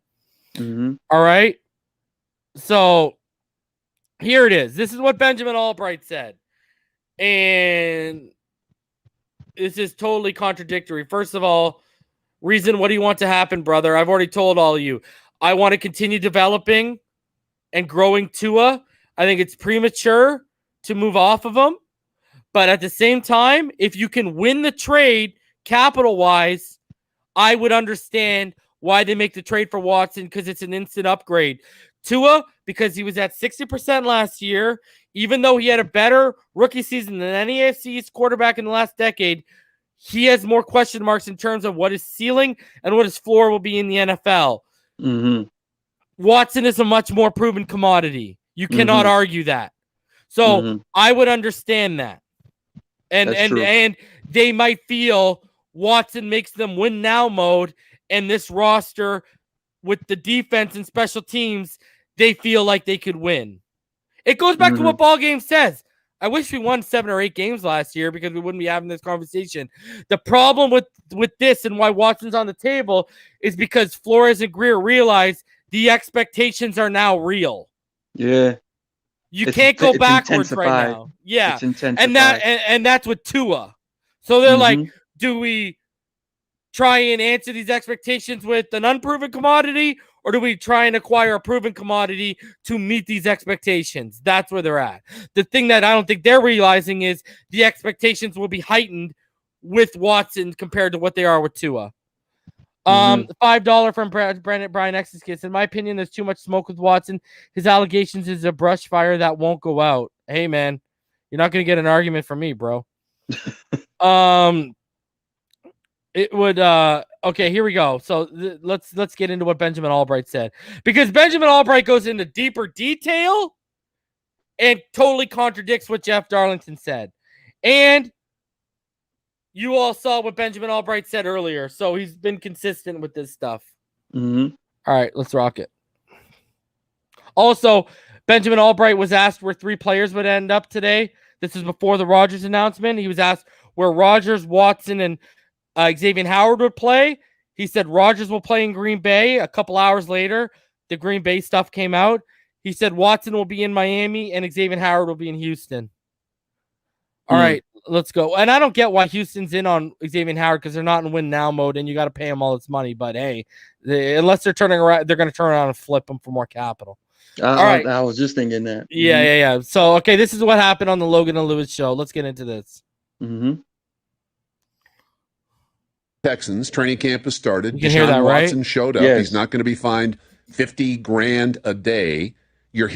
All right. So here it is. This is what Benjamin Allbright said. And this is totally contradictory. First of all, reason, what do you want to happen, brother? I've already told all of you. I want to continue developing and growing Tua. I think it's premature to move off of him. But at the same time, if you can win the trade capital-wise, I would understand why they make the trade for Watson, because it's an instant upgrade. Tua, because he was at 60% last year, even though he had a better rookie season than any AFC East quarterback in the last decade, he has more question marks in terms of what his ceiling and what his floor will be in the NFL. Watson is a much more proven commodity. You cannot argue that. So I would understand that. And they might feel Watson makes them win now mode, and this roster with the defense and special teams, they feel like they could win. It goes back to what Ball Game says. I wish we won 7 or 8 games last year because we wouldn't be having this conversation. The problem with this and why Watson's on the table is because Flores and Breer realize the expectations are now real. Yeah. You can't go backwards right now. Yeah. And that's with Tua. So they're like, do we try and answer these expectations with an unproven commodity, or do we try and acquire a proven commodity to meet these expectations? That's where they're at. The thing that I don't think they're realizing is the expectations will be heightened with Watson compared to what they are with Tua. $5 from Brian X's Kiss. In my opinion, there's too much smoke with Watson. His allegations is a brush fire that won't go out. Hey, man, you're not going to get an argument from me, bro. It would okay, here we go. So let's get into what Benjamin Allbright said, because Benjamin Allbright goes into deeper detail and totally contradicts what Jeff Darlington said. And you all saw what Benjamin Allbright said earlier, so he's been consistent with this stuff. Mm-hmm. All right, let's rock it. Also, Benjamin Allbright was asked where 3 players would end up today. This is before the Rodgers announcement. He was asked where Rodgers, Watson, and Xavier Howard would play. He said Rodgers will play in Green Bay. A couple hours later, the Green Bay stuff came out. He said Watson will be in Miami and Xavier Howard will be in Houston. All right, let's go. And I don't get why Houston's in on Xavier Howard because they're not in win now mode and you got to pay them all this money. But hey, unless they're turning around, they're going to turn around and flip them for more capital. All right. I was just thinking that. Yeah. So, okay, this is what happened on the Logan and Lewis show. Let's get into this. Mm-hmm. Texans training camp has started. You can hear that, right? Watson showed up. Yes. He's not going to be fined $50,000 a day. You're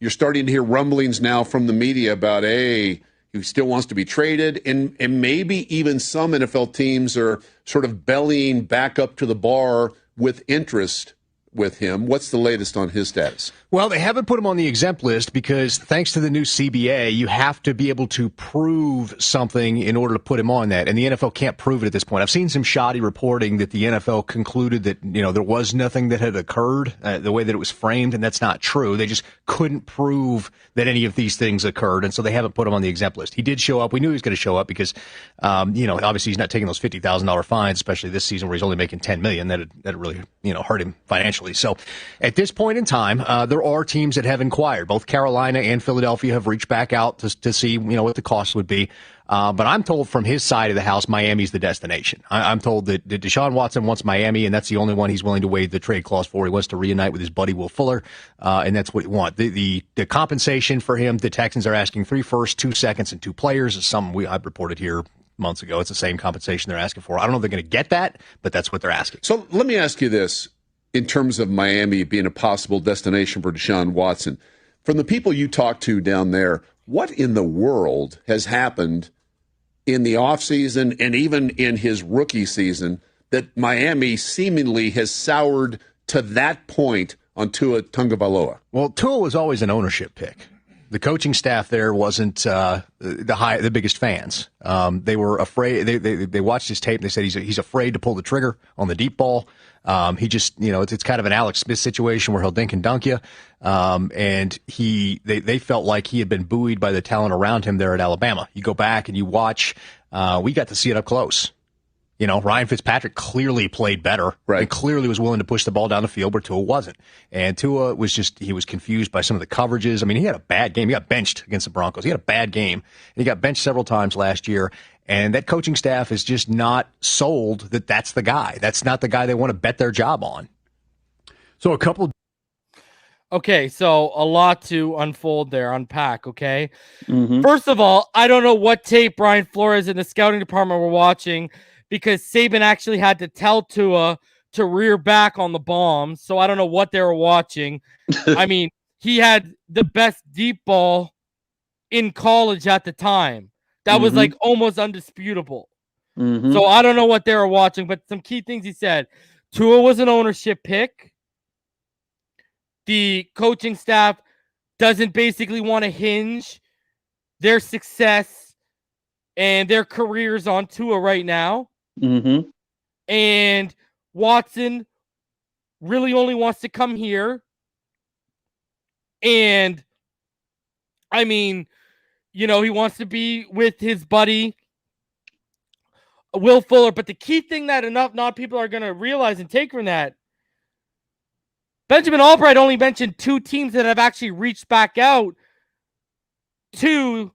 starting to hear rumblings now from the media about, hey, he still wants to be traded, and maybe even some NFL teams are sort of bellying back up to the bar with interest with him. What's the latest on his status? Well, they haven't put him on the exempt list because thanks to the new CBA, you have to be able to prove something in order to put him on that. And the NFL can't prove it at this point. I've seen some shoddy reporting that the NFL concluded that, there was nothing that had occurred the way that it was framed. And that's not true. They just couldn't prove that any of these things occurred. And so they haven't put him on the exempt list. He did show up. We knew he was going to show up because, obviously he's not taking those $50,000 fines, especially this season where he's only making $10 million. That really, hurt him financially. So at this point in time, there are teams that have inquired. Both Carolina and Philadelphia have reached back out to see, what the cost would be. But I'm told from his side of the house, Miami's the destination. I'm told that Deshaun Watson wants Miami, and that's the only one he's willing to waive the trade clause for. He wants to reunite with his buddy Will Fuller, and that's what he wants. The compensation for him, the Texans are asking 3 firsts, 2 seconds, and 2 players. Is something I've reported here months ago. It's the same compensation they're asking for. I don't know if they're going to get that, but that's what they're asking. So let me ask you this. In terms of Miami being a possible destination for Deshaun Watson, from the people you talk to down there, what in the world has happened in the offseason and even in his rookie season that Miami seemingly has soured to that point on Tua Tagovailoa? Well, Tua was always an ownership pick. The coaching staff there wasn't the biggest fans. They were afraid. They watched his tape and they said he's afraid to pull the trigger on the deep ball. He just, it's kind of an Alex Smith situation where he'll dink and dunk you. And they felt like he had been buoyed by the talent around him there at Alabama. You go back and you watch, we got to see it up close. Ryan Fitzpatrick clearly played better, right, and clearly was willing to push the ball down the field where Tua wasn't. And Tua he was confused by some of the coverages. I mean, he had a bad game. He got benched against the Broncos. He had a bad game, and he got benched several times last year. And that coaching staff is just not sold that that's the guy. That's not the guy they want to bet their job on. So Okay, so a lot to unfold there, unpack, okay? Mm-hmm. First of all, I don't know what tape Brian Flores in the scouting department were watching because Saban actually had to tell Tua to rear back on the bombs, so I don't know what they were watching. I mean, he had the best deep ball in college at the time. That was like almost undisputable. Mm-hmm. So I don't know what they were watching, but some key things he said. Tua was an ownership pick. The coaching staff doesn't basically want to hinge their success and their careers on Tua right now. Mm-hmm. And Watson really only wants to come here. And I mean, he wants to be with his buddy, Will Fuller. But the key thing that not people are going to realize and take from that, Benjamin Allbright only mentioned 2 teams that have actually reached back out to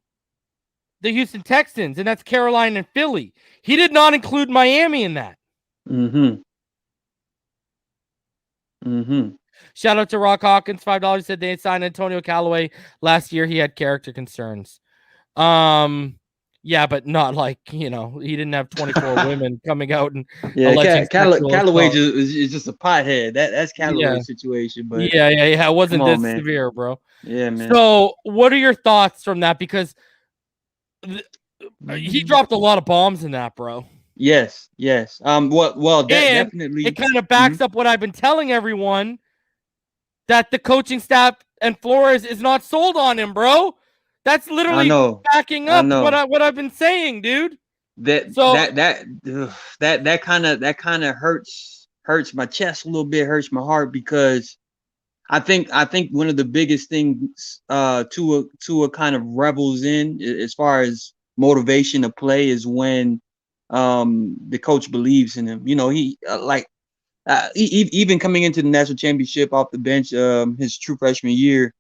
the Houston Texans, and that's Carolina and Philly. He did not include Miami in that. Mm-hmm. Mm-hmm. Shout out to Rock Hawkins, $5 said they signed Antonio Callaway last year. He had character concerns. Yeah, but not like, he didn't have 24 women coming out and Callaway is just a pothead. That's Callaway's situation. But yeah. It wasn't this severe, bro. Yeah, man. So what are your thoughts from that? Because he dropped a lot of bombs in that, bro. Yes. Well, definitely. It kind of backs up what I've been telling everyone, that the coaching staff and Flores is not sold on him, bro. That's literally backing up what I've been saying, dude. That kind of hurts my chest a little bit, hurts my heart, because I think one of the biggest things Tua kind of revels in as far as motivation to play is when the coach believes in him. You know, he even coming into the national championship off the bench, his true freshman year,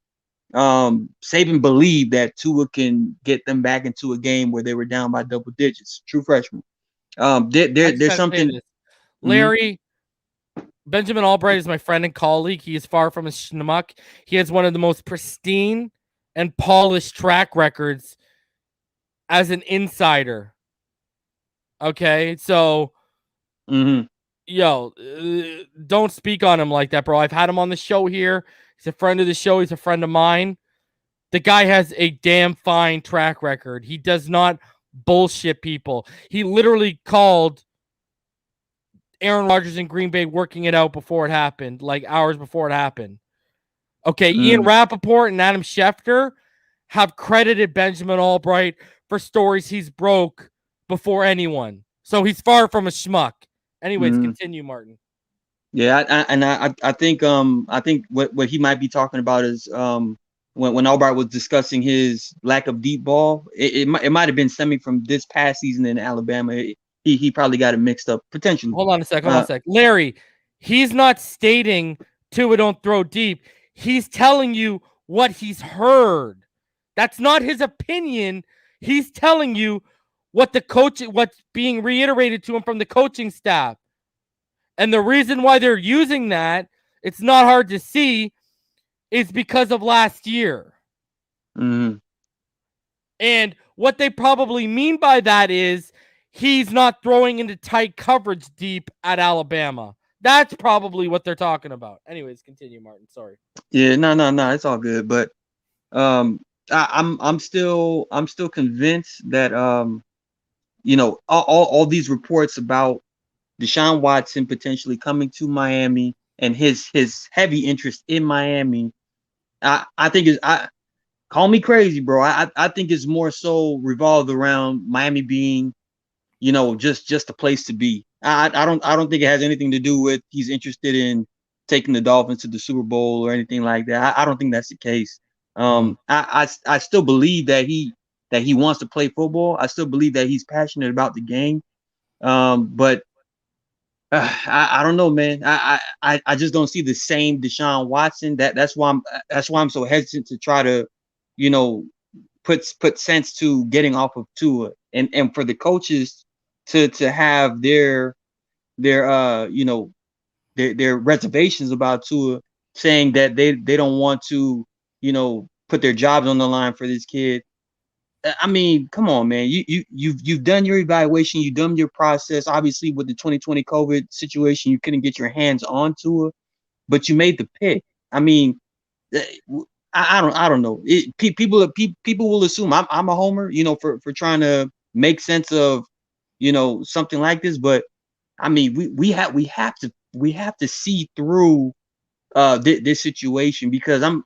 Saban believed that Tua can get them back into a game where they were down by double digits. True freshman. There's something. Larry, Benjamin Allbright is my friend and colleague. He is far from a schmuck. He has one of the most pristine and polished track records as an insider. Okay, so, yo, don't speak on him like that, bro. I've had him on the show here. He's a friend of the show. He's a friend of mine. The guy has a damn fine track record. He does not bullshit people. He literally called Aaron Rodgers in Green Bay working it out before it happened, like hours before it happened. Okay, Ian Rappaport and Adam Schefter have credited Benjamin Allbright for stories he's broke before anyone. So he's far from a schmuck. Anyways, continue, Martin. Yeah, I think what he might be talking about is when Allbright was discussing his lack of deep ball, it might have been stemming from this past season in Alabama. He probably got it mixed up potentially. Hold on a sec. Larry, he's not stating Tua don't throw deep. He's telling you what he's heard. That's not his opinion. He's telling you what's being reiterated to him from the coaching staff. And the reason why they're using that, it's not hard to see, is because of last year. And what they probably mean by that is he's not throwing into tight coverage deep at Alabama. That's probably what they're talking about. Anyways, continue, Martin. Sorry. Yeah, no, it's all good. But I'm still convinced that all these reports about Deshaun Watson potentially coming to Miami and his heavy interest in Miami, I think call me crazy, bro. I think it's more so revolved around Miami being, just a place to be. I don't think it has anything to do with he's interested in taking the Dolphins to the Super Bowl or anything like that. I don't think that's the case. I still believe that he wants to play football. I still believe that he's passionate about the game. But I don't know, man. I just don't see the same Deshaun Watson. That's why I'm so hesitant to try to, put sense to getting off of Tua, and for the coaches to have their reservations about Tua, saying that they don't want to, put their jobs on the line for this kid. I mean, come on, man. You've done your evaluation, you've done your process. Obviously, with the 2020 COVID situation, you couldn't get your hands on Tua, but you made the pick. I mean, I don't know. People will assume I'm a homer, for trying to make sense of, something like this. But I mean, we have to see through this situation, because I'm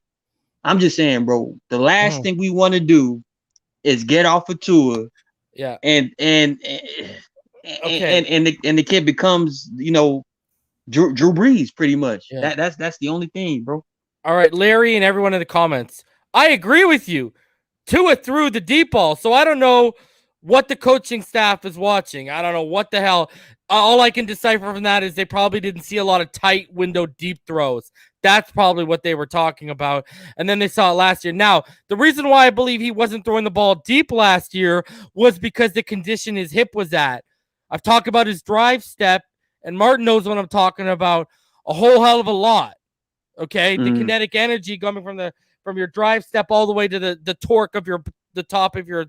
just saying, bro. The last thing we want to do is get off of Tua, and the kid becomes, Drew Brees, pretty much. Yeah. That's the only thing, bro. All right, Larry and everyone in the comments, I agree with you. Tua threw the deep ball, so I don't know what the coaching staff is watching. I don't know what the hell. All I can decipher from that is they probably didn't see a lot of tight window deep throws. That's probably what they were talking about. And then they saw it last year. Now, the reason why I believe he wasn't throwing the ball deep last year was because the condition his hip was at. I've talked about his drive step, and Martin knows what I'm talking about a whole hell of a lot. Okay? The kinetic energy coming from your drive step all the way to the torque of the top of your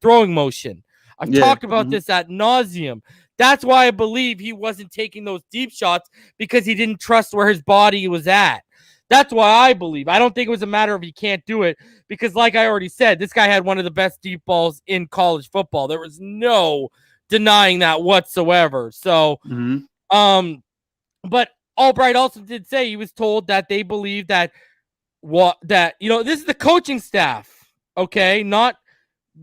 throwing motion. I've talked about this ad nauseum. That's why I believe he wasn't taking those deep shots, because he didn't trust where his body was at. That's why I believe. I don't think it was a matter of he can't do it, because like I already said, this guy had one of the best deep balls in college football. There was no denying that whatsoever. So, but Allbright also did say he was told that they believe that this is the coaching staff, okay, not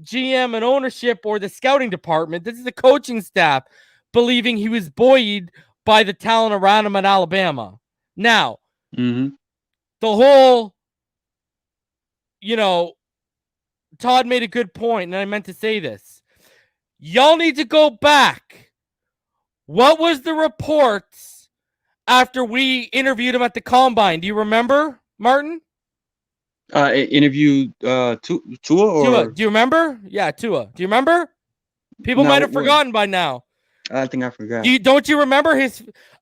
GM and ownership or the scouting department. This is the coaching staff believing he was buoyed by the talent around him at Alabama. Now, the whole, Todd made a good point, and I meant to say this. Y'all need to go back. What was the reports after we interviewed him at the Combine? Do you remember, Martin? Interviewed Tua or Tua. Do you remember? Yeah, Tua. Do you remember? People might have forgotten by now. I think I forgot. Don't you remember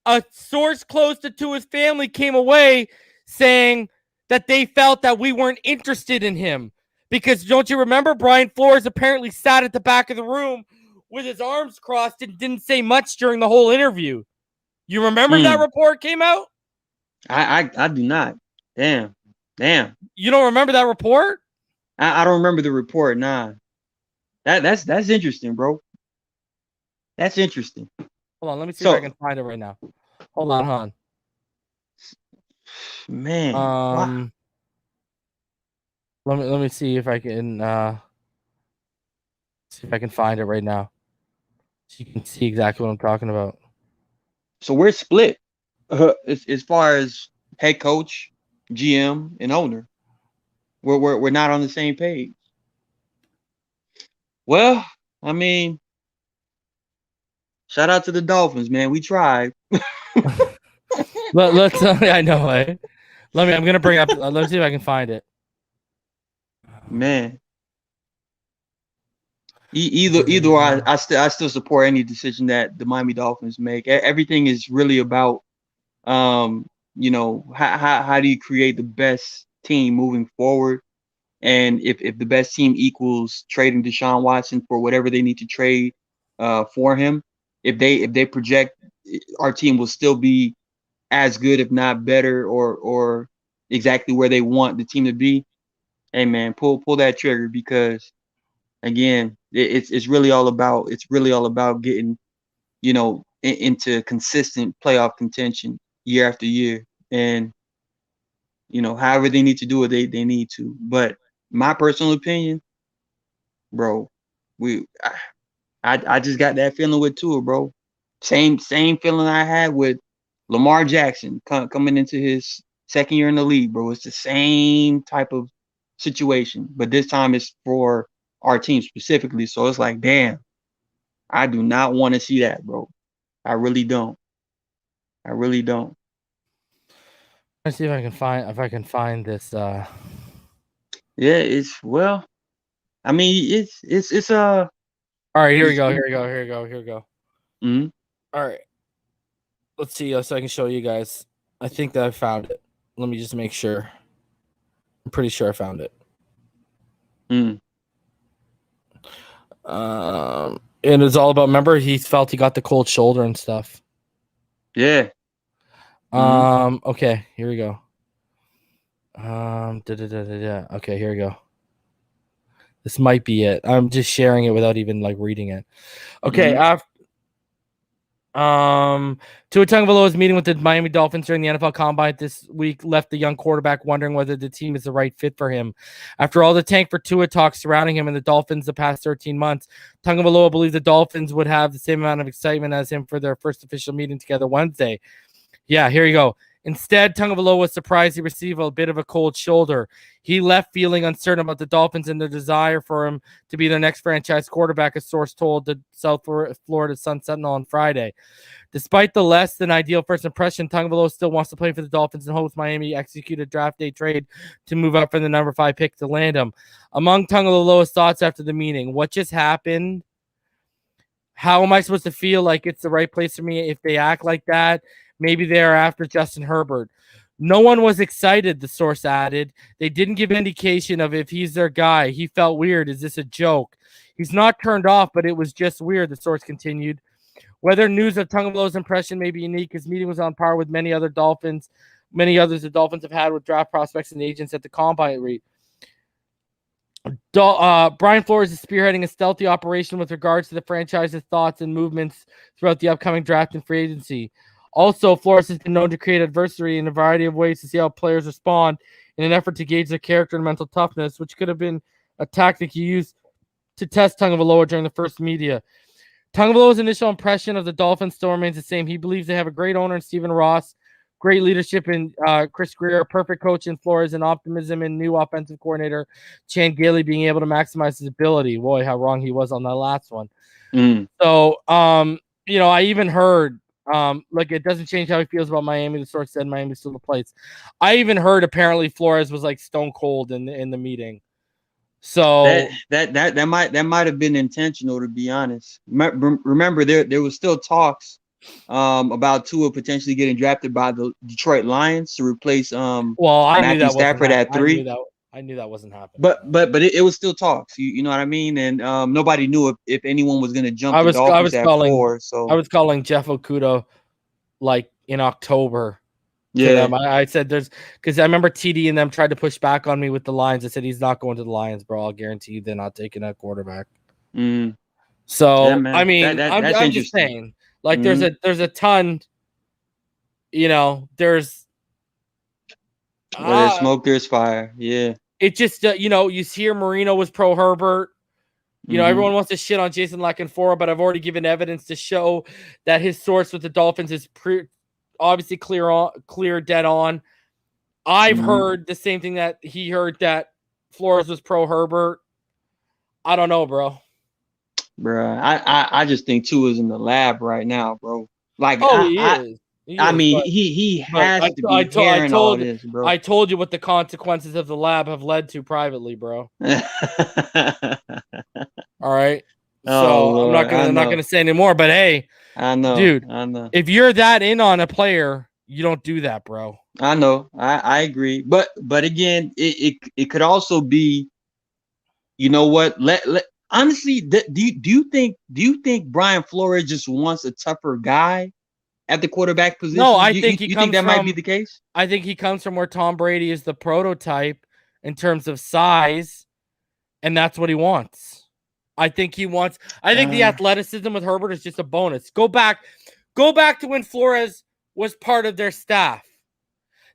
a source close to Tua's family came away saying that they felt that we weren't interested in him? Because don't you remember Brian Flores apparently sat at the back of the room with his arms crossed and didn't say much during the whole interview? You remember that report came out? I do not. Damn. You don't remember that report? I don't remember the report. Nah. That's interesting, bro. That's interesting. Hold on, let me see if I can find it right now. Hold on. Man. Wow. Let me see if I can find it right now. So you can see exactly what I'm talking about. So we're split as far as head coach, GM, and owner. We're not on the same page. Well, I mean, shout out to the Dolphins, man. We tried. Let's. I know. I'm gonna bring up. Let's see if I can find it. Man. Either or, I still support any decision that the Miami Dolphins make. Everything is really about, how do you create the best team moving forward, and if the best team equals trading Deshaun Watson for whatever they need to trade for him, if they project our team will still be as good, if not better, or exactly where they want the team to be. Hey man, pull that trigger, because again, it's really all about getting, into consistent playoff contention year after year. And, however they need to do it, they need to. But my personal opinion, bro, I just got that feeling with Tua, bro. Same feeling I had with Lamar Jackson coming into his second year in the league, bro. It's the same type of situation, but this time it's for our team specifically. So it's like, damn, I do not want to see that, bro. I really don't. Let's see if I can find this. Yeah, it's All right, here we go. Mm-hmm. All right, let's see so I can show you guys. I think that I found it. Let me just make sure. I'm pretty sure I found it. And it's all about, remember, he felt he got the cold shoulder and stuff. Yeah. Okay, here we go. Okay, here we go. This might be it. I'm just sharing it without even reading it. Okay, Tua Tagovailoa's meeting with the Miami Dolphins during the NFL Combine this week left the young quarterback wondering whether the team is the right fit for him. After all the tank for Tua talk surrounding him and the Dolphins the past 13 months, Tagovailoa believed the Dolphins would have the same amount of excitement as him for their first official meeting together Wednesday. Yeah, here you go. Instead, Tagovailoa was surprised he received a bit of a cold shoulder. He left feeling uncertain about the Dolphins and their desire for him to be their next franchise quarterback, a source told the South Florida Sun-Sentinel on Friday. Despite the less than ideal first impression, Tagovailoa still wants to play for the Dolphins and hopes Miami execute a draft day trade to move up from the number 5 pick to land him. Among Tagovailoa's thoughts after the meeting, what just happened? How am I supposed to feel like it's the right place for me if they act like that? Maybe they are after Justin Herbert. No one was excited, the source added. They didn't give indication of if he's their guy. He felt weird. Is this a joke? He's not turned off, but it was just weird, the source continued. Whether news of Tagovailoa's impression may be unique, his meeting was on par with many others the Dolphins have had with draft prospects and agents at the Combine. Brian Flores is spearheading a stealthy operation with regards to the franchise's thoughts and movements throughout the upcoming draft and free agency. Also, Flores has been known to create adversity in a variety of ways to see how players respond in an effort to gauge their character and mental toughness, which could have been a tactic you used to test Tagovailoa during the first media. Tagovailoa's initial impression of the Dolphins still remains the same. He believes they have a great owner in Stephen Ross, great leadership in Chris Breer, perfect coach in Flores, and optimism in new offensive coordinator Chan Gailey being able to maximize his ability. Boy, how wrong he was on that last one. So, I even heard, it doesn't change how he feels about Miami. The source said Miami still the place. I even heard apparently Flores was like stone cold in the meeting. So that might have been intentional, to be honest. Remember, there was still talks about Tua potentially getting drafted by the Detroit Lions to replace Matthew Stafford at 3. I knew that wasn't happening. But it was still talks. You know what I mean? And nobody knew if anyone was going to jump the Dolphins at 4. So I was calling Jeff Okudah like in October. Yeah, I said because I remember TD and them tried to push back on me with the Lions. I said he's not going to the Lions, bro. I'll guarantee you they're not taking that quarterback. So yeah, man. I mean, that's I'm just saying, like there's a ton. There's where there's smoke, there's fire. Yeah, it just you hear Marino was pro Herbert. Everyone wants to shit on Jason Lockenfora, but I've already given evidence to show that his source with the Dolphins is obviously clear dead on. I've heard the same thing that he heard, that Flores was pro Herbert. I don't know, bro. I just think Tua's in the lab right now, bro. Like, he is. He has to be hearing all this, bro. I told you what the consequences of the lab have led to privately, bro. All right. So I'm not gonna say anymore. But hey, I know, dude. I know. If you're that in on a player, you don't do that, bro. I know. I agree. But again, it could also be, you know what? Honestly, do you think Brian Flores just wants a tougher guy at the quarterback position? No, you think that might be the case? I think he comes from where Tom Brady is the prototype in terms of size, and that's what he wants. I think the athleticism with Herbert is just a bonus. Go back to when Flores was part of their staff.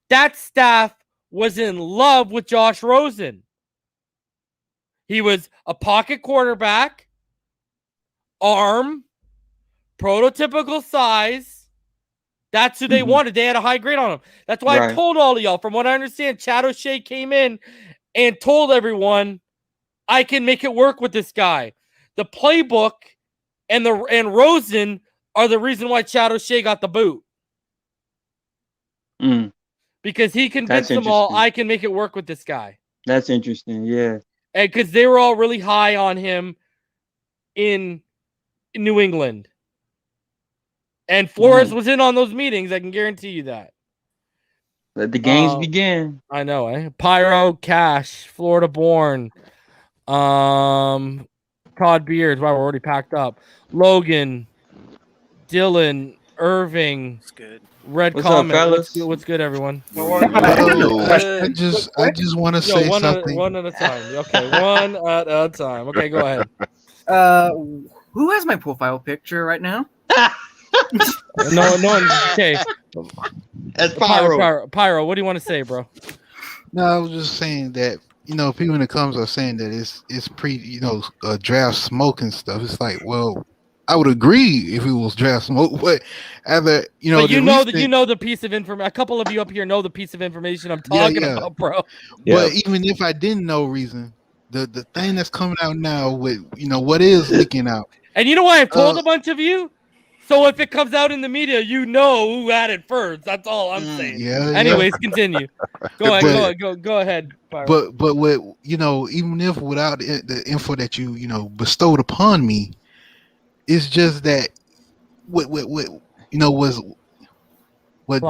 That staff was in love with Josh Rosen. He was a pocket quarterback, arm, prototypical size. That's who they wanted. They had a high grade on him. That's why I told all of y'all, from what I understand, Chad O'Shea came in and told everyone, I can make it work with this guy. The playbook and Rosen are the reason why Chad O'Shea got the boot. Because he convinced them all, I can make it work with this guy. That's interesting, yeah. And because they were all really high on him in New England. And Flores was in on those meetings, I can guarantee you that. Let the games begin. I know, eh? Pyro, Cash, Florida born. Todd Beard. Wow, we're already packed up. Logan, Dylan, Irving. That's good. Red What's comment. up, fellas? What's good, everyone? I just want to say something. One at a time. Okay, one at a time. Okay, go ahead. Who has my profile picture right now? No one. Okay. That's Pyro. Pyro, what do you want to say, bro? No, I was just saying that, people in the comments are saying that it's pre, draft smoke and stuff. It's like, well, I would agree if it was draft smoke, but either, But the piece of information. A couple of you up here know the piece of information I'm talking about, bro. But even if I didn't know reason, the thing that's coming out now with, what is leaking out. And you know why I told a bunch of you? So if it comes out in the media, you know who had it first. That's all I'm saying. Yeah. Anyways, continue. Go ahead. Pyro. But with even if without the info that you bestowed upon me, it's just that what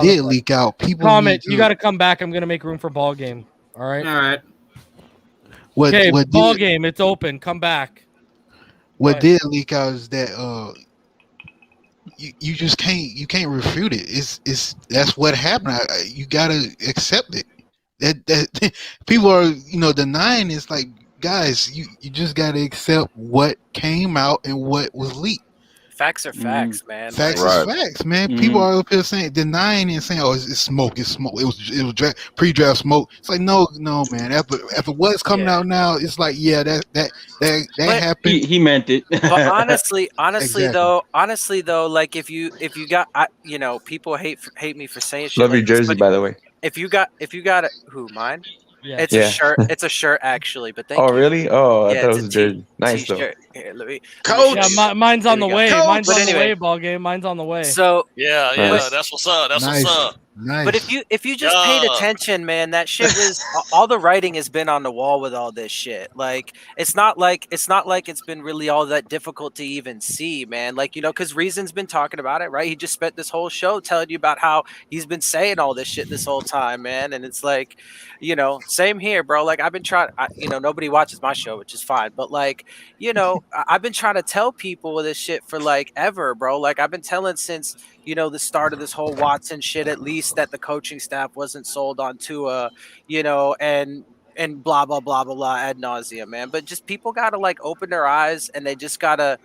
did leak out. People comment. You got to come back. I'm gonna make room for ball game. All right. All right. What ball game? It's open. Come back. What did leak out is that you just can't refute it. It's that's what happened. You gotta accept it. That people are denying. It's like, guys, you just gotta accept what came out and what was leaked. Facts are facts, man. Facts Like, is facts, man. People are up here saying denying and saying, "Oh, it's smoke, it's smoke." It was pre-draft smoke. It's like no, man. After what's coming out now, it's like that happened. He meant it. But honestly Exactly. though, like if you got, people hate me for saying shit. Love like your this, jersey, but by the way. If you got mine? Yeah. It's a shirt. It's a shirt actually, but thank Oh, you. really? Oh, I Yeah, thought it it's was a a jersey. Nice though. T-shirt. Here, let me Coach! Yeah, mine's on the way. Mine's But on anyway. the way, ball game. Mine's on the way. So Yeah, Nice. that's what's up. That's Nice. what's up. Nice. But if you just paid attention, man, that shit was all the writing has been on the wall with all this shit. Like it's not like it's been really all that difficult to even see, man. Like, because Reason's been talking about it, right? He just spent this whole show telling you about how he's been saying all this shit this whole time, man. And it's like, same here, bro. Like I've been trying, nobody watches my show, which is fine. But like, I've been trying to tell people this shit for like ever, bro. Like I've been telling since the start of this whole Watson shit, at least that the coaching staff wasn't sold on Tua, and blah, blah, blah, blah, blah, ad nauseum, man. But just people got to like open their eyes and they just got to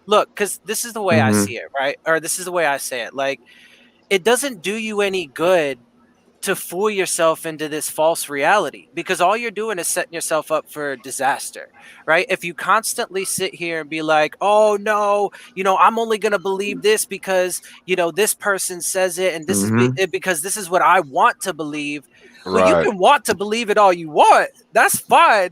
look, because this is the way I see it, right? Or this is the way I say it. Like, it doesn't do you any good to fool yourself into this false reality, because all you're doing is setting yourself up for disaster, right? If you constantly sit here and be like, oh no, I'm only going to believe this because, this person says it and this is because this is what I want to believe. Well, you can want to believe it all you want. That's fine.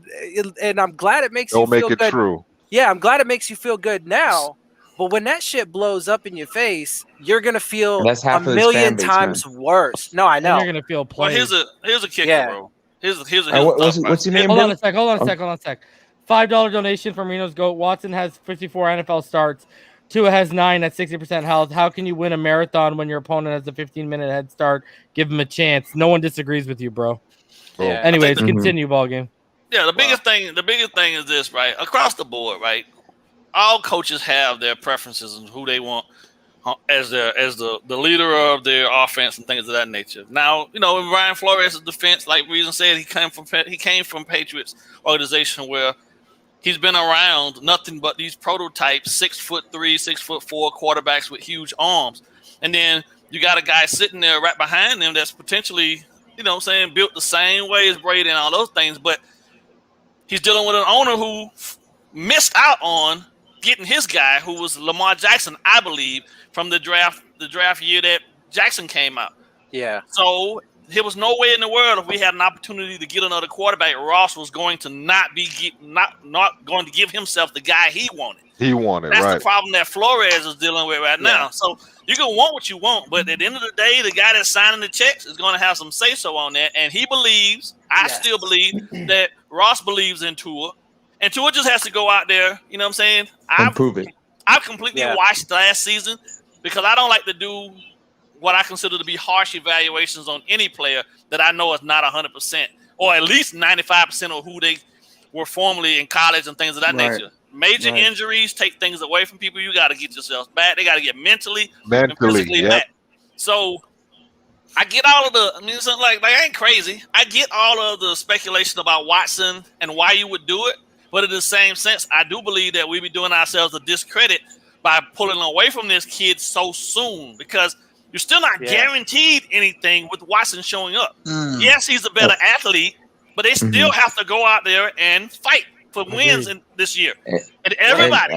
And I'm glad it makes you feel good. True. Yeah, I'm glad it makes you feel good now. But when that shit blows up in your face, you're gonna feel a million times worse. No, I know. And you're gonna feel played. Well, here's a kicker, bro. Here's what's your name? Hold on a sec. $5 donation from Reno's GOAT. Watson has 54 NFL starts. Tua has 9 at 60% health. How can you win a marathon when your opponent has a 15-minute head start? Give him a chance. No one disagrees with you, bro. Yeah. Anyways, continue, ball game. Yeah, the biggest thing is this, right? Across the board, right? All coaches have their preferences and who they want as the leader of their offense and things of that nature. Now, in Ryan Flores' defense, like Reason said, he came from Patriots organization where he's been around nothing but these prototypes, 6'3", 6'4" quarterbacks with huge arms, and then you got a guy sitting there right behind him that's potentially, built the same way as Brady and all those things, but he's dealing with an owner who missed out on getting his guy, who was Lamar Jackson, I believe, from the draft year that Jackson came out. Yeah. So there was no way in the world if we had an opportunity to get another quarterback, Ross was going to not going to give himself the guy he wanted. That's the problem that Flores is dealing with right now. So you can want what you want, but at the end of the day, the guy that's signing the checks is going to have some say-so on that. And he believes, I still believe, that Ross believes in Tua. And Tua just has to go out there, you know what I'm saying? Prove it. I've completely watched last season because I don't like to do what I consider to be harsh evaluations on any player that I know is not 100% or at least 95% of who they were formerly in college and things of that nature. Major injuries take things away from people. You got to get yourselves back. They got to get mentally and physically back. So I get all of the, like I ain't crazy. I get all of the speculation about Watson and why you would do it. But in the same sense, I do believe that we be doing ourselves a discredit by pulling away from this kid so soon because you're still not guaranteed anything with Watson showing up. Yes, he's a better athlete, but they still have to go out there and fight for wins in this year. And everybody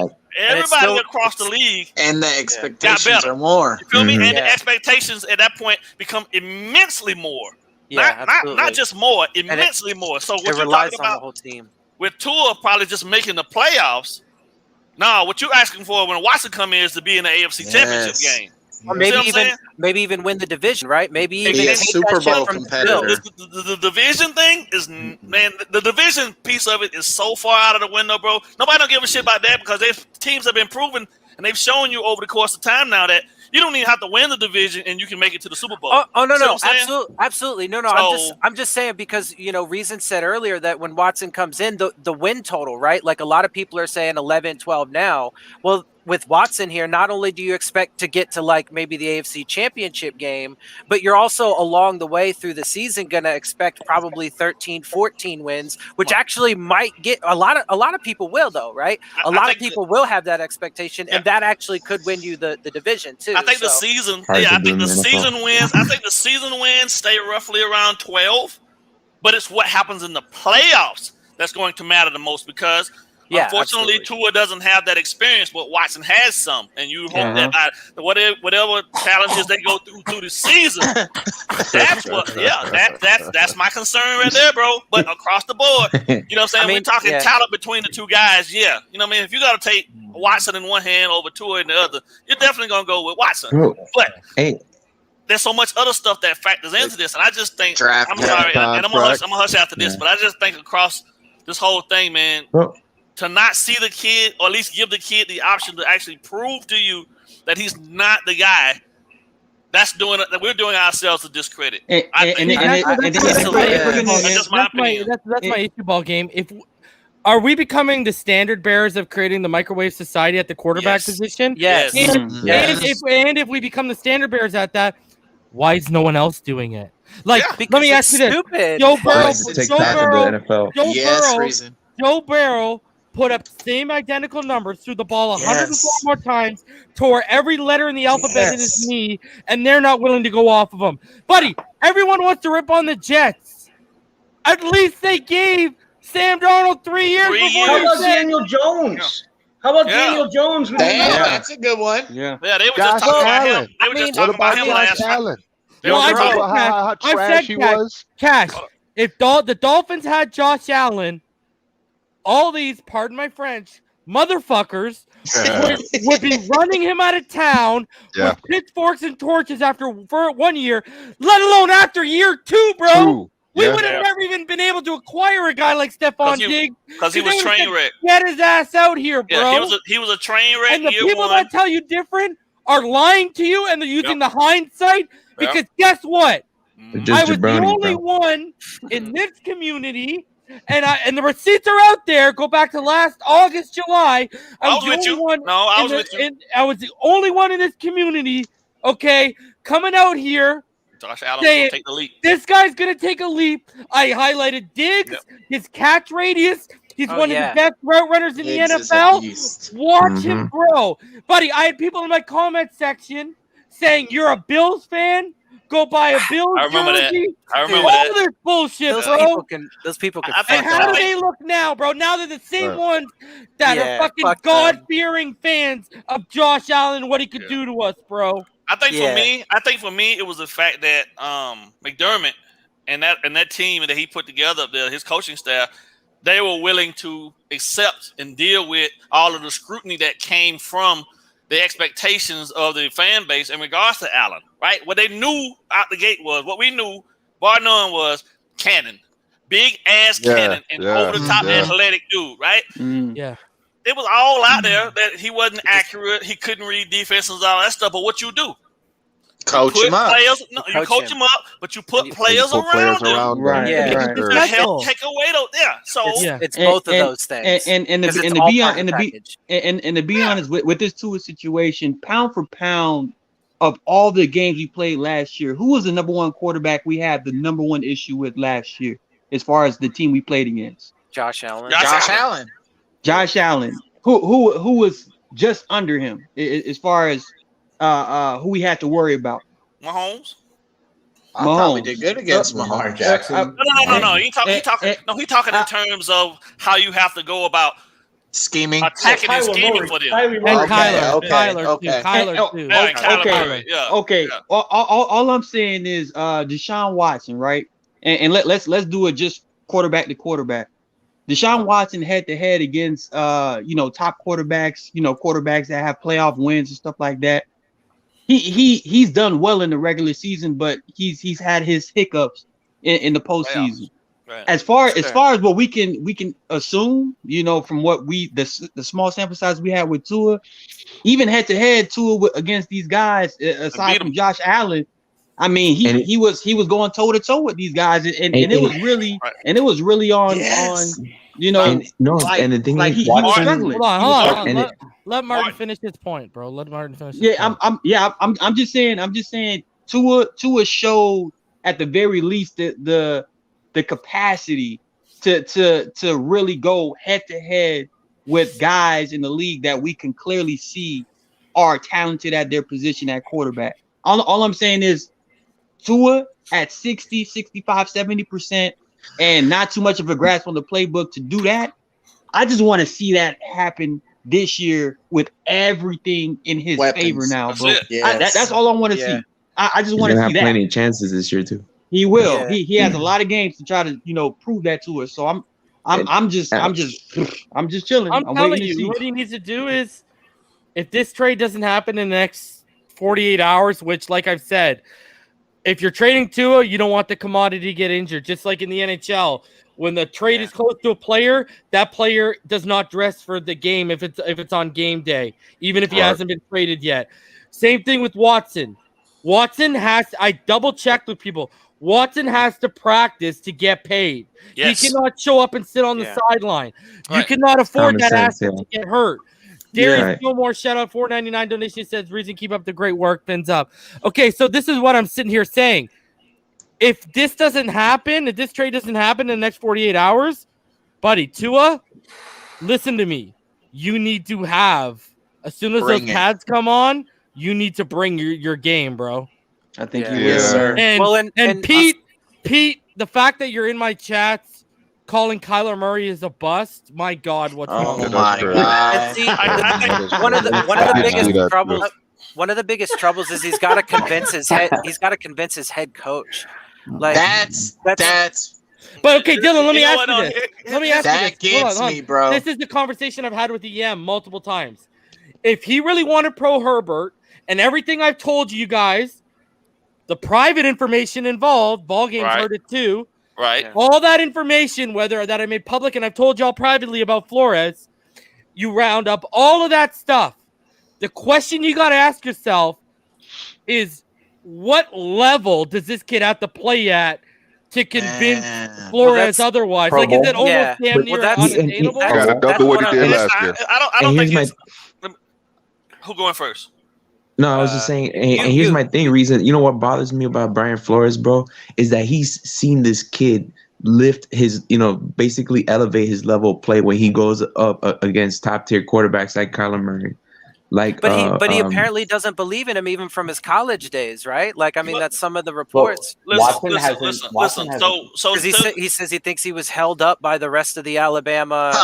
across the league and the expectations are more. You feel me? And the expectations at that point become immensely more. Not just more, immensely more. So what you're talking about, the whole team. With Tua probably just making the playoffs. No, what you're asking for when Watson come in is to be in the AFC Championship game. Or maybe even win the division, right? Maybe even be a Super Bowl competitor. The division thing is, man, the division piece of it is so far out of the window, bro. Nobody don't give a shit about that because teams have been proven and they've shown you over the course of time now that you don't even have to win the division and you can make it to the Super Bowl. No, absolutely. No. I'm just saying because Reason said earlier that when Watson comes in, the win total, right? Like a lot of people are saying 11-12 now. Well, with Watson here, not only do you expect to get to like maybe the AFC Championship game, but you're also along the way through the season going to expect probably 13, 14 wins, which actually might get a lot of people will though, right? A lot of people will have that expectation, and that actually could win you the division too. I think the season wins. I think the season wins stay roughly around 12, but it's what happens in the playoffs that's going to matter the most because unfortunately Tua doesn't have that experience, but Watson has some, and you hope that whatever challenges they go through the season, that's my concern right there, bro. But across the board, you know what I'm saying? We're talking talent between the two guys, you know what I mean? If you got to take Watson in one hand over Tua in the other, you're definitely going to go with Watson. But there's so much other stuff that factors into this, and I just think I'm sorry, and I'm gonna hush after this, but I just think across this whole thing, man, to not see the kid, or at least give the kid the option to actually prove to you that he's not the guy, that's we're doing ourselves a discredit. That's my issue ball game. Are we becoming the standard bearers of creating the microwave society at the quarterback position? Yes. And if we become the standard bearers at that, why is no one else doing it? Like, let me ask you this: Joe Burrow put up same identical numbers, threw the ball 104 more times, tore every letter in the alphabet in his knee, and they're not willing to go off of him. Buddy, everyone wants to rip on the Jets. At least they gave Sam Darnold 3 years before. How about Daniel Jones? How about Daniel Jones? That's a good one. Yeah, they were just talking about him. They were just talking about him last night. How trash he was. Cash. If the Dolphins had Josh Allen, all these, pardon my French, motherfuckers would be running him out of town with pitchforks and torches for 1 year, let alone after year 2, bro. We would have never even been able to acquire a guy like Stephon Diggs because he was train wreck. Get his ass out here, bro. Yeah, he was a train wreck. And the people that tell you different are lying to you, and they're using the hindsight because guess what? I was the only one in this community, and the receipts are out there. Go back to last August, July. I was with you. I was the only one in this community. Okay, coming out here. Josh Allen will take the leap. This guy's gonna take a leap. I highlighted Diggs, his catch radius. He's one of the best route runners in the NFL. Watch him grow, buddy. I had people in my comment section saying, "You're a Bills fan. Go buy a Bills jersey." I remember that. All this bullshit, Those people can. And how do they look now, bro? Now they're the same ones that are fucking God-fearing fans of Josh Allen and what he could do to us, bro. I think for me, it was the fact that McDermott and that team that he put together up there, his coaching staff, they were willing to accept and deal with all of the scrutiny that came from the expectations of the fan base in regards to Allen, right? What they knew out the gate was, what we knew, bar none, was cannon. Big ass cannon and over the top athletic dude, right? Yeah. It was all out there that he wasn't accurate. He couldn't read defenses, all that stuff. But what you do? Coach him up. You coach him up, but you put players around him. Right. To help take away those. Yeah. So it's both of those things. And to be honest, with this Tua situation, pound for pound of all the games we played last year, who was the number one quarterback we had the number one issue with last year as far as the team we played against? Josh Allen. Josh Allen, who was just under him as far as who we had to worry about. Mahomes. I probably did good against Mahomes. Jackson. No. He talking in terms of how you have to go about scheming, attacking and scheming for them. Okay. All I'm saying is Deshaun Watson, right? And let's do it just quarterback to quarterback. Deshaun Watson head to head against top quarterbacks, quarterbacks that have playoff wins and stuff like that. He's done well in the regular season, but he's had his hiccups in the postseason. Right. As far as what we can assume, from what the small sample size we had with Tua, even head to head Tua against these guys, aside from Josh Allen, I mean he was going toe to toe with these guys, and it was really on. And the thing is, Watson, he was struggling. Let Martin finish his point, bro. Let Martin finish. I'm just saying. Tua showed at the very least the capacity to really go head to head with guys in the league that we can clearly see are talented at their position at quarterback. All I'm saying is Tua at 60, 65, 70% and not too much of a grasp on the playbook to do that. I just want to see that happen this year with everything in his favor now, bro. That's all I want to see. I just want to see that. He's gonna have plenty of chances this year too. He will. Yeah. He has a lot of games to try to prove that to us. So I'm just chilling. I'm telling you, what he needs to do is, if this trade doesn't happen in the next 48 hours, which, like I've said, if you're trading Tua, you don't want the commodity to get injured. Just like in the NHL, when the trade is close to a player, that player does not dress for the game if it's on game day, even if he hasn't been traded yet. Same thing with Watson. I double checked with people. Watson has to practice to get paid. Yes. He cannot show up and sit on the sideline. Right. You cannot afford that asset to get hurt. Darius Gilmore, shout out, $4.99 donation, says, reason, keep up the great work, fins up. Okay, so this is what I'm sitting here saying. If this doesn't happen, if this trade doesn't happen in the next 48 hours, buddy, Tua, listen to me. You need to have, as soon as those pads come on, you need to bring your game, bro. I think you will, sir. And Pete, the fact that you're in my chats calling Kyler Murray is a bust, my God, what's wrong? Oh my God! And see, one of the biggest troubles is he's got to convince his head. He's got to convince his head coach. Like that's. But okay, Dylan, let me ask you this. That gets me, bro. This is the conversation I've had with EM multiple times. If he really wanted Pro Herbert and everything I've told you guys, the private information involved, ball games heard it too. Right. All that information, whether that I made public and I've told y'all privately about Flores, you round up all of that stuff. The question you got to ask yourself is, what level does this kid have to play at to convince Flores otherwise? Like, is it almost damn near unattainable? Double what he did last year. I don't think it's... Who going first? No, I was just saying, and here's my thing. Reason, you know what bothers me about Brian Flores, bro, is that he's seen this kid lift his, basically elevate his level of play when he goes up against top tier quarterbacks like Kyler Murray. Like, but he apparently doesn't believe in him even from his college days, right? Like, I mean, that's some of the reports. Listen. So he says he thinks he was held up by the rest of the Alabama.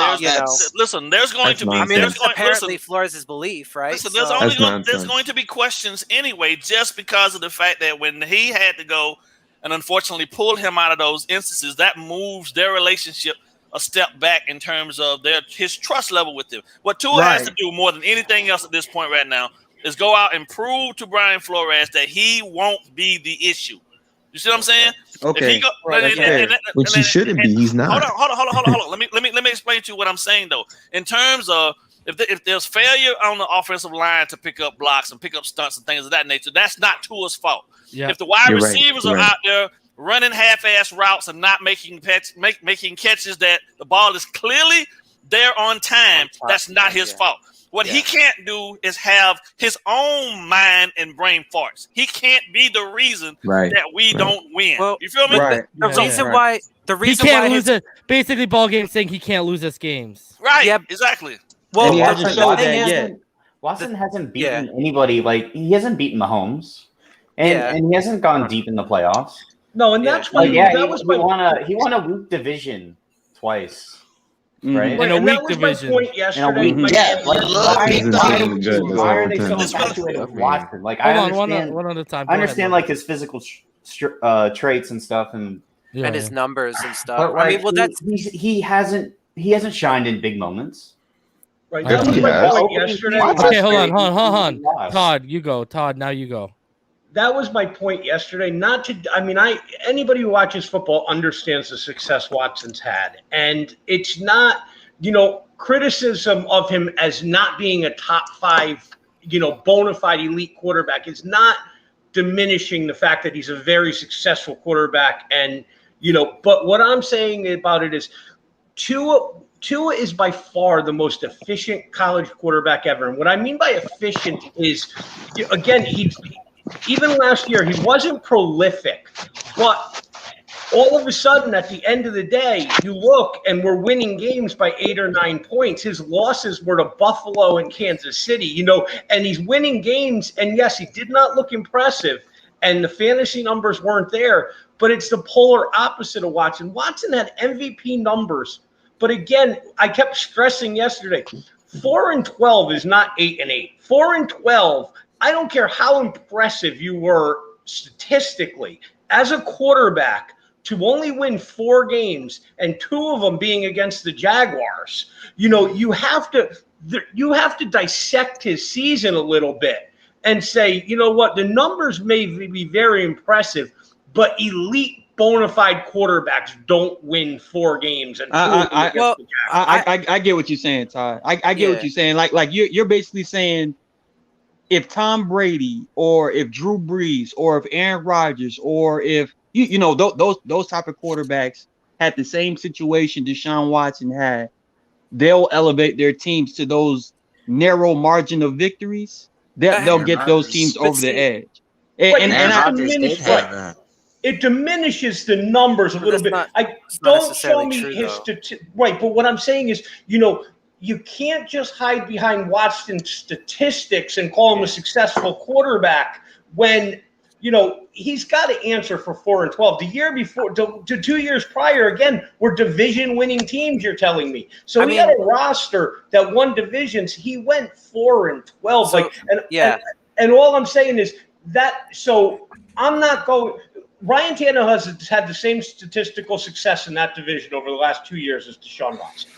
Listen, there's going to be. I mean, apparently Flores' belief, right? Listen, there's going to be questions anyway, just because of the fact that when he had to go and unfortunately pull him out of those instances, that moves their relationship a step back in terms of his trust level with them. What Tua has to do more than anything else at this point right now is go out and prove to Brian Flores that he won't be the issue. You see what I'm saying? Okay. Which he shouldn't be. He's not. Hold on. Let me explain to you what I'm saying though. In terms of if there's failure on the offensive line to pick up blocks and pick up stunts and things of that nature, that's not Tua's fault. Yeah. If the wide receivers are out there running half-ass routes and not making catches that the ball is clearly there on time, that's not his fault. What he can't do is have his own mind and brain farts. He can't be the reason that we don't win. Well, you feel me? The reason he can't why lose it. Basically, ball game saying he can't lose us games. Right. Yeah. Exactly. Well, Watson hasn't beaten anybody. Like, he hasn't beaten Mahomes, and he hasn't gone deep in the playoffs. No, and that's why he won a weak division twice, right? In a weak division. Point yesterday. Why are they so infatuated with Watson? Like, I understand. One at a time. I understand, like, his physical traits and stuff, and his numbers and stuff. But, I mean, he hasn't shined in big moments. Right. That was my point yesterday. Okay, hold on. Todd, you go. Todd, now you go. That was my point yesterday. Anybody who watches football understands the success Watson's had. And it's not, criticism of him as not being a top 5, bona fide elite quarterback is not diminishing the fact that he's a very successful quarterback. And, but what I'm saying about it is Tua, Tua is by far the most efficient college quarterback ever. And what I mean by efficient is, again, even last year, he wasn't prolific, but all of a sudden, at the end of the day, you look and we're winning games by 8 or 9 points. His losses were to Buffalo and Kansas City, and he's winning games. And yes, he did not look impressive, and the fantasy numbers weren't there, but it's the polar opposite of Watson. Watson had MVP numbers. But again, I kept stressing yesterday, 4-12 is not 8-8. 4-12, I don't care how impressive you were statistically as a quarterback to only win 4 games and 2 of them being against the Jaguars. You have to dissect his season a little bit and say, you know what, the numbers may be very impressive, but elite bona fide quarterbacks don't win 4 games. And I get what you're saying, Ty. I get what you're saying. Like you're basically saying if Tom Brady or if Drew Brees or if Aaron Rodgers or if those type of quarterbacks had the same situation Deshaun Watson had, they'll elevate their teams to those narrow margin of victories. They'll get those teams over the edge. It diminishes the numbers a little bit. Don't show me his right, but what I'm saying is, you can't just hide behind Watson's statistics and call him a successful quarterback when he's got to answer for 4-12. The year before, to 2 years prior, again, we're division-winning teams. You're telling me. So he had a roster that won divisions. He went 4-12. And all I'm saying is that. So I'm not going. Ryan Tannehill has had the same statistical success in that division over the last 2 years as Deshaun Watson.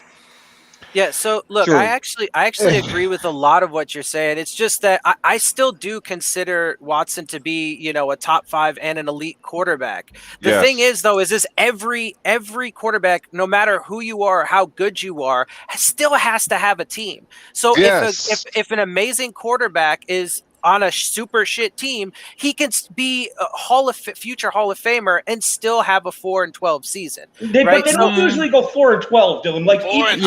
Yeah, so look, I actually agree with a lot of what you're saying. It's just that I still do consider Watson to be, a top 5 and an elite quarterback. The thing is, though, is this every quarterback, no matter who you are, or how good you are, still has to have a team. So if an amazing quarterback is on a super shit team, he can be a future Hall of Famer and still have a 4-12 season. But they don't usually go 4-12, Dylan. Like, hold on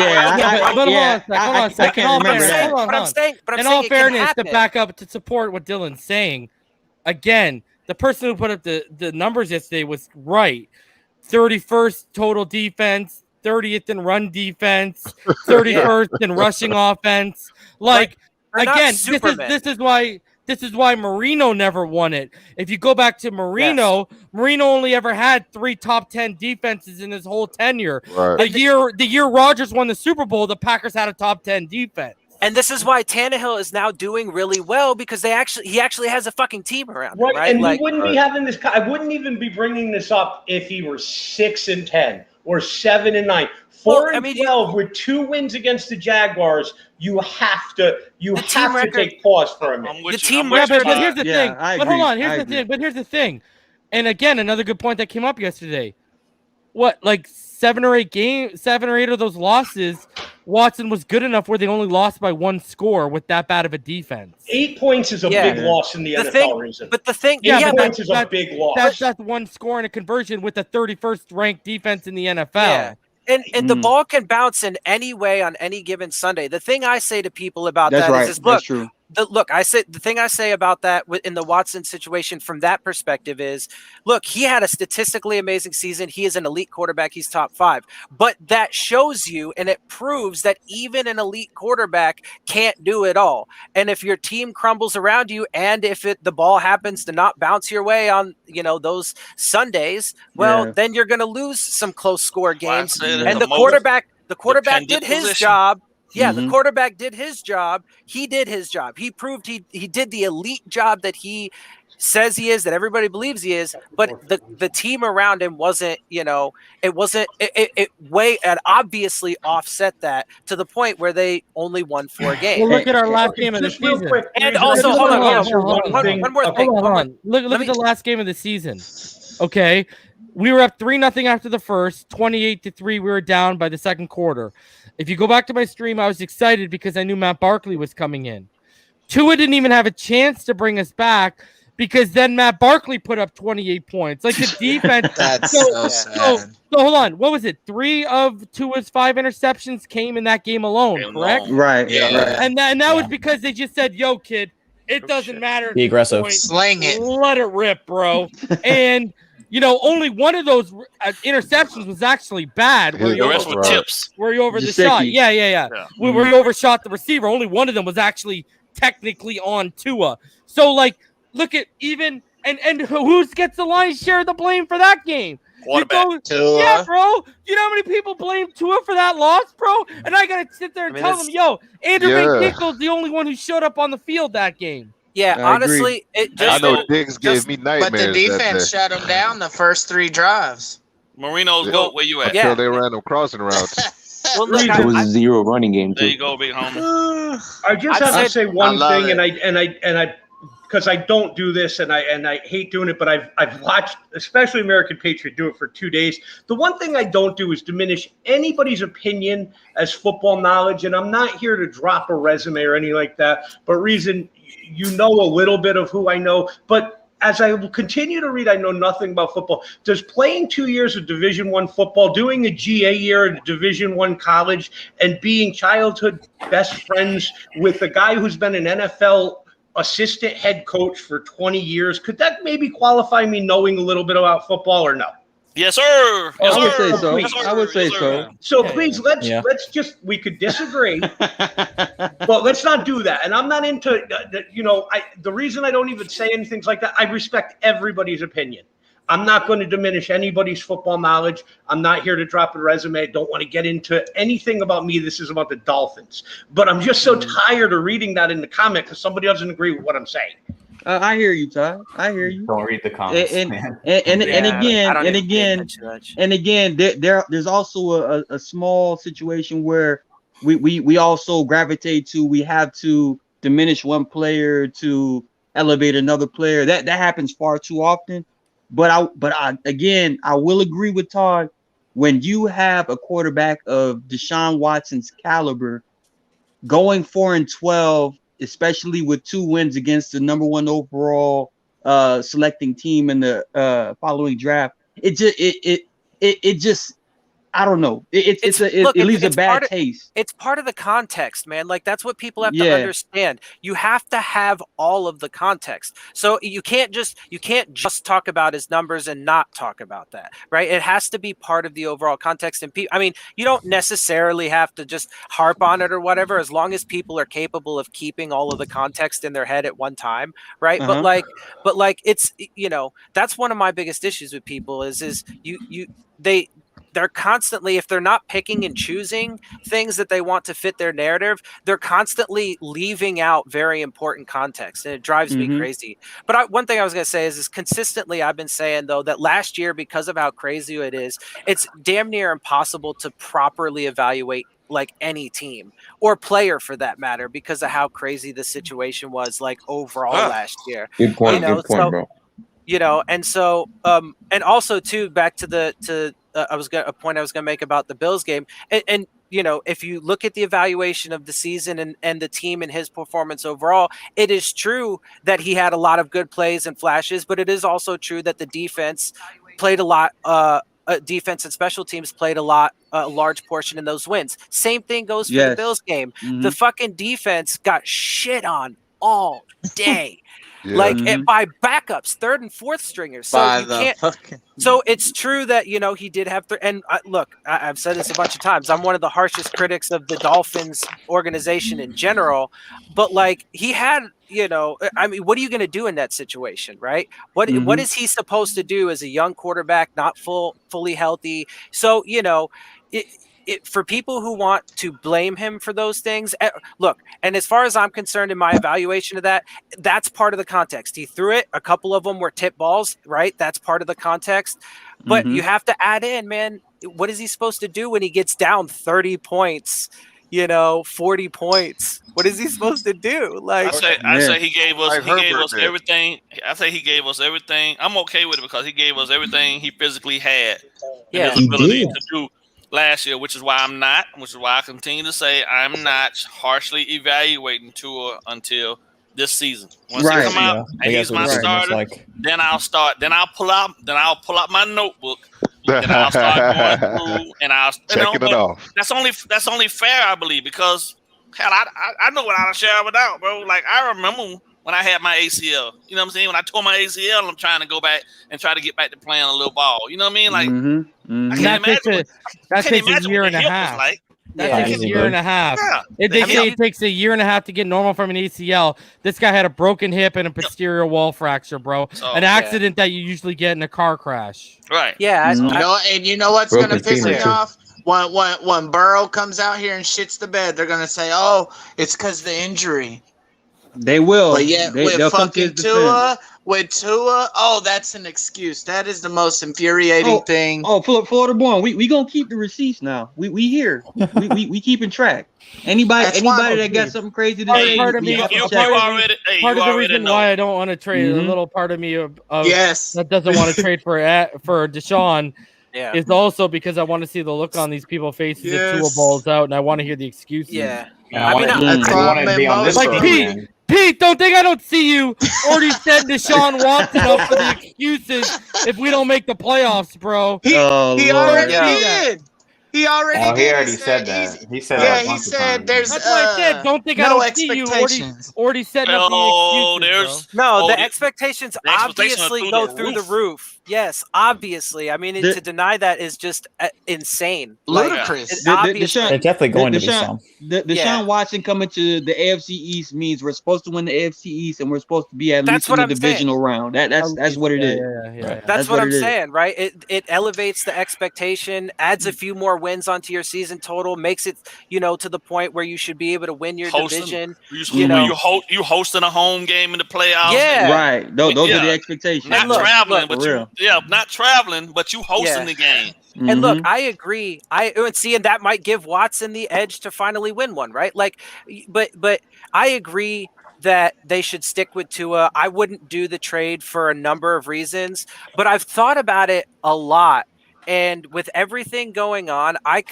a second. But I'm saying, in all fairness, to back up to support what Dylan's saying, again, the person who put up the numbers yesterday was right. 31st total defense, 30th in run defense, 31st in rushing offense. Again, this is why Marino never won it. If you go back to Marino, Marino only ever had 3 top 10 defenses in his whole tenure. Right. The year Rodgers won the Super Bowl, the Packers had a top 10 defense. And this is why Tannehill is now doing really well, because he actually has a fucking team around him, right? And we wouldn't be having this. I wouldn't even be bringing this up if he were 6-10 or 7-9. 4-12 with 2 wins against the Jaguars. You have to take pause for a minute. But here's the thing. But hold on, here's the thing. And again, another good point that came up yesterday. 7 or 8 of those losses, Watson was good enough where they only lost by 1 score with that bad of a defense. 8 points is a big loss in the NFL reason. But the thing, 8 points is a big loss. That's 1 score in a conversion with the 31st ranked defense in the NFL. Yeah. And the ball can bounce in any way on any given Sunday. The thing I say to people about is look, that's true. The thing I say about that in the Watson situation from that perspective is, look, he had a statistically amazing season. He is an elite quarterback. He's top 5. But that shows you, and it proves that even an elite quarterback can't do it all. And if your team crumbles around you, and if the ball happens to not bounce your way on, those Sundays, then you're going to lose some close score games. And the quarterback did his job. Yeah, the quarterback did his job. He did his job. He proved he did the elite job that he says he is, that everybody believes he is. But the team around him wasn't, it obviously offset that to the point where they only won 4 games. Well, look at our last game of the season. And also, hold on. One more thing. Look at the last game of the season. Okay. We were up 3-0 after the first, 28-3. We were down by the second quarter. If you go back to my stream, I was excited because I knew Matt Barkley was coming in. Tua didn't even have a chance to bring us back because then Matt Barkley put up 28 points. Like the defense. That's so sad. So hold on. What was it? 3 of Tua's 5 interceptions came in that game alone, correct? Right. Yeah. And that was because they just said, "Yo, kid, it doesn't matter. Be aggressive. Sling it. Let it rip, bro." And only one of those interceptions was actually bad. The rest were tips. Were you over the Gesicki. shot? Yeah. Where you overshot the receiver. Only one of them was actually technically on Tua. So, like, look at even and who gets the lion's share of the blame for that game? Quarterback. Yeah, bro. You know how many people blame Tua for that loss, bro? And I gotta sit there and tell them, yo, Andrew McNichol's the only one who showed up on the field that game. Yeah, honestly, it just. I know Diggs gave me nightmares. But the defense shut them down the first 3 drives. Marino's goat. Where you at? Until they ran them crossing routes. Well, look, It was a 0 running game There too. you go, big homie. I just have to say one love thing, it. and I because I don't do this and I hate doing it, but I've watched, especially American Patriot, do it for 2 days. The one thing I don't do is diminish anybody's opinion as football knowledge, and I'm not here to drop a resume or anything like that. But reason you know a little bit of who I know, but as I will continue to read, I know nothing about football. Does playing 2 years of Division I football, doing a GA year at a Division I college, and being childhood best friends with a guy who's been an NFL assistant head coach for 20 years, could that maybe qualify me knowing a little bit about football or no? Yes, sir. Yes, I would sir. say so. Yes, sir. I would say Yes, so. sir. So please, let's just, we could disagree, but let's not do that. And I'm not into, the reason I don't even say anything like that, I respect everybody's opinion. I'm not going to diminish anybody's football knowledge. I'm not here to drop a resume. I don't want to get into anything about me. This is about the Dolphins. But I'm just so tired of reading that in the comment because somebody doesn't agree with what I'm saying. I hear you, Ty. I hear you. Don't read the comments, man. And again, there's also a small situation where we also gravitate to, we have to diminish one player to elevate another player. That happens far too often. But I will agree with Todd. When you have a quarterback of Deshaun Watson's caliber going 4-12, especially with 2 wins against the number 1 overall selecting team in the following draft, it just I don't know. It leaves a bad taste. It's part of the context, man. Like, that's what people have to understand. You have to have all of the context. So you can't just talk about his numbers and not talk about that, right? It has to be part of the overall context. And you don't necessarily have to just harp on it or whatever, as long as people are capable of keeping all of the context in their head at one time, right? Uh-huh. But it's that's one of my biggest issues with people is they're constantly, if they're not picking and choosing things that they want to fit their narrative, they're constantly leaving out very important context, and it drives me crazy. But one thing I was going to say is consistently I've been saying, though, that last year, because of how crazy it is, it's damn near impossible to properly evaluate like any team or player for that matter, because of how crazy the situation was like overall last year. Good point, bro. And so, and also too, back to a point I was going to make about the Bills game. And if you look at the evaluation of the season and the team and his performance overall, it is true that he had a lot of good plays and flashes, but it is also true that the defense played a lot, defense and special teams played a large portion in those wins. Same thing goes for the Bills game. The fucking defense got shit on all day. By backups, 3rd and 4th stringers. So So it's true that he did have look, I've said this a bunch of times. I'm one of the harshest critics of the Dolphins organization in general, but he had, what are you going to do in that situation, right? What is he supposed to do as a young quarterback, not fully healthy? So for people who want to blame him for those things, look, and as far as I'm concerned in my evaluation of that, that's part of the context. He threw it. A couple of them were tip balls, right? That's part of the context. But you have to add in, man, what is he supposed to do when he gets down 30 points, 40 points? What is he supposed to do? I say he gave us everything. I say he gave us everything. I'm okay with it because he gave us everything he physically had. Yeah, his ability to do last year, which is why I continue to say I'm not harshly evaluating Tua until this season. Once Right. he come out and he's my starter, then I'll start. Then I'll pull out my notebook. Then I'll start going through and I'll checking it off. That's only fair, I believe, because hell, I know without a shadow of a doubt, bro. Like I remember when I had my ACL. You know what I'm saying? When I tore my ACL, I'm trying to go back and try to get back to playing a little ball. You know what I mean? Like I can't imagine. That takes a year and a half. Like. That takes a year and a half. Yeah. They say it takes a year and a half to get normal from an ACL. This guy had a broken hip and a posterior wall fracture, bro. An accident that you usually get in a car crash. Right. Yeah. You know what's going to piss me off? When Burrow comes out here and shits the bed, they're going to say, oh, it's because of the injury. They will. But yeah, they'll come to his defense. With Tua, oh, that's an excuse. That is the most infuriating thing. Oh, Florida born. We gonna keep the receipts now. We here. we keeping track. Anybody that got something crazy to say, part of the reason why I don't want to trade a little part of me of that doesn't want to trade for Deshaun is also because I want to see the look on these people's faces if Tua balls out, and I want to hear the excuses. Yeah. I want to be on this like Pete, don't think I don't see you. Already said Deshaun Watson up for the excuses if we don't make the playoffs, bro. He already did. He already did. He already said that. He said that. He said there's That's what I said. Don't think I don't see you. Already said the expectations obviously go through the roof. Yes, obviously. I mean, to deny that is just insane. Ludicrous. There's definitely going to be some. Deshaun Watson coming to the AFC East means we're supposed to win the AFC East and we're supposed to be at least in the divisional round. That's what it is. That's what I'm saying, right? It elevates the expectation, adds a few more wins onto your season total, makes it, to the point where you should be able to win your division. You hosting a home game in the playoffs. Yeah. Right. Those are the expectations. Not traveling, but not traveling, but you hosting the game. And look, I agree. And that might give Watson the edge to finally win one, right? Like, but I agree that they should stick with Tua. I wouldn't do the trade for a number of reasons, but I've thought about it a lot. And with everything going on, I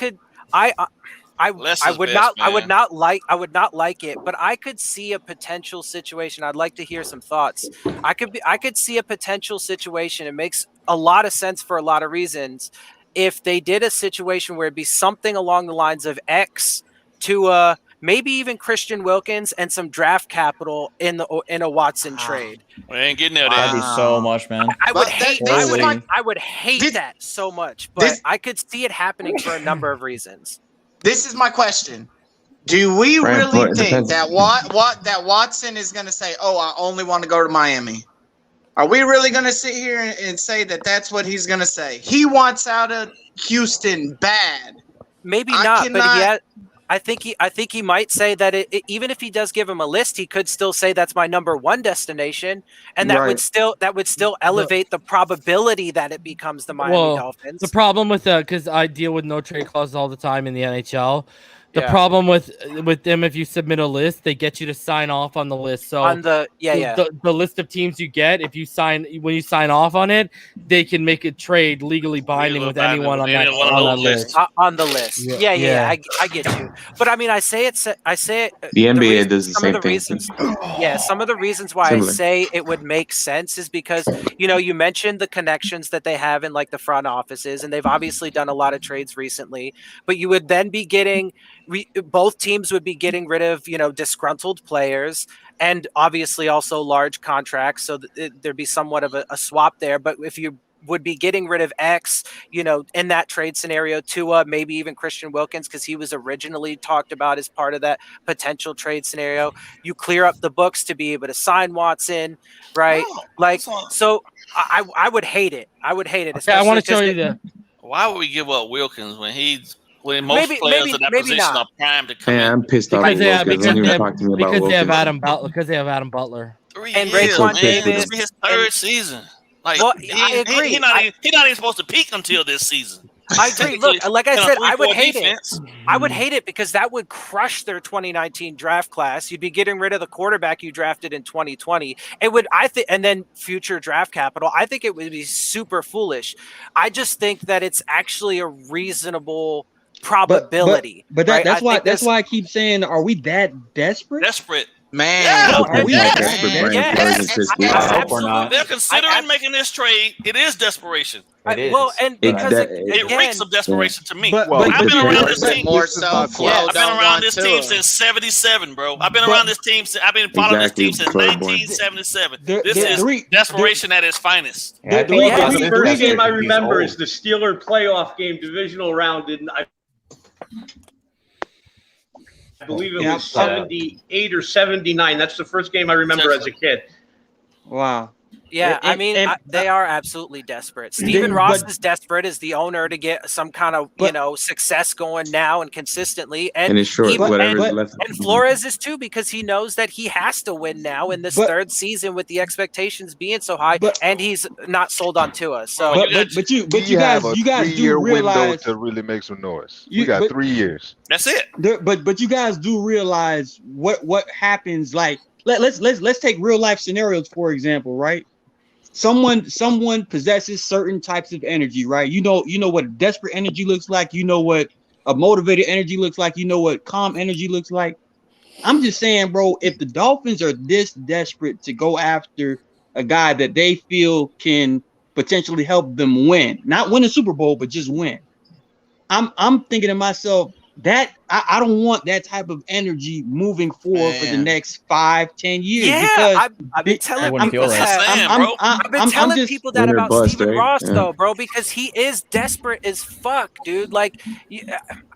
would not like it, but I could see a potential situation. I'd like to hear some thoughts. I could see a potential situation. It makes a lot of sense for a lot of reasons. If they did a situation where it'd be something along the lines of X to maybe even Christian Wilkins and some draft capital in a Watson trade. We ain't getting there. That'd be so much, man. I would hate that so much, but I could see it happening for a number of reasons. This is my question. Do we really think that Watson is going to say, oh, I only want to go to Miami? Are we really going to sit here and say that that's what he's going to say? He wants out of Houston bad. Maybe not, but I think he might say that even if he does give him a list, he could still say that's my number one destination, and that would still elevate the probability that it becomes the Miami Dolphins. The problem with because I deal with no trade clauses all the time in the NHL. The problem with them, if you submit a list, they get you to sign off on the list. So on the list of teams you get, when you sign off on it, they can make a trade legally binding with anyone on that list. On the list, I get you. But I mean, I say it. The NBA does the same thing. Some of the reasons why I say it would make sense is because you mentioned the connections that they have in like the front offices, and they've obviously done a lot of trades recently. But you would then be getting. Both teams would be getting rid of, disgruntled players and obviously also large contracts. So there'd be somewhat of a swap there. But if you would be getting rid of X, in that trade scenario, Tua, maybe even Christian Wilkins, because he was originally talked about as part of that potential trade scenario. You clear up the books to be able to sign Watson, right? So I would hate it. I would hate it. Okay, I want to show you why would we give up Wilkins when most players in that position are primed to come in? I'm pissed off. Because they have Adam Butler. 3 and years, Raekwon man. Davis. This will be his third season. I agree. He's not even supposed to peak until this season. I agree. Look, like I said, I would hate it. I would hate it because that would crush their 2019 draft class. You'd be getting rid of the quarterback you drafted in 2020. It would, and then future draft capital. I think it would be super foolish. I just think that it's actually a reasonable probability. But that's why I keep saying, are we that desperate? Man, absolutely. They're considering making this trade. It is desperation. It reeks of desperation to me. I've been around this team. I've been around this team since '77, bro. I've been around this team. I've been following this team since 1977. This is desperation at its finest. The first game I remember is the Steeler playoff game, divisional round, and I believe it was 78 or 79. That's the first game I remember as a kid. Wow. Yeah, they are absolutely desperate. Stephen Ross is desperate as the owner to get some kind of success going now and consistently. And it's short, whatever's left. And Flores is too, because he knows that he has to win now in this third season with the expectations being so high, and he's not sold on Tua. So, but you guys do realize to really make some noise. We got 3 years. That's it. But you guys do realize what happens. Like let's take real life scenarios for example, right? Someone possesses certain types of energy, right? You know what desperate energy looks like. You know what a motivated energy looks like. You know what calm energy looks like. I'm just saying, bro, if the Dolphins are this desperate to go after a guy that they feel can potentially help them win, not win a Super Bowl, but just win, I'm thinking to myself, that I don't want that type of energy moving forward for the next 5-10 years. Yeah, because I've been telling people that. I've been telling people that about Stephen Ross, though, bro, because he is desperate as fuck, dude. Like,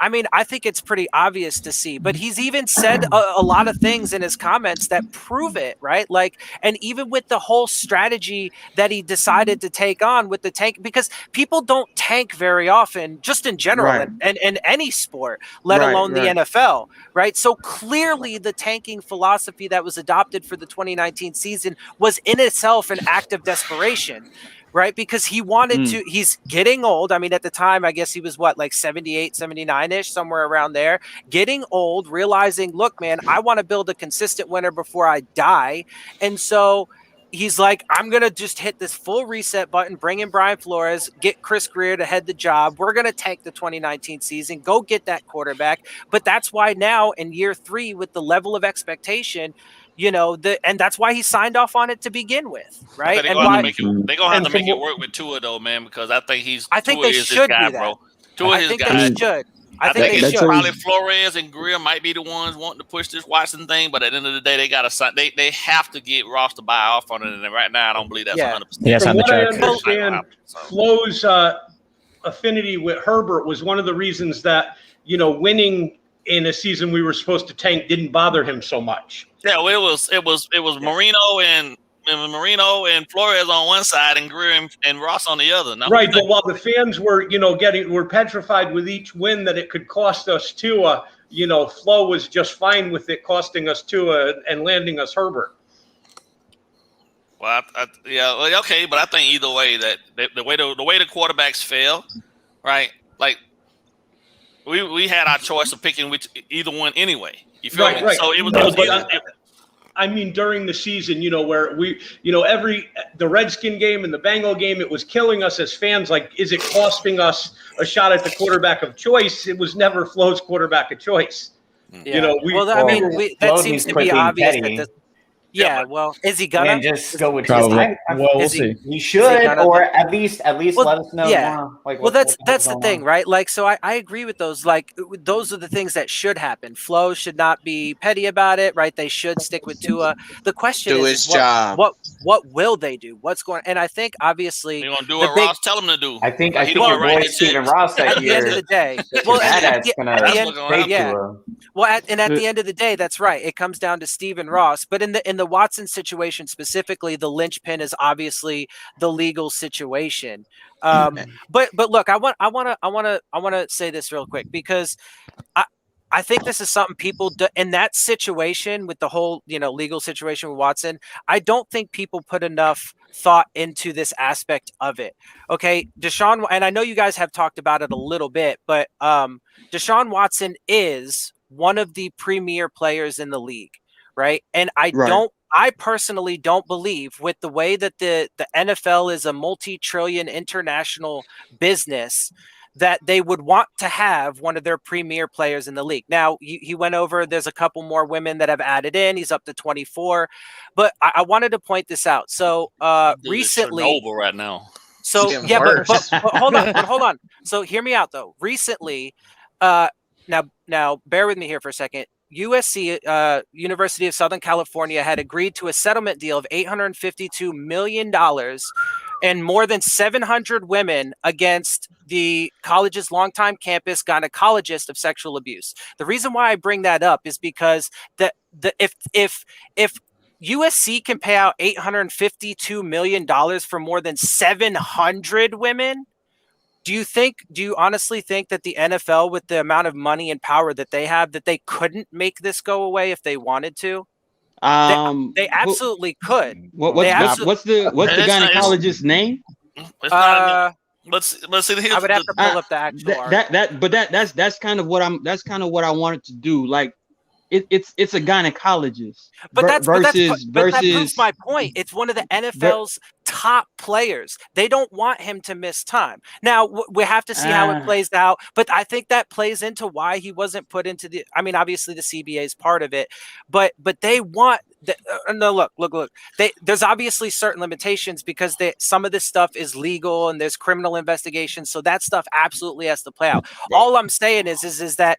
I think it's pretty obvious to see, but he's even said a lot of things in his comments that prove it, right? Like, and even with the whole strategy that he decided to take on with the tank, because people don't tank very often, just in general, and in any sport, let alone the NFL, right? So clearly the tanking philosophy that was adopted for the 2019 season was in itself an act of desperation, right? Because he wanted to, he's getting old. I mean, at the time, I guess he was like 78, 79-ish, somewhere around there, getting old, realizing, look, man, I want to build a consistent winner before I die. And so he's like, I'm going to just hit this full reset button, bring in Brian Flores, get Chris Greer to head the job. We're going to tank the 2019 season, go get that quarterback. But that's why now in year 3, with the level of expectation, and that's why he signed off on it to begin with, right? They're going to have to make it work with Tua, though, man, because I think Tua they is should his guy, do that. bro. Tua is his guy. They should. I think they should. Probably Flores and Greer might be the ones wanting to push this Watson thing, but at the end of the day, they got to they have to get Ross to buy off on it, and right now, I don't believe that's 100%. Yeah, from what I understand, Flo's affinity with Herbert was one of the reasons that winning in a season we were supposed to tank didn't bother him so much. Yeah, well, it was Marino and Flores on one side and Greer and Ross on the other. Now, right, but while the fans were, were petrified with each win that it could cost us Tua, Flo was just fine with it costing us Tua and landing us Herbert. Well, okay, but I think either way that the way the quarterbacks fail, right? Like we had our choice of picking either one anyway. You feel me? Right. So it was. I mean, during the season, where we, the Redskin game and the Bengal game, it was killing us as fans. Like, is it costing us a shot at the quarterback of choice? It was never Flo's quarterback of choice. Yeah. That seems to be obvious at this. Yeah, well, is he gonna just go with probably? We'll see. He should, or at least let us know. Yeah. More, that's the thing, right? Like, so I agree with those. Like, those are the things that should happen. Flo should not be petty about it, right? They should stick with Tua. The question is, what will they do? What's going? And I think obviously they're gonna do what Ross tell them to do. I think your boy Stephen Ross that year. At the end of the day, at the end of the day, that's right. It comes down to Stephen Ross, but in the Watson situation specifically, the linchpin is obviously the legal situation. But look, I want to say this real quick, because I think this is something people do in that situation with the whole legal situation with Watson. I don't think people put enough thought into this aspect of it. Okay, Deshaun, and I know you guys have talked about it a little bit, but Deshaun Watson is one of the premier players in the league. Right. And I personally don't believe, with the way that the NFL is a multi-trillion international business, that they would want to have one of their premier players in the league. Now, he went over, there's a couple more women that have added in. He's up to 24. But I wanted to point this out. So recently... Chernobyl right now. So, yeah, but hold on. So hear me out, though. Recently, now bear with me here for a second. USC, University of Southern California, had agreed to a settlement deal of $852 million and more than 700 women against the college's longtime campus gynecologist of sexual abuse. The reason why I bring that up is because if USC can pay out $852 million for more than 700 women, do you honestly think that the NFL, with the amount of money and power that they have, that they couldn't make this go away if they wanted to? They absolutely could. What's the gynecologist's name? Let's see. I would have to pull up the actual. That's kind of what I wanted to do. Like, it's a gynecologist. But that proves my point. It's one of the NFL's top players. They don't want him to miss time. Now, we have to see how it plays out, but I think that plays into why he wasn't put into the... I mean, obviously the CBA is part of it, but they want... No, look. There's obviously certain limitations because some of this stuff is legal and there's criminal investigations, so that stuff absolutely has to play out. All I'm saying is that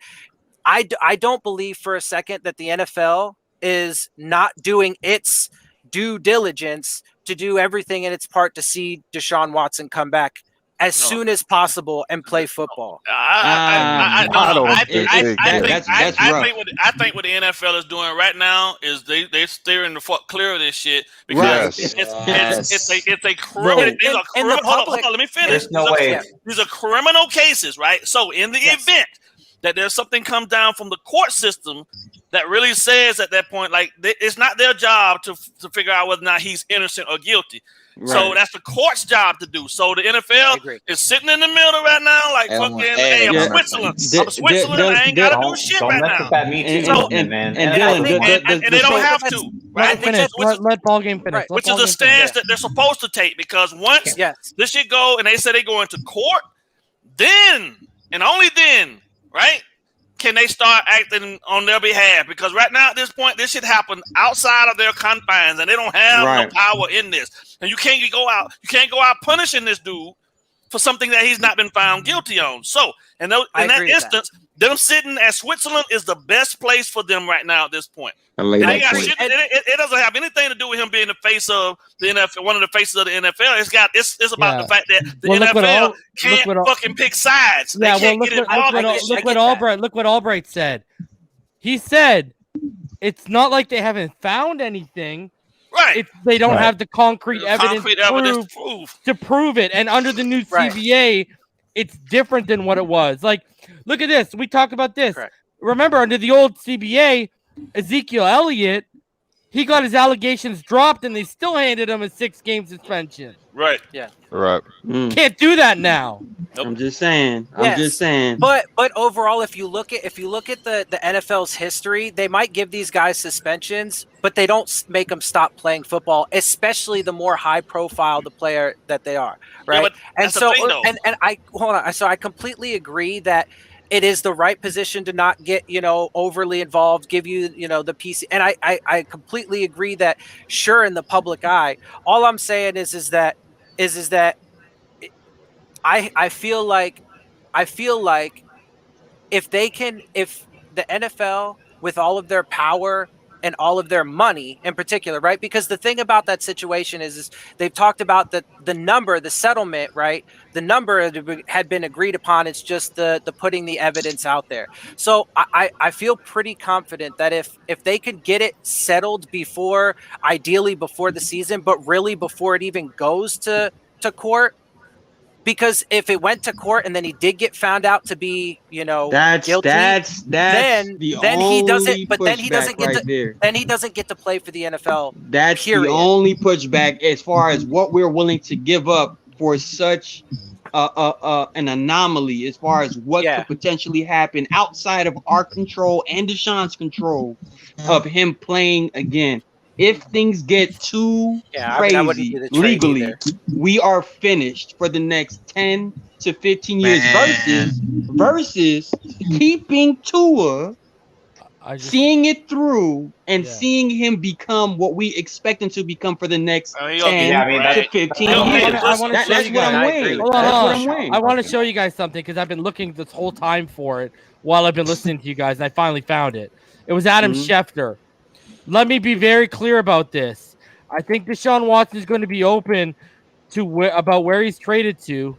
I don't believe for a second that the NFL is not doing its due diligence to do everything in its part to see Deshaun Watson come back as soon as possible and play football. I think what the NFL is doing right now is they're steering the fuck clear of this shit because it's a criminal. Hold on, let me finish. There's no way. These are criminal cases, right? So in the event that there's something comes down from the court system that really says at that point, like, it's not their job to figure out whether or not he's innocent or guilty. Right. So that's the court's job to do. So the NFL is sitting in the middle right now, like, hey, I'm Switzerland. I ain't got to do shit right now. Man. And they don't have to. Right? Let ball game finish. Which is a stance that they're supposed to take, because once this shit go and they say they go into court, then and only then, right, can they start acting on their behalf? Because right now at this point, this shit happened outside of their confines, and they don't have no power in this. And you can't go out punishing this dude for something that he's not been found guilty on. So, in that instance, them sitting at Switzerland is the best place for them right now at this point. It doesn't have anything to do with him being the face of the NFL, one of the faces of the NFL. It's about the fact that the NFL can't fucking pick sides. They can't get involved. Look what Allbright said. He said it's not like they haven't found anything. Right. They don't have the concrete evidence to prove it. And under the new CBA, it's different than what it was. Like, look at this. We talked about this. Correct. Remember, under the old CBA, Ezekiel Elliott, he got his allegations dropped, and they still handed him a 6-game suspension. Right. Yeah. Right. Can't do that now. I'm just saying. But overall, if you look at the NFL's history, they might give these guys suspensions, but they don't make them stop playing football, especially the more high profile the player that they are. Right. Yeah, So I completely agree that it is the right position to not get, overly involved, give you, the PC. And I completely agree that, sure, in the public eye, all I'm saying is that I feel like if the NFL, with all of their power and all of their money in particular, right? Because the thing about that situation is they've talked about the number, the settlement, right? The number had been agreed upon. It's just the putting the evidence out there. So I feel pretty confident that if they could get it settled ideally before the season, but really before it even goes to court. Because if it went to court and then he did get found out to be, guilty, then he doesn't get to play for the NFL. That's the only pushback as far as what we're willing to give up for such an anomaly, as far as what could potentially happen outside of our control and Deshaun's control of him playing again. if things get too crazy legally, we are finished for the next 10 to 15 years versus keeping Tua, seeing it through and seeing him become what we expect him to become for the next 10 to 15 years. That's what I'm weighing. I want to show you guys something because I've been looking this whole time for it while I've been listening to you guys, and I finally found it. It was Adam Schefter. Let me be very clear about this. I think Deshaun Watson is going to be open to about where he's traded to.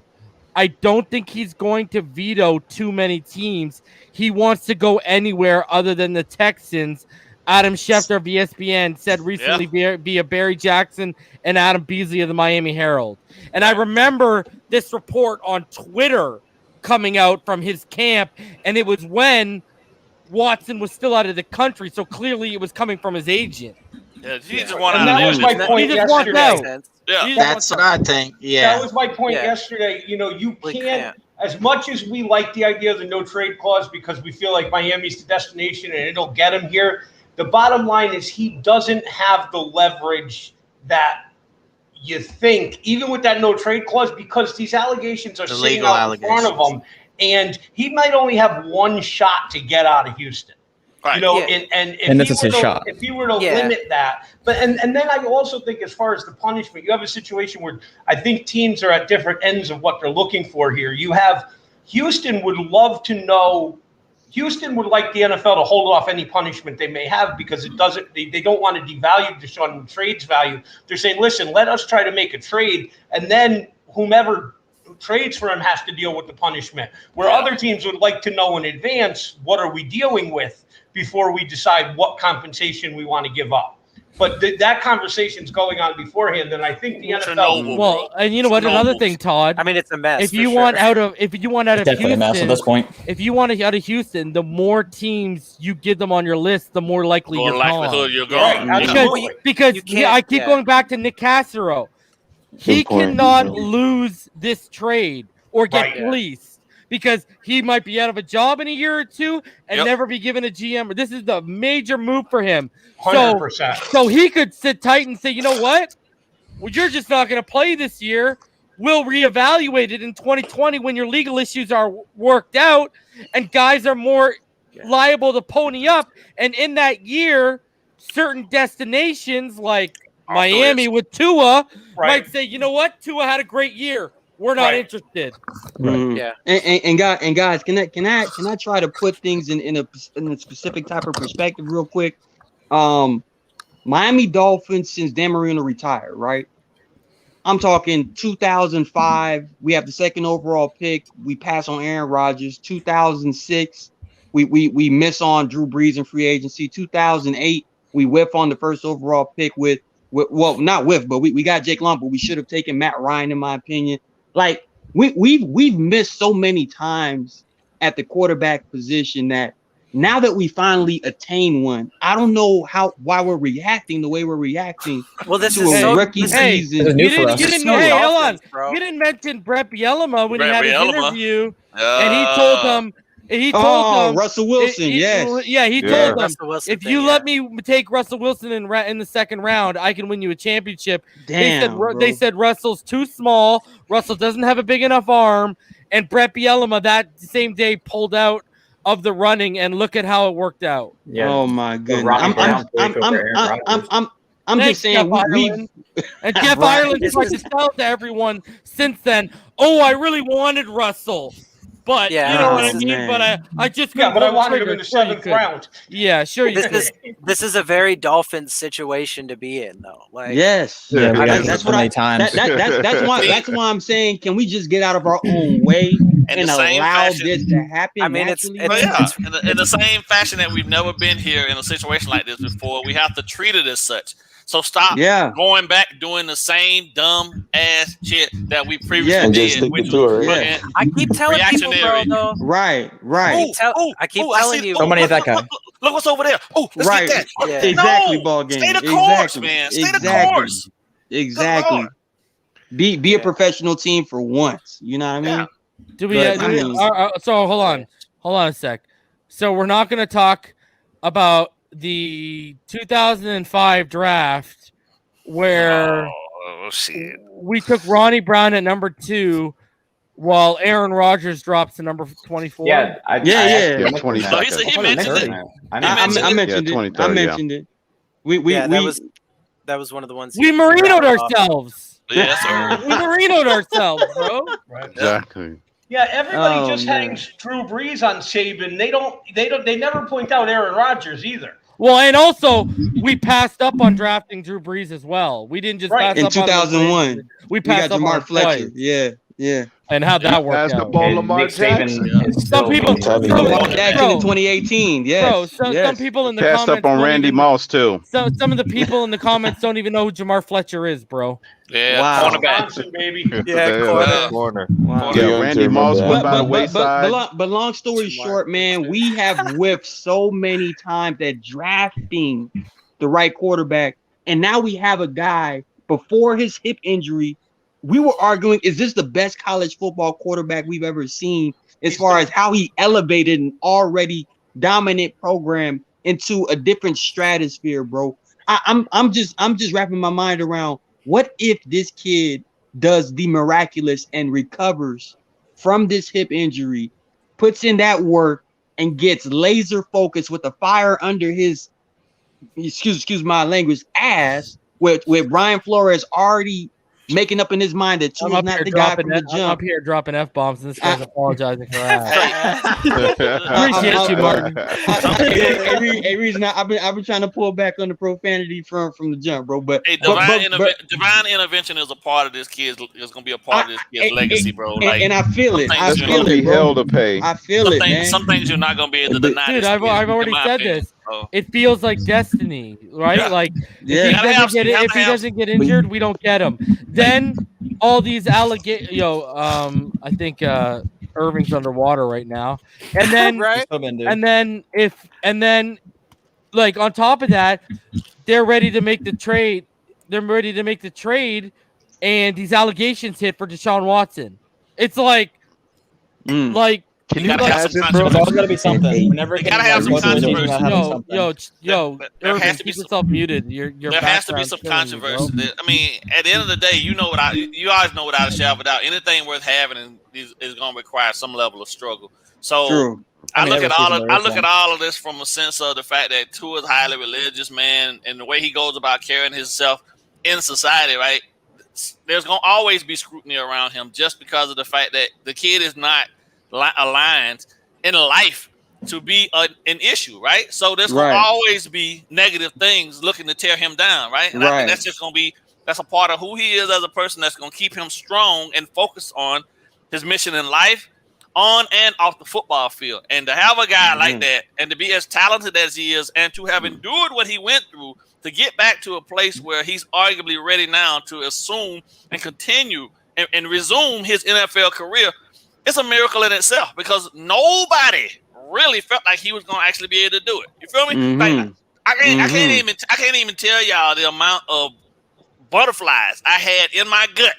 I don't think he's going to veto too many teams. He wants to go anywhere other than the Texans. Adam Schefter of ESPN said recently via Barry Jackson and Adam Beasley of the Miami Herald. And I remember this report on Twitter coming out from his camp, and it was when Watson was still out of the country, so clearly it was coming from his agent. Yeah, he just wanted out. That was my point yesterday. Yeah, that's what I think. Yeah, that was my point yesterday. You know, you can't, as much as we like the idea of the no trade clause because we feel like Miami's the destination and it'll get him here. The bottom line is he doesn't have the leverage that you think, even with that no trade clause, because these allegations are sitting out in front of him, and he might only have one shot to get out of Houston. Right. You know, and this is his shot. If he were to limit that, but and then I also think as far as the punishment, you have a situation where I think teams are at different ends of what they're looking for here. You have Houston would love to know. Houston would like the NFL to hold off any punishment they may have because it doesn't. They don't want to devalue Deshaun trade's value. They're saying, listen, let us try to make a trade, and then whomever trades for him has to deal with the punishment. Where other teams would like to know in advance, what are we dealing with before we decide what compensation we want to give up. But that conversation's going on beforehand, and I think the NFL. Well, and you know what? Another thing, Todd. I mean, it's a mess. If you want out of Houston, a mess at this point. If you want out of Houston, the more teams you give them on your list, the more likely you're gone. Right. Because I keep going back to Nick Cassero. He cannot lose this trade or get fleeced. Because he might be out of a job in a year or two and never be given a GM. This is the major move for him. 100%. So he could sit tight and say, you know what? Well, you're just not going to play this year. We'll reevaluate it in 2020 when your legal issues are worked out and guys are more liable to pony up. And in that year, certain destinations like Miami with Tua might say, you know what? Tua had a great year. We're not interested. Right. Yeah. And guys, can I try to put things in a specific type of perspective real quick? Miami Dolphins since Dan Marino retired, right? I'm talking 2005. We have the second overall pick. We pass on Aaron Rodgers. 2006, we miss on Drew Brees in free agency. 2008, we whiff on the first overall pick with not whiff, but we got Jake Long, but we should have taken Matt Ryan, in my opinion. Like we've missed so many times at the quarterback position that now that we finally attain one, I don't know why we're reacting the way we're reacting to a rookie season. You didn't mention Brett Bielema when he had his interview, and he told them. He told them Russell Wilson. He told them if you let me take Russell Wilson in the second round, I can win you a championship. They said Russell's too small. Russell doesn't have a big enough arm, and Brett Bielema that same day pulled out of the running. And look at how it worked out. Yeah. Oh my goodness! I'm just saying and Jeff Ireland tried to tell to everyone since then. Oh, I really wanted Russell. But you know what I mean. But I just but I wanted him in the seventh round. Yeah, sure. This is a very Dolphins situation to be in, though. Like, yes, that's why I'm saying, can we just get out of our own way and allow this to happen? I mean, it's in the same fashion that we've never been here in a situation like this before. We have to treat it as such. So stop going back doing the same dumb ass shit that we previously did. I keep telling people, bro, though. Right. I keep telling you. So many of that guy. Look what's over there. Oh, let's get that. Yeah. Exactly, ball game. Stay the course, man. Stay the course. Exactly. Be a professional team for once. You know what I mean? So hold on a sec. So we're not going to talk about the 2005 draft where we took Ronnie Brown at number 2 while Aaron Rodgers drops to number 24. Yeah, 20 So he mentioned it. I mentioned it. That was one of the ones. We Marino'd ourselves. Yeah, sir. We Marino'd ourselves, bro. Exactly. Yeah, everybody just hangs Drew Brees on Saban. They never point out Aaron Rodgers either. Well, and also we passed up on drafting Drew Brees as well. We didn't just pass in up 2001. We passed got up on Jamar Fletcher. Twice. Yeah. And how'd that work out? Lamar Jackson. Some people, Jackson in 2018. Yes. Bro, some people in the Passed comments up on Randy Moss too. Some of the people in the comments don't even know who Jamar Fletcher is, bro. Yeah, wow. Cornerback, baby. Corner. Wow. Yeah, Randy Moss went by the wayside. But long story short, man, we have whiffed so many times at drafting the right quarterback, and now we have a guy before his hip injury. We were arguing, is this the best college football quarterback we've ever seen as far as how he elevated an already dominant program into a different stratosphere, bro? I'm just wrapping my mind around what if this kid does the miraculous and recovers from this hip injury, puts in that work, and gets laser focused with the fire under his excuse my language ass with Brian Flores already making up in his mind that Tua's not the guy from the jump. I'm up here dropping F-bombs, and this guy's apologizing for that. Appreciate you, Martin. Every reason I've been trying to pull back on the profanity from the jump, bro. But divine intervention is a part of this kid's. Is going to be a part of this kid's legacy, bro. And I feel it. That's going to be hell to pay. I feel it, man. Some things you're not going to be able to deny. Dude, I've already said this. It feels like destiny, right? Yeah. Like if he doesn't get injured, we don't get him. Then all these allegations. I think Irving's underwater right now. And then right? and then like on top of that, they're ready to make the trade. They're ready to make the trade, and these allegations hit for Deshaun Watson. It's like Can you imagine, bro? There's got to be something. Whenever you gotta have some controversy. Irving, keep yourself muted. There has to be some controversy. I mean, at the end of the day, you always know without a shadow of a doubt, anything worth having is going to require some level of struggle. So true. I look at all of this from a sense of the fact that Tua is a highly religious man, and the way he goes about carrying himself in society, right? There's going to always be scrutiny around him just because of the fact that the kid is not aligned in life to be an issue, right? So there's going to always be negative things looking to tear him down, right? And I think that's just going to be, that's a part of who he is as a person that's going to keep him strong and focused on his mission in life, on and off the football field. And to have a guy like that and to be as talented as he is and to have endured what he went through to get back to a place where he's arguably ready now to assume and continue and resume his NFL career, it's a miracle in itself because nobody really felt like he was going to actually be able to do it. You feel me? Like, I can't even tell y'all the amount of butterflies I had in my gut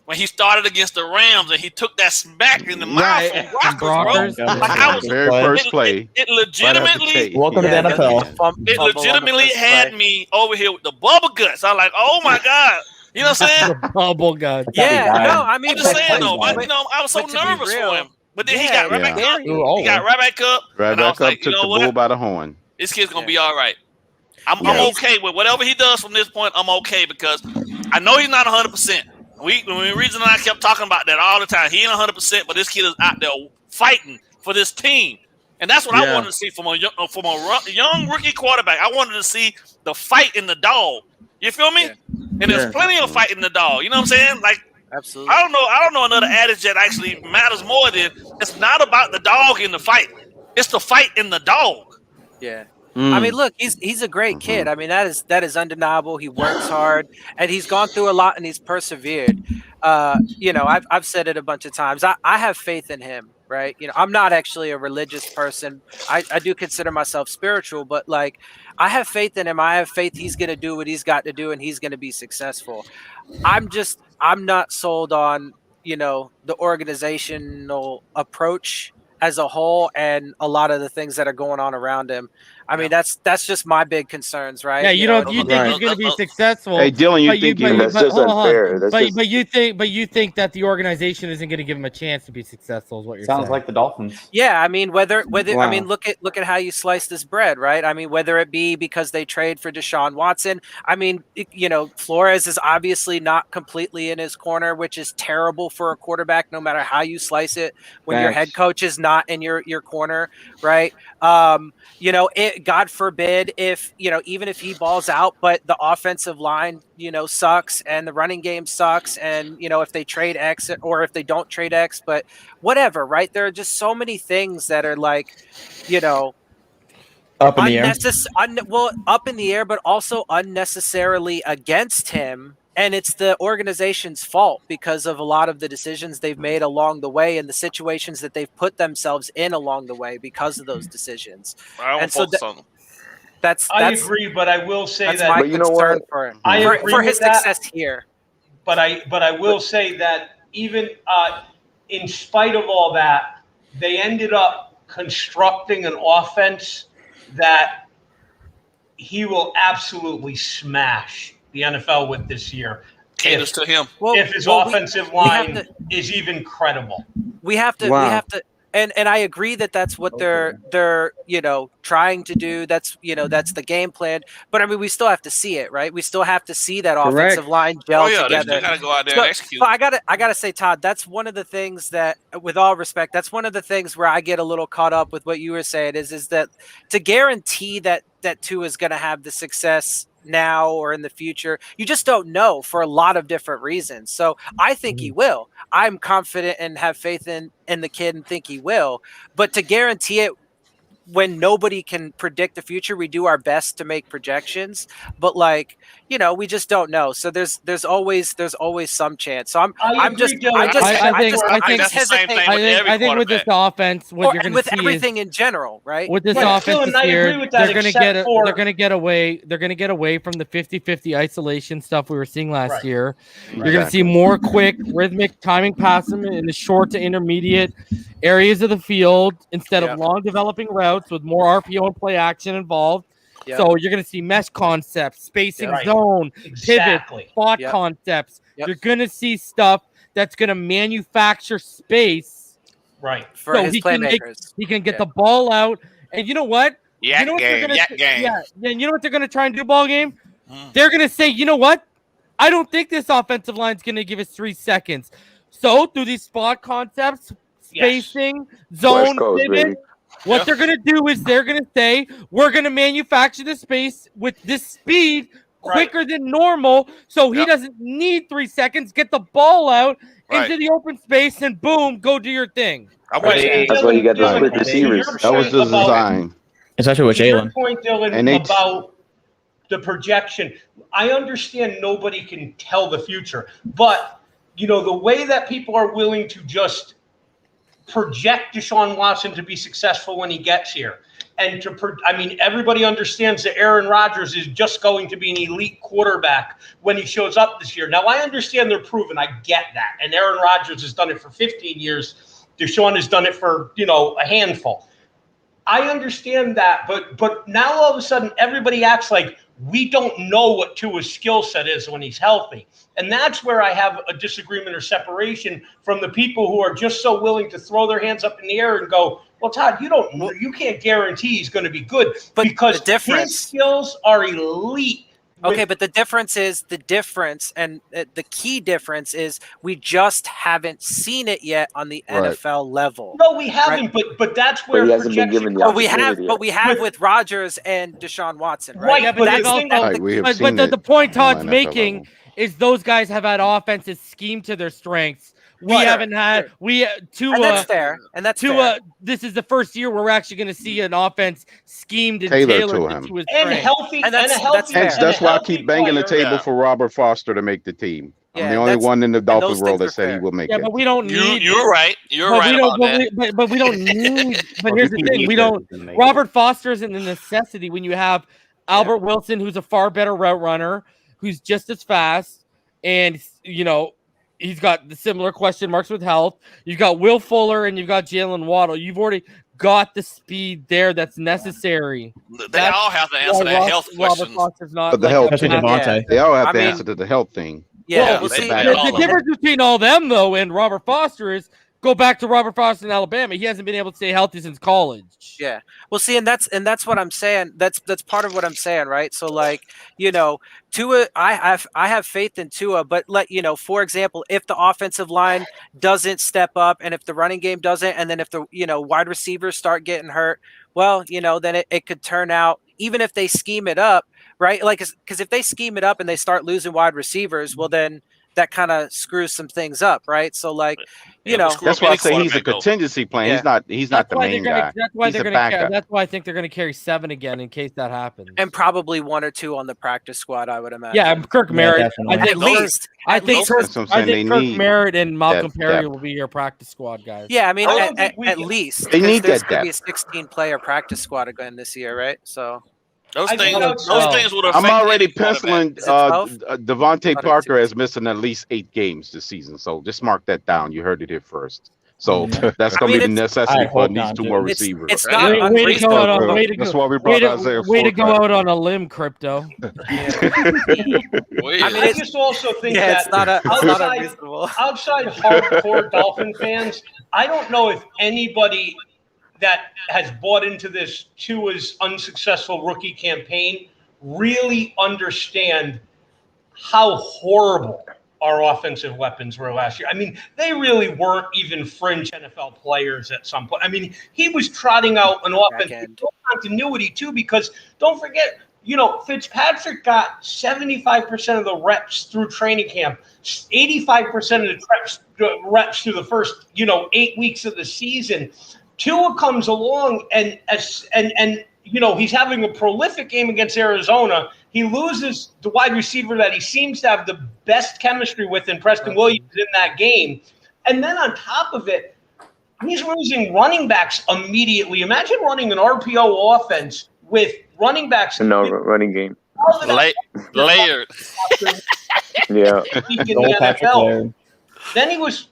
when he started against the Rams and he took that smack in the mouth from Brockers, bro. Like I was very first play. It legitimately. Welcome to the NFL. It legitimately had me over here with the bubble guts. I'm like, oh my god. You know what I'm saying? Bubble gun. Yeah, no, I mean, I'm just saying though. I was so nervous for him, but then he got right back up. He got right back up. Right back up, took the bull by the horn. This kid's gonna be all right. I'm okay with whatever he does from this point. I'm okay because I know he's not 100%. The reason I kept talking about that all the time, he ain't 100%, but this kid is out there fighting for this team, and that's what I wanted to see from a young rookie quarterback. I wanted to see the fight in the dog. You feel me? And there's plenty of fight in the dog. You know what I'm saying? Like, absolutely. I don't know another adage that actually matters more than it's not about the dog in the fight. It's the fight in the dog. Yeah. I mean, look, he's a great kid. I mean, that is undeniable. He works hard, and he's gone through a lot, and he's persevered. I've said it a bunch of times. I have faith in him, right? I'm not actually a religious person. I do consider myself spiritual, but like, I have faith in him. I have faith he's going to do what he's got to do, and he's going to be successful. I'm not sold on, the organizational approach as a whole and a lot of the things that are going on around him. I mean, that's just my big concerns, right? Yeah, you think he's going to be successful. Hey, Dylan, that's just unfair. But you think that the organization isn't going to give him a chance to be successful, is what you're saying. Sounds like the Dolphins. Yeah, I mean, whether Wow. I mean, look at how you slice this bread, right? I mean, whether it be because they trade for Deshaun Watson. I mean, Flores is obviously not completely in his corner, which is terrible for a quarterback, no matter how you slice it. When your head coach is not in your corner, right? God forbid if even if he balls out, but the offensive line sucks and the running game sucks, and if they trade X or if they don't trade X, but whatever, right? There are just so many things that are like up in the air. Up in the air, but also unnecessarily against him. And it's the organization's fault because of a lot of the decisions they've made along the way and the situations that they've put themselves in along the way because of those decisions. I agree, but I will say that's that. my But you know concern what? for him. I agree for his with that. success here. But I will say that even in spite of all that, they ended up constructing an offense that he will absolutely smash the NFL with this year. Caters to him. If his offensive line is even credible. We have to, and I agree that that's what they're trying to do. That's that's the game plan. But I mean, we still have to see it, right? We still have to see that offensive line gel together. They still gotta go out there and execute. So I gotta say, Todd, that's one of the things that, with all respect, that's one of the things where I get a little caught up with what you were saying is that to guarantee that Tua is going to have the success now or in the future, you just don't know for a lot of different reasons. So I think he will. I'm confident and have faith in the kid and think he will. But to guarantee it when nobody can predict the future, we do our best to make projections. But we just don't know. So there's always some chance. So I think with this offense, what you're going to with see everything is, in general, right? with this offense this year, they're going to get away from the 50-50 isolation stuff we were seeing last year. You're going to see more quick, rhythmic timing passes in the short to intermediate areas of the field instead of long developing routes with more RPO and play action involved. Yep. So you're going to see mesh concepts, spacing zone, pivot, spot concepts. Yep. You're going to see stuff that's going to manufacture space. Right. For his playmakers. He can get the ball out. And you know what? Yeah, you know what game. Yeah, and you know what they're going to try and do, ball game? They're going to say, you know what? I don't think this offensive line is going to give us 3 seconds. So through these spot concepts, spacing, zone, pivot, what they're going to do is they're going to say, we're going to manufacture the space with this speed quicker than normal, so he doesn't need 3 seconds. Get the ball out into the open space, and boom, go do your thing. That's why you got the split receivers. That was the design. Especially with Jaylen. Your point, Dylan, about the projection. I understand nobody can tell the future, but the way that people are willing to just project Deshaun Watson to be successful when he gets here. And everybody understands that Aaron Rodgers is just going to be an elite quarterback when he shows up this year. Now, I understand they're proven. I get that. And Aaron Rodgers has done it for 15 years. Deshaun has done it for, a handful. I understand that. But now all of a sudden, everybody acts like we don't know what Tua's skill set is when he's healthy. And that's where I have a disagreement or separation from the people who are just so willing to throw their hands up in the air and go, well, Todd, you can't guarantee he's going to be good because his skills are elite. Okay, but the difference, and the key difference is we just haven't seen it yet on the NFL level. No, we haven't, but that's where he hasn't been given the opportunity. But we have with Rodgers and Deshaun Watson, right? Right, yeah, but the point Todd's making is those guys have had offenses schemed to their strengths. We haven't had Tua. And that's fair. And that's Tua. This is the first year where we're actually going to see an offense schemed and tailored to his and healthy. And that's why I keep banging the table for Robert Foster to make the team. I'm the only one in the Dolphins world that said he will make it. Yeah, but we don't need. You're right. You're right about that. But we don't need. But here's the thing: we don't. Robert Foster isn't a necessity when you have Albert Wilson, who's a far better route runner, who's just as fast, and he's got the similar question marks with health. You've got Will Fuller and you've got Jaylen Waddle. You've already got the speed there that's necessary. They all have to answer that health question. But the health, they all have to answer to the health thing. Yeah, the difference between all them though and Robert Foster is go back to Robert Foster in Alabama. He hasn't been able to stay healthy since college. Yeah. Well, see, and that's what I'm saying. That's part of what I'm saying, right? So, like, Tua, I have faith in Tua, but for example, if the offensive line doesn't step up, and if the running game doesn't, and then if the wide receivers start getting hurt, well, then it could turn out, even if they scheme it up, right? Like, because if they scheme it up and they start losing wide receivers, well, then that kind of screws some things up, right? So, like, that's why I say he's a contingency plan. Yeah. He's not the main guy. That's why he's a backup. That's why I think they're going to carry 7 again in case that happens, and probably 1 or 2 on the practice squad, I would imagine. Yeah, Kirk Merritt. I think Kirk Merritt and Malcolm Perry will be your practice squad guys. Yeah, I mean, at least they need there's that going to depth. be a 16-player practice squad again this year, right? So. Those things would affect. I'm already penciling Devontae Parker as missing at least 8 games this season. So just mark that down. You heard it here first. So that's going to be the necessity for these 2 more receivers. It's not That's why we brought Isaiah. Way to go out on a limb, Crypto. I just also think that it's not unreasonable. Outside hardcore Dolphin fans, I don't know if anybody that has bought into this Tua's unsuccessful rookie campaign really understand how horrible our offensive weapons were last year. I mean, they really weren't even fringe NFL players at some point. I mean, he was trotting out an offense with continuity too, because don't forget, Fitzpatrick got 75% of the reps through training camp, 85% of the reps through the first, 8 weeks of the season. Tua comes along and he's having a prolific game against Arizona. He loses the wide receiver that he seems to have the best chemistry with in Preston Williams in that game. And then on top of it, he's losing running backs immediately. Imagine running an RPO offense with running backs. No running game. Layered. Yeah. In the NFL. Then he was,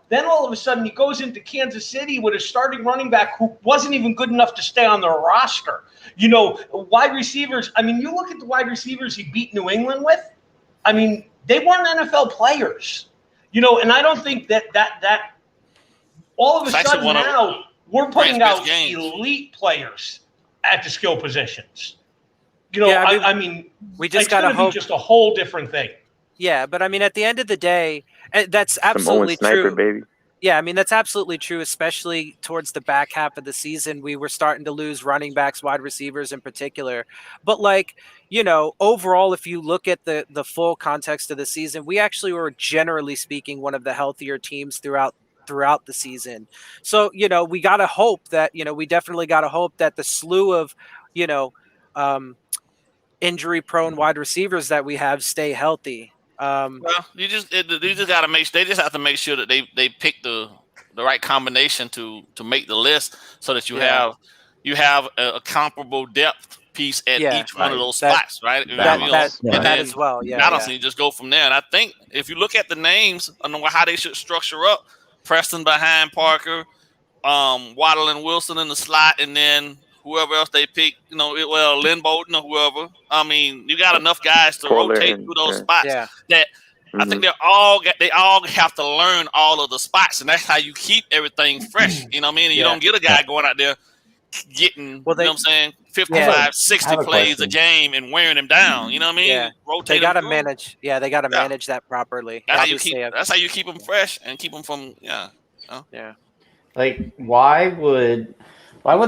then all of a sudden he goes into Kansas City with a starting running back who wasn't even good enough to stay on the roster. Wide receivers. I mean, you look at the wide receivers he beat New England with. I mean, they weren't NFL players. And I don't think that all of a sudden now we're putting out elite players at the skill positions. I mean, we just got to hope just a whole different thing. Yeah, but I mean, at the end of the day, that's absolutely true. Baby. Yeah, I mean, that's absolutely true, especially towards the back half of the season. We were starting to lose running backs, wide receivers in particular. But, overall, if you look at the full context of the season, we actually were, generally speaking, one of the healthier teams throughout the season. So, we got to hope that, we definitely got to hope that the slew of, injury-prone wide receivers that we have stay healthy. Well, you just got to they just have to make sure that they pick the right combination to make the list, so that you have a comparable depth piece at each one of those spots, right? That as well. Yeah. Honestly, just go from there. And I think if you look at the names, I know how they should structure up: Preston behind Parker, Waddle and Wilson in the slot, and then whoever else they pick, Lynn Bolton or whoever. I mean, you got enough guys to rotate through those spots that I think they all have to learn all of the spots, and that's how you keep everything fresh. You know what I mean? You don't get a guy going out there getting, 55, 60 plays a game and wearing him down. You know what I mean? Yeah. Rotate. They got to manage. Yeah, they got to manage that properly. That's how you keep them fresh and keep them from. Yeah. Like, why would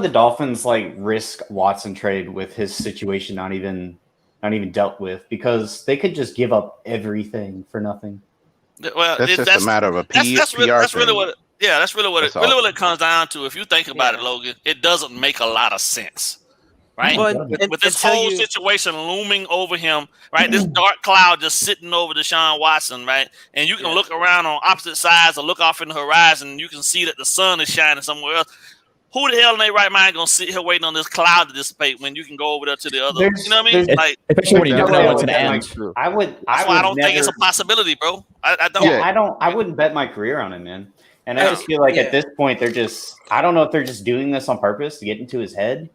the Dolphins risk Watson trade with his situation not even dealt with? Because they could just give up everything for nothing. Well, that's just a matter of a PR. That's really what it comes down to. If you think about it, Logan, it doesn't make a lot of sense, right? With this whole situation looming over him, right? This dark cloud just sitting over Deshaun Watson, right? And you can look around on opposite sides or look off in the horizon, and you can see that the sun is shining somewhere else. Who the hell in their right mind gonna sit here waiting on this cloud to dissipate when you can go over there to the other? You know what I mean? Especially when you don't know what's gonna end. I don't think it's a possibility, bro. I don't. Yeah, I wouldn't bet my career on it, man. And I just feel like at this point I don't know if they're just doing this on purpose to get into his head,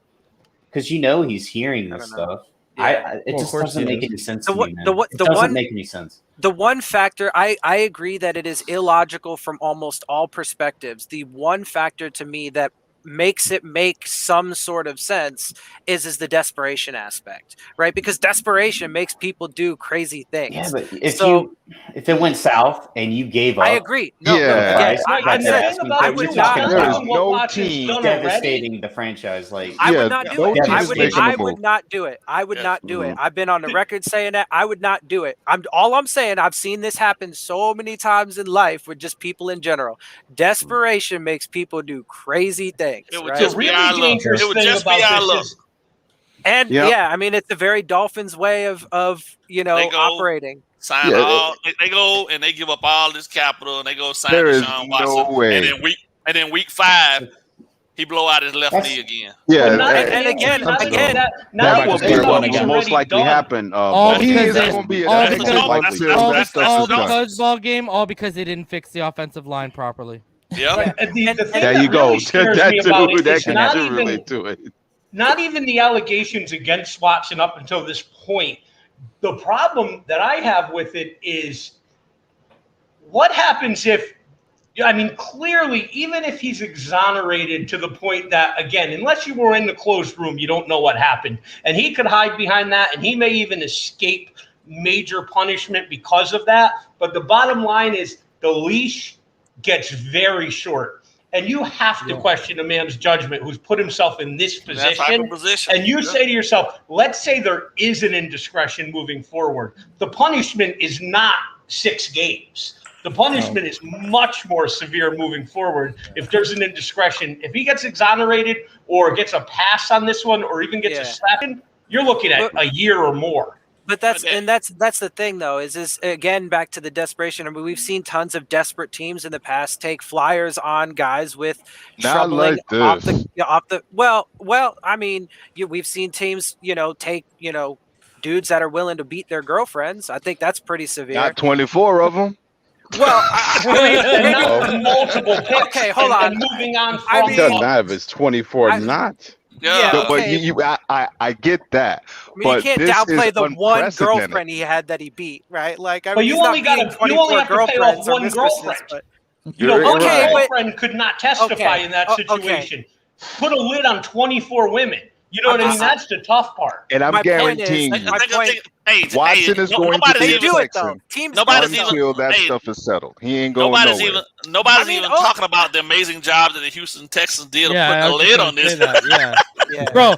because he's hearing this stuff. It just doesn't make any sense to me, man. It doesn't make any sense. The one factor, I agree that it is illogical from almost all perspectives. The one factor to me that makes it make some sort of sense is the desperation aspect, right? Because desperation makes people do crazy things. Yeah, but if it went south and you gave up, I agree. I would not. There's no team devastating the franchise. I would not do it. I would not do it. I would not do it. I've been on the record saying that I would not do it. I'm saying I've seen this happen so many times in life with just people in general. Desperation makes people do crazy things. It would just be our luck. It would just be our luck. And I mean, it's a very Dolphins way of operating. They go and they give up all this capital and they go sign Deshaun Watson. No way. And then week 5, he blow out his left knee again. Yeah, and again, that will most likely happen. All because ball game, all because they didn't fix the offensive line properly. Yeah, there you go. That can relate to it. Not even the allegations against Watson up until this point. The problem that I have with it is what happens if, clearly, even if he's exonerated to the point that, again, unless you were in the closed room, you don't know what happened. And he could hide behind that, and he may even escape major punishment because of that. But the bottom line is the leash gets very short. And you have to question a man's judgment who's put himself in this position. And you say to yourself, let's say there is an indiscretion moving forward. The punishment is not 6 games. The punishment is much more severe moving forward if there's an indiscretion. If he gets exonerated or gets a pass on this one or even gets a slap in, you're looking at a year or more. But that's the thing though, is again back to the desperation. I mean, we've seen tons of desperate teams in the past take flyers on guys with troubling off the we've seen teams, take, dudes that are willing to beat their girlfriends. I think that's pretty severe. Not 24 of them. Well, multiple picks. Okay, hold on. And moving on It doesn't matter if it's 24 not. But I get that. You can't downplay the one girlfriend he had that he beat, right? But you only have to pay off one girlfriend. One girlfriend could not testify in that situation. Put a lid on 24 women. You know what I mean? That's the tough part. And I'm guaranteeing Watson is going to be a Texan until that stuff is settled. He ain't going nowhere. Nobody's even talking about the amazing job that the Houston Texans did of putting a lid on this. Bro,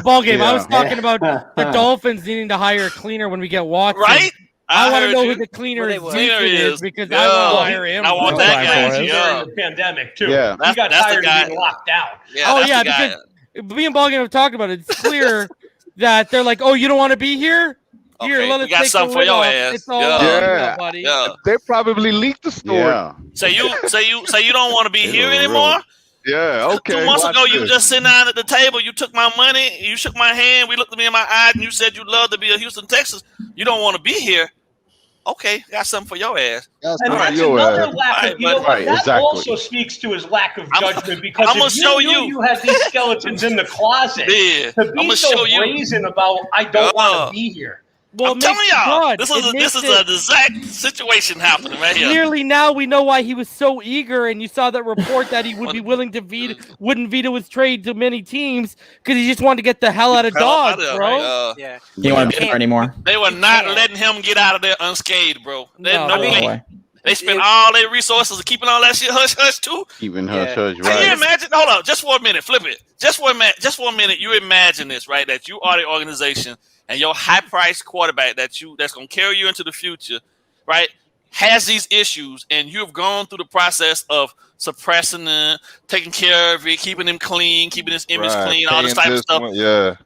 ball game. I was talking about the Dolphins needing to hire a cleaner when we get Watson. Right? I want to know who the cleaner is because I want to hire him. I want that guy. During the pandemic too. Yeah, he got tired of being locked down. Because me and Ballgame have talked about it. It's clear that they're like, oh, you don't want to be here? Here, let us take something for your ass. It's all buddy. Yeah. They probably leaked the story. Yeah. So you don't want to be here anymore? Yeah, okay. 2 months ago, you were just sitting down at the table. You took my money. You shook my hand. We looked at me in my eyes, and you said you'd love to be a Houston Texans. You don't want to be here. Okay, got something for your ass. And that's another lack of, that also speaks to his lack of judgment because if you had these skeletons in the closet, to be so brazen about, I don't want to be here. Well, I'm telling y'all, this is an exact situation happening right here. Clearly now we know why he was so eager, and you saw that report that he would be willing to wouldn't veto his trade to many teams because he just wanted to get the hell out of Dodge, bro. He didn't want to be there anymore. They were not letting him get out of there unscathed, bro. There's no way. They spent all their resources keeping all that shit hush too. Keeping hush, right? Can you imagine? Hold on, just for a minute, flip it. Just for a minute, you imagine this, right? That you are the organization. And your high-priced quarterback that's going to carry you into the future, right, has these issues, and you've gone through the process of suppressing them, taking care of it, keeping him clean, keeping his image clean, all this type of stuff.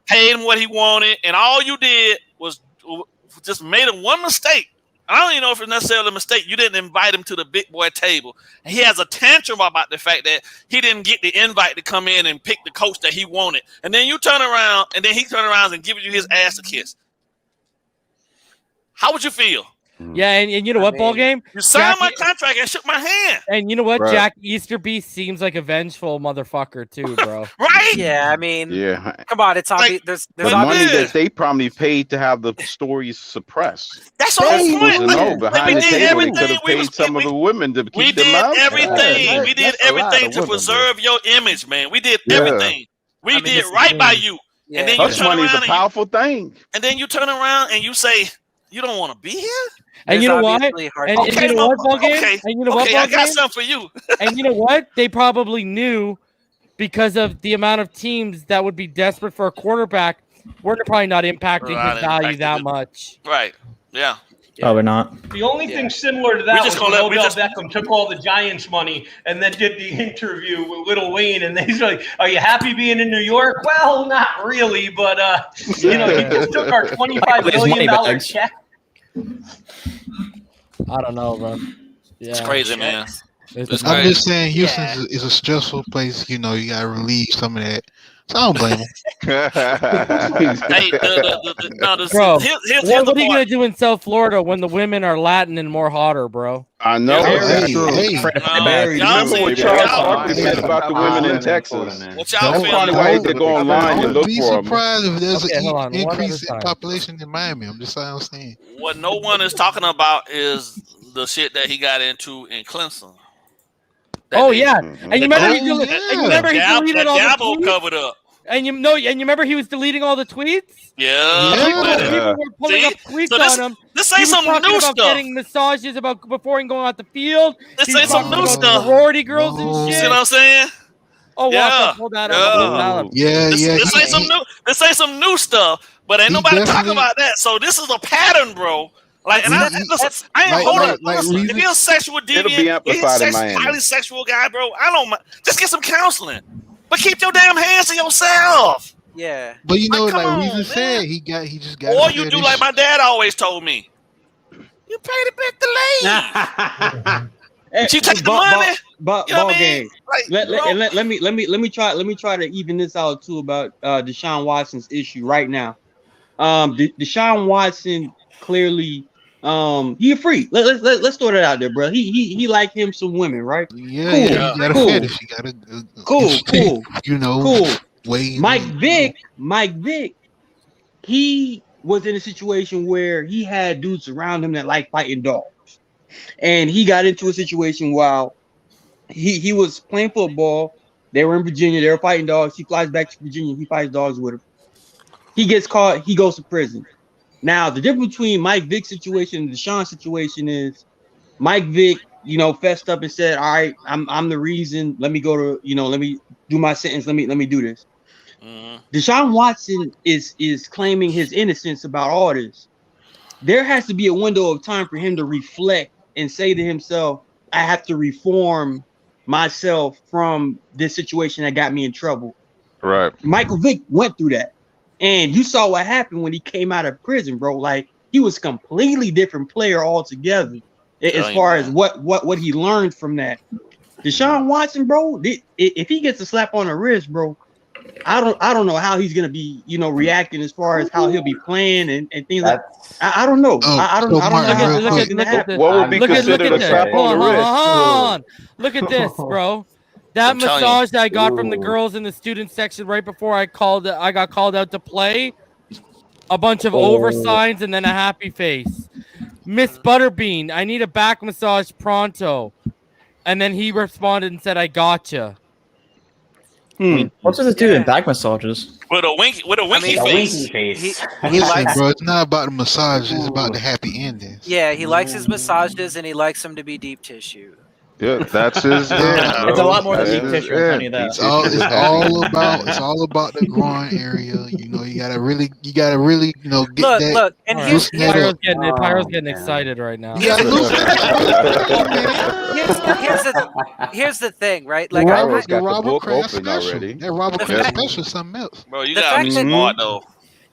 Paying him what he wanted, and all you did was just made him one mistake. I don't even know if it's necessarily a mistake. You didn't invite him to the big boy table. And he has a tantrum about the fact that he didn't get the invite to come in and pick the coach that he wanted. And then you turn around, and then he turns around and gives you his ass a kiss. How would you feel? Yeah, and you know what, ball game? You signed my contract and shook my hand. And you know what? Right. Jack Easterby seems like a vengeful motherfucker too, bro. Right? Yeah, I mean, Yeah. come on, it's obvious. There's The money obvious. that they probably paid to have the stories suppressed. That's the whole point. No, behind the did table, they everything. could have paid some of the women to We keep them did out. everything. Yeah, We did that's a lot everything of to women, preserve your image, man. We did Yeah. everything. We did right by you. And then you Hush turn money is a around powerful thing. and then you turn around and you say you don't want to be here. And you know what? And Okay, you know what, ball game? okay, And you know what, okay, ball I got game? something for you. And you know what? They probably knew because of the amount of teams that would be desperate for a quarterback. We're probably not impacting Right, his value impacted that it. much. Right. Yeah. Probably not. The only thing similar to that We was just when gonna let- we Odell just- Beckham took all the Giants' money and then did the interview with Lil Wayne, and he's like, "Are you happy being in New York?" Well, not really, but you know, he just took our $25 million check. I don't know, bro. Yeah. It's crazy, man. It's I'm crazy. just saying, Houston is a stressful place. You know, you gotta relieve some of that. So I don't blame him. Hey, Bro, here's what the are you part. gonna do in South Florida when the women are Latin and more hotter, bro? I know. That's true. Y'all Remember what see- Charles y'all- Barkley said about the women in Texas? What y'all That's feel probably like- why they go online and Don't look be for them. surprised if there's Okay, hold on, an one increase at a in time. population in Miami. I'm just saying. What no one is talking about is the shit that he got into in Clemson. Oh yeah, and you remember he Gab- and you remember he Gab- deleted that all the Gabble tweets. covered up. And you know, and you remember he was deleting all the tweets. Yeah. People were pulling See? up tweets So this- on him. this He ain't was some talking new about stuff. getting massages about before going out the field. This He was ain't some talking new about stuff. sorority girls and You shit. see what I'm saying? Oh, Yeah. Walker, pull that up. Pull that up. This ain't some new. This ain't some new stuff. But ain't nobody talking definitely- about that. So this is a pattern, bro. Like, and listen, I ain't like- hold like- up. like Listen, reason- if you're a sexual It'll be deviant, amplified in Miami. highly sexual guy, bro, I don't mind. Just get some counseling. But keep your damn hands to yourself. Yeah. But you know, Like, come like on, Reason man. said, he just got. Or you do like my dad always told me. You pay the bit to leave. She take the money. Ball You know what I game. mean? Like, Let me try to even this out too about Deshaun Watson's issue right now. Deshaun Watson clearly he a freak. Let's throw that out there, bro. He like him some women, right? Yeah, Cool. you got a Cool. fetish. You got a Cool. You know, Cool. way. Mike Vick, he was in a situation where he had dudes around him that like fighting dogs. And he got into a situation while he was playing football. They were in Virginia. They were fighting dogs. He flies back to Virginia. He fights dogs with him. He gets caught. He goes to prison. Now, the difference between Mike Vick's situation and Deshaun's situation is Mike Vick, fessed up and said, all right, I'm the reason. Let me go to, let me do my sentence. Let me do this. Deshaun Watson is claiming his innocence about all this. There has to be a window of time for him to reflect and say to himself, I have to reform myself from this situation that got me in trouble. Right. Michael Vick went through that. And you saw what happened when he came out of prison, bro. Like, he was a completely different player altogether as far as what he learned from that. Deshaun Watson, bro, if he gets a slap on the wrist, bro, I don't know how he's gonna be, reacting as far as how he'll be playing and things like. I don't know. I don't know. What would be considered a slap on the wrist? Hold on. Look at this, bro. That I'm telling massage you. that I got from the girls in the student section right before I got called out to play. A bunch of over signs and then a happy face. Miss Butterbean, I need a back massage pronto. And then he responded and said, I gotcha. What's with the dude in back massages? With a winky face. Listen, bro, it's not about the massage. It's about the happy endings. Yeah, he likes his massages and he likes them to be deep tissue. Yeah, that's his. It's a lot more than deep tissue. I'm telling you that. It's all about the groin area. You gotta really, get Look, that. look, and here's Pyro's getting excited right now. You gotta loosen here's the thing, right? Like Pyro's got the Robert book Kraft open special. already. That Robert Kraft special is something else. Bro, you The gotta be fact that- smart though.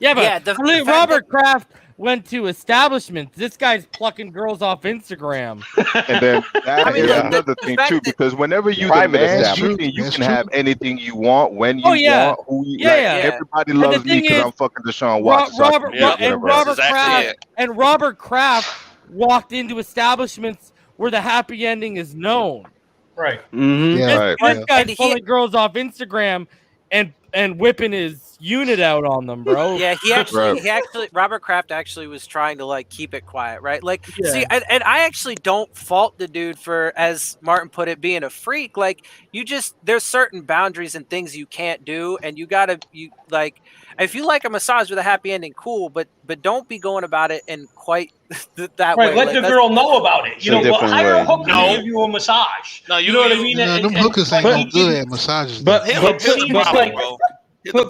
Yeah, but Yeah, the fact Robert Kraft went to establishments. This guy's plucking girls off Instagram. And then that mean, is look, another the thing fact too, that- because whenever you Private demand establishment. shooting, you That's can true. have anything you want when you Yeah. want. Who you Yeah, like. yeah. Everybody the loves me thing because is, I'm fucking Deshaun Watson. so I can do Yeah, and whatever I want. exactly it. Robert Kraft walked into establishments where the happy ending is known. Right. This guy's pulling girls off Instagram and whipping his unit out on them, bro. Yeah, he actually, Robert Kraft actually was trying to like keep it quiet, right? Like, see, and I actually don't fault the dude for, as Martin put it, being a freak. Like, there's certain boundaries and things you can't do, and you like, if you like a massage with a happy ending, cool, but don't be going about it in quite that way. Right, let the girl know about it. You know, hire a hooker to give you a massage. No, you know what I mean? No, them hookers ain't no good at massages. But here's the problem, bro. Now we're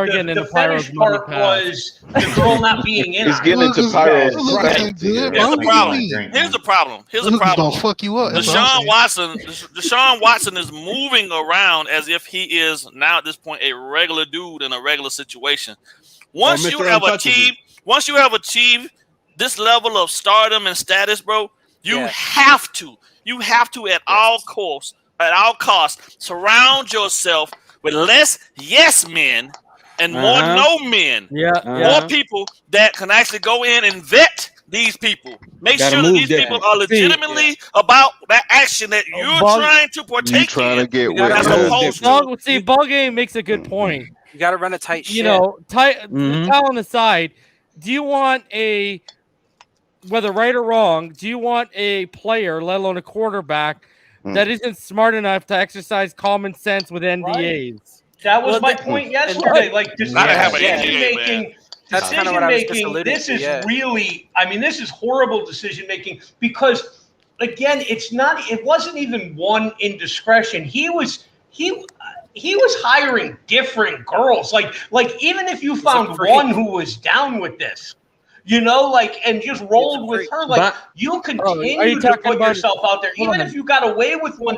getting into Pyro's money was the girl not being in. He's getting into Pyro's. Here's the problem. Gonna fuck you up. Deshaun Watson is moving around as if he is now at this point a regular dude in a regular situation. Once you have achieved this level of stardom and status, bro, you have to at all costs surround yourself with less yes men and more no men. More people that can actually go in and vet these people. Make sure that these people are legitimately about that action that you're trying to partake in. See, ball game makes a good point. You got to run a tight ship. You know, towel on the side. Do you want whether right or wrong, do you want a player, let alone a quarterback, that isn't smart enough to exercise common sense with NDAs? Right. That was my point yesterday. Like decision making. That's kind of what I was just alluding this to. Is really, I mean, this is horrible decision making because, again, it wasn't even one indiscretion. He was hiring different girls. Like even if you found one who was down with this, you know, like, and just rolled with her, like, you continue to put yourself out there, even if you got away with one.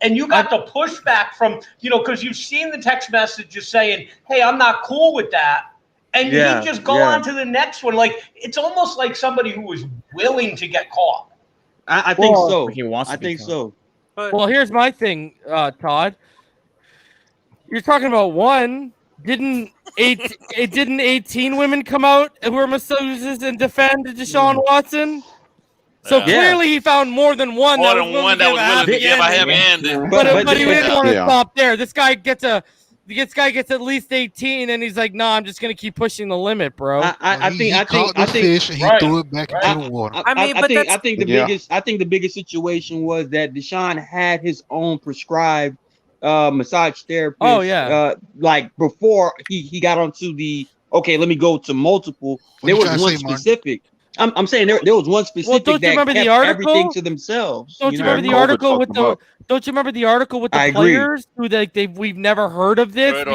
And you got the pushback from, you know, because you've seen the text messages saying, hey, I'm not cool with that. And you just go on to the next one. Like, it's almost like somebody who was willing to get caught. I think so. I think so. Well, here's my thing, Todd. You're talking about one. Didn't 18 women come out who were masseuses and defend Deshaun Watson? So clearly he found more than one. More than one that was willing to give a happy ending. But he didn't want to stop there. This guy gets at least 18, and he's like, "No, I'm just gonna keep pushing the limit, bro." I think fish and he threw it back into the water. I think the biggest situation was that Deshaun had his own prescribed massage therapist. Oh yeah. Like before he got onto the let me go to multiple. There was one specific. I'm saying there was one specific that kept everything to themselves. Don't you remember the article with the? Don't you remember the article with the players who we've never heard of this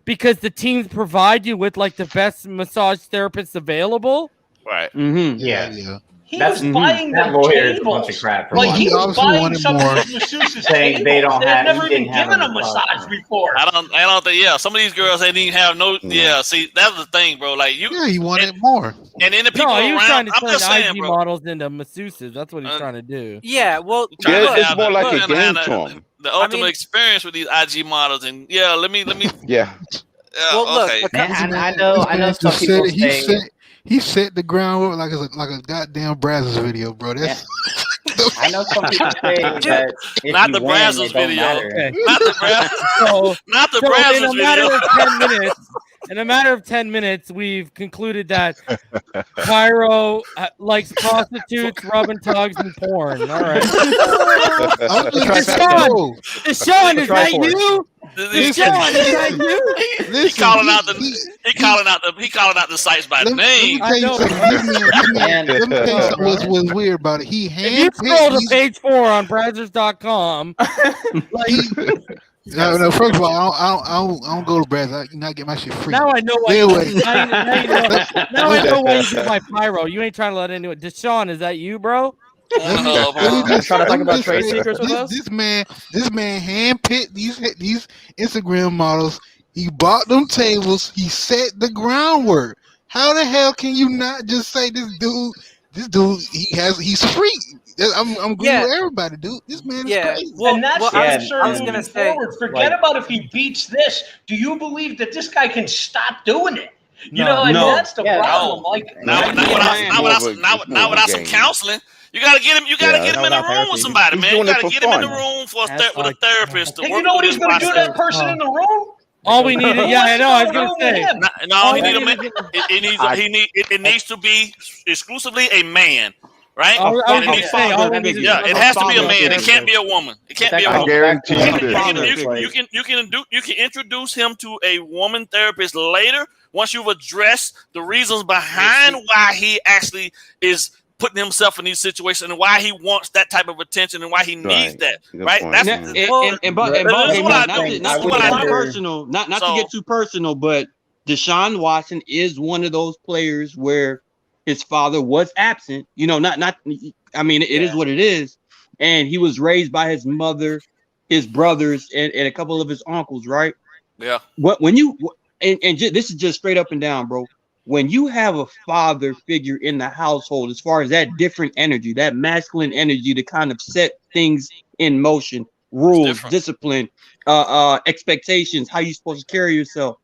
because the teams provide you with like the best massage therapists available. Right. Mm-hmm. Yeah. He was buying the tables. A bunch of crap. Like he was buying some of these masseuses saying they don't have. They've never even given a massage before. I don't think. Yeah, some of these girls they didn't have no. Yeah, see that's the thing, bro. Like you. Yeah, he wanted more. And then the people he was around. trying to turn IG models into masseuses. That's what he's trying to do. Yeah, well, it's more like a game to him. The ultimate experience with these IG models, and let me. Yeah. Well, look, and I know some people saying. He set the groundwork like a goddamn Brazzers video, bro. That's I know some people say that if not you the win, Brazzers it don't video. matter. Not the Brazzers. Not the Brazzers video. In a matter of 10 minutes, we've concluded that Pyro likes prostitutes, rubbing tugs, and porn. All right. Deshaun, is that you? He calling out the sites by name. Let me tell you something was weird about it. If you scroll to page 4 on Brazzers.com, No, first of all, I don't go to Brazzers. I get my shit free. Now I know why. Anyway. Now I know why you get my Pyro. You ain't trying to let into it. Deshaun, is that you, bro? Trying to talk about trade secrets with us? This man handpicked these Instagram models. He bought them tables. He set the groundwork. How the hell can you not just say this dude, he's free? I'm good with everybody, dude. This man is crazy. Well, and that's the concern moving forward. Forget about if he beats this. Do you believe that this guy can stop doing it? You know, I mean, No. that's the problem. Like, Not without some counseling. You gotta get him. You gotta get him in the room with somebody, man. You gotta get him in the room with a therapist to and work you know what through he's this going to do to process. that person in the room? All we needed, yeah, I know. I was gonna say, No, he need a man. It needs to be exclusively a man, right? It has to be a man. It can't be a woman. It can't be a woman. I guarantee you this. You can introduce him to a woman therapist later once you've addressed the reasons behind why he actually is putting himself in these situations and why he wants that type of attention and why he needs that. Right? That's Not to get too personal, but Deshaun Watson is one of those players where his father was absent. You know, I mean, it is what it is. And he was raised by his mother, his brothers, and a couple of his uncles, right? Yeah. This is just straight up and down, bro. When you have a father figure in the household, as far as that different energy, that masculine energy to kind of set things in motion, rules, discipline, expectations, how you're supposed to carry yourself,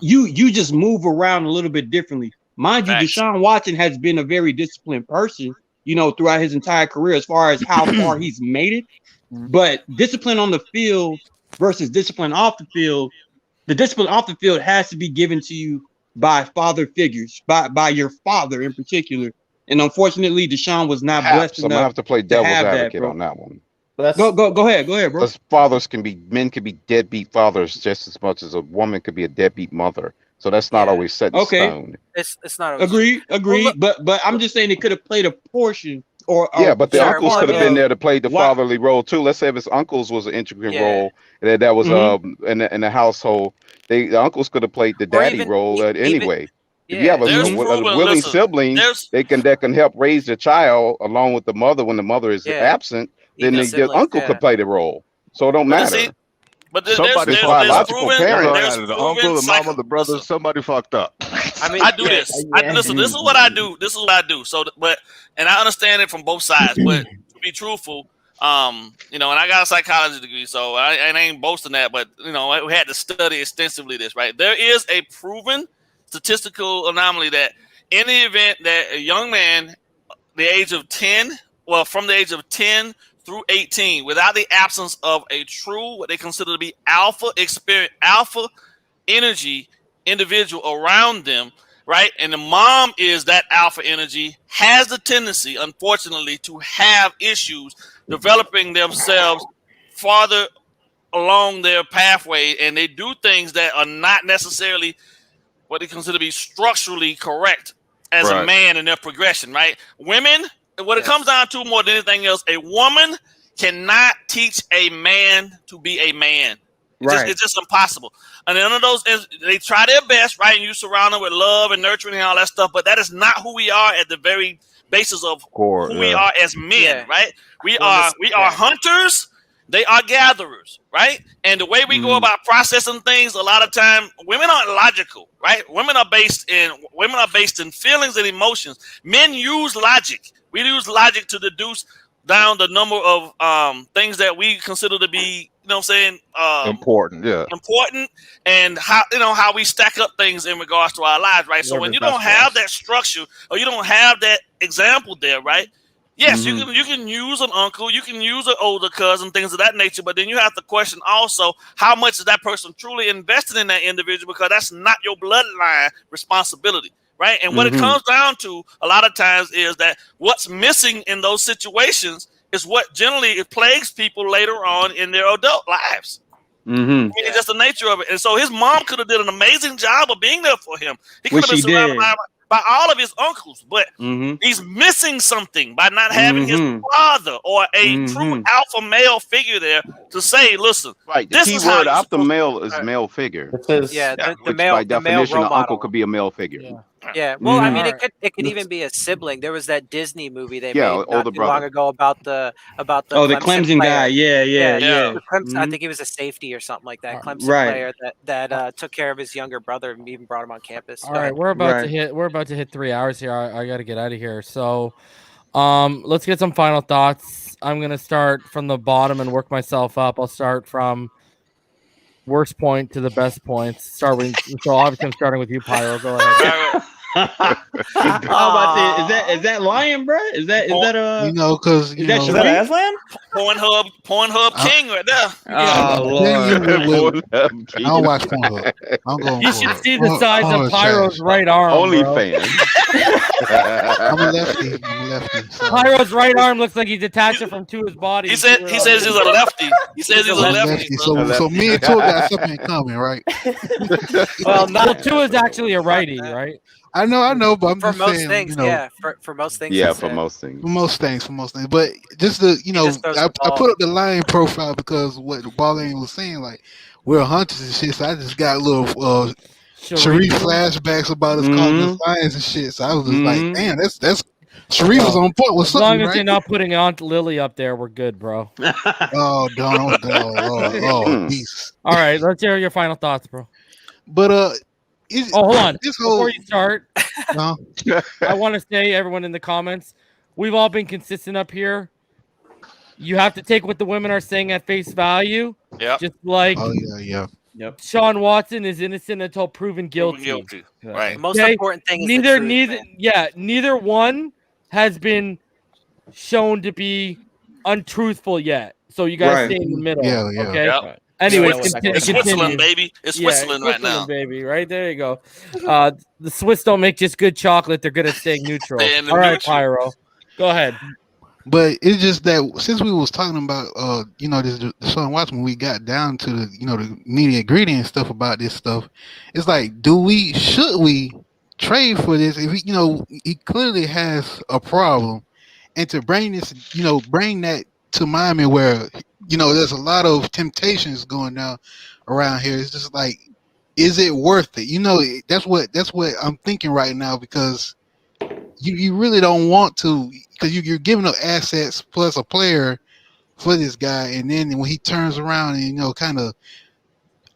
you just move around a little bit differently. Mind you, Deshaun Watson has been a very disciplined person, you know, throughout his entire career as far as how far he's made it. But discipline on the field versus discipline off the field, the discipline off the field has to be given to you by father figures, by your father in particular. And unfortunately, Deshaun was not blessed enough. I'm gonna have to play devil's advocate that, on that one. Go ahead, bro. Because men can be deadbeat fathers just as much as a woman could be a deadbeat mother. So that's not always set in stone. It's not always agreed. But I'm just saying it could have played a portion. But the uncles could have been there to play the fatherly role too. Let's say if his uncles was an integral role that was in the household, the uncles could have played the daddy role anyway. If you have a willing sibling, that can help raise the child along with the mother when the mother is absent, then the uncle could play the role. So it don't matter. But somebody's biological parent, the uncle, the mama, the brother, somebody fucked up. I mean, I do this. Listen, this is what I do. So, and I understand it from both sides. But to be truthful, you know, and I got a psychology degree, so I ain't boasting that. But you know, we had to study extensively this. Right, there is a proven statistical anomaly that in the event that a young man, the age of 10, from the age of 10 through 18, without the absence of a true, what they consider to be alpha energy individual around them, right? And the mom is that alpha energy, has the tendency, unfortunately, to have issues developing themselves farther along their pathway, and they do things that are not necessarily what they consider to be structurally correct as a man in their progression, right? Women, what it comes down to more than anything else, a woman cannot teach a man to be a man. It's just impossible. And none of those, they try their best, right? And you surround them with love and nurturing and all that stuff, but that is not who we are at the very basis of who we are as men, right? We are hunters. They are gatherers, right? And the way we go about processing things, a lot of time, women aren't logical, right? Women are based in feelings and emotions. Men use logic. We use logic to deduce down the number of things that we consider to be, you know what I'm saying? Important, important, and how we stack up things in regards to our lives, right? So when you don't have that structure or you don't have that example there, right? Yes, you can use an uncle, you can use an older cousin, things of that nature, but then you have to question also how much is that person truly invested in that individual, because that's not your bloodline responsibility, right? And what it comes down to a lot of times is that what's missing in those situations is what generally plagues people later on in their adult lives. I mean, it's just the nature of it. And so his mom could have did an amazing job of being there for him. He could have been surrounded by all of his uncles, but he's missing something by not having his father or a true alpha male figure there to say, listen, the key word alpha male is male figure. The male, by definition, the male an uncle could be a male figure. Yeah, well, I mean, it could even be a sibling. There was that Disney movie they made not too long ago about the the Clemson guy. Yeah. Clemson, I think he was a safety or something like that. Clemson player that took care of his younger brother and even brought him on campus. All right, we're about to hit 3 hours here. I got to get out of here. So, let's get some final thoughts. I'm gonna start from the bottom and work myself up. I'll start from worst point to the best points. So obviously I'm starting with you, Pyro. Go ahead. How about this? Is that Lion, bro? Is that because is that Sharif? Aslan? Pornhub King right there. Oh Lord! I don't watch Pornhub. I'm going. You should see the size of Pyro's right arm. Only bro. fan. I'm a lefty. So. Pyro's right arm looks like he detached it from Tua's body. He says he's a lefty. He says he's a lefty. So me and Tua got something in common, right? Well, no, Tua's actually a righty, right? I know, but I'm For just most saying, things, yeah. For most things, Yeah, he for said. most things. For most things. But just the, I put up the Lion profile because what Balling was saying, like, we're hunters and shit. So I just got a little Sharif flashbacks about us calling us lions and shit. So I was just like, damn, that's Sharif was on point with As something, long as right? you're not putting Aunt Lily up there, we're good, bro. Oh, peace. All right, let's hear your final thoughts, bro. But hold on. Before you start, I want to say, everyone in the comments, we've all been consistent up here. You have to take what the women are saying at face value. Yeah. Just like Yep. Sean Watson is innocent until proven guilty. Right. The most important thing is neither the truth, neither one has been shown to be untruthful yet. So you guys stay in the middle. Yeah. Okay. Yep. Anyways, it's Switzerland, baby. It's Switzerland right now, baby. Right there, you go. The Swiss don't make just good chocolate; they're good at staying neutral. All right, Pyro, go ahead. But it's just that since we was talking about this Deshaun Watson, we got down to the the nitty gritty and stuff about this stuff. It's like, should we trade for this? If he clearly has a problem, and to bring this, bring that to Miami where there's a lot of temptations going down around here. It's just like, is it worth it? That's what I'm thinking right now, because you really don't want to, because you're giving up assets plus a player for this guy, and then when he turns around and kind of,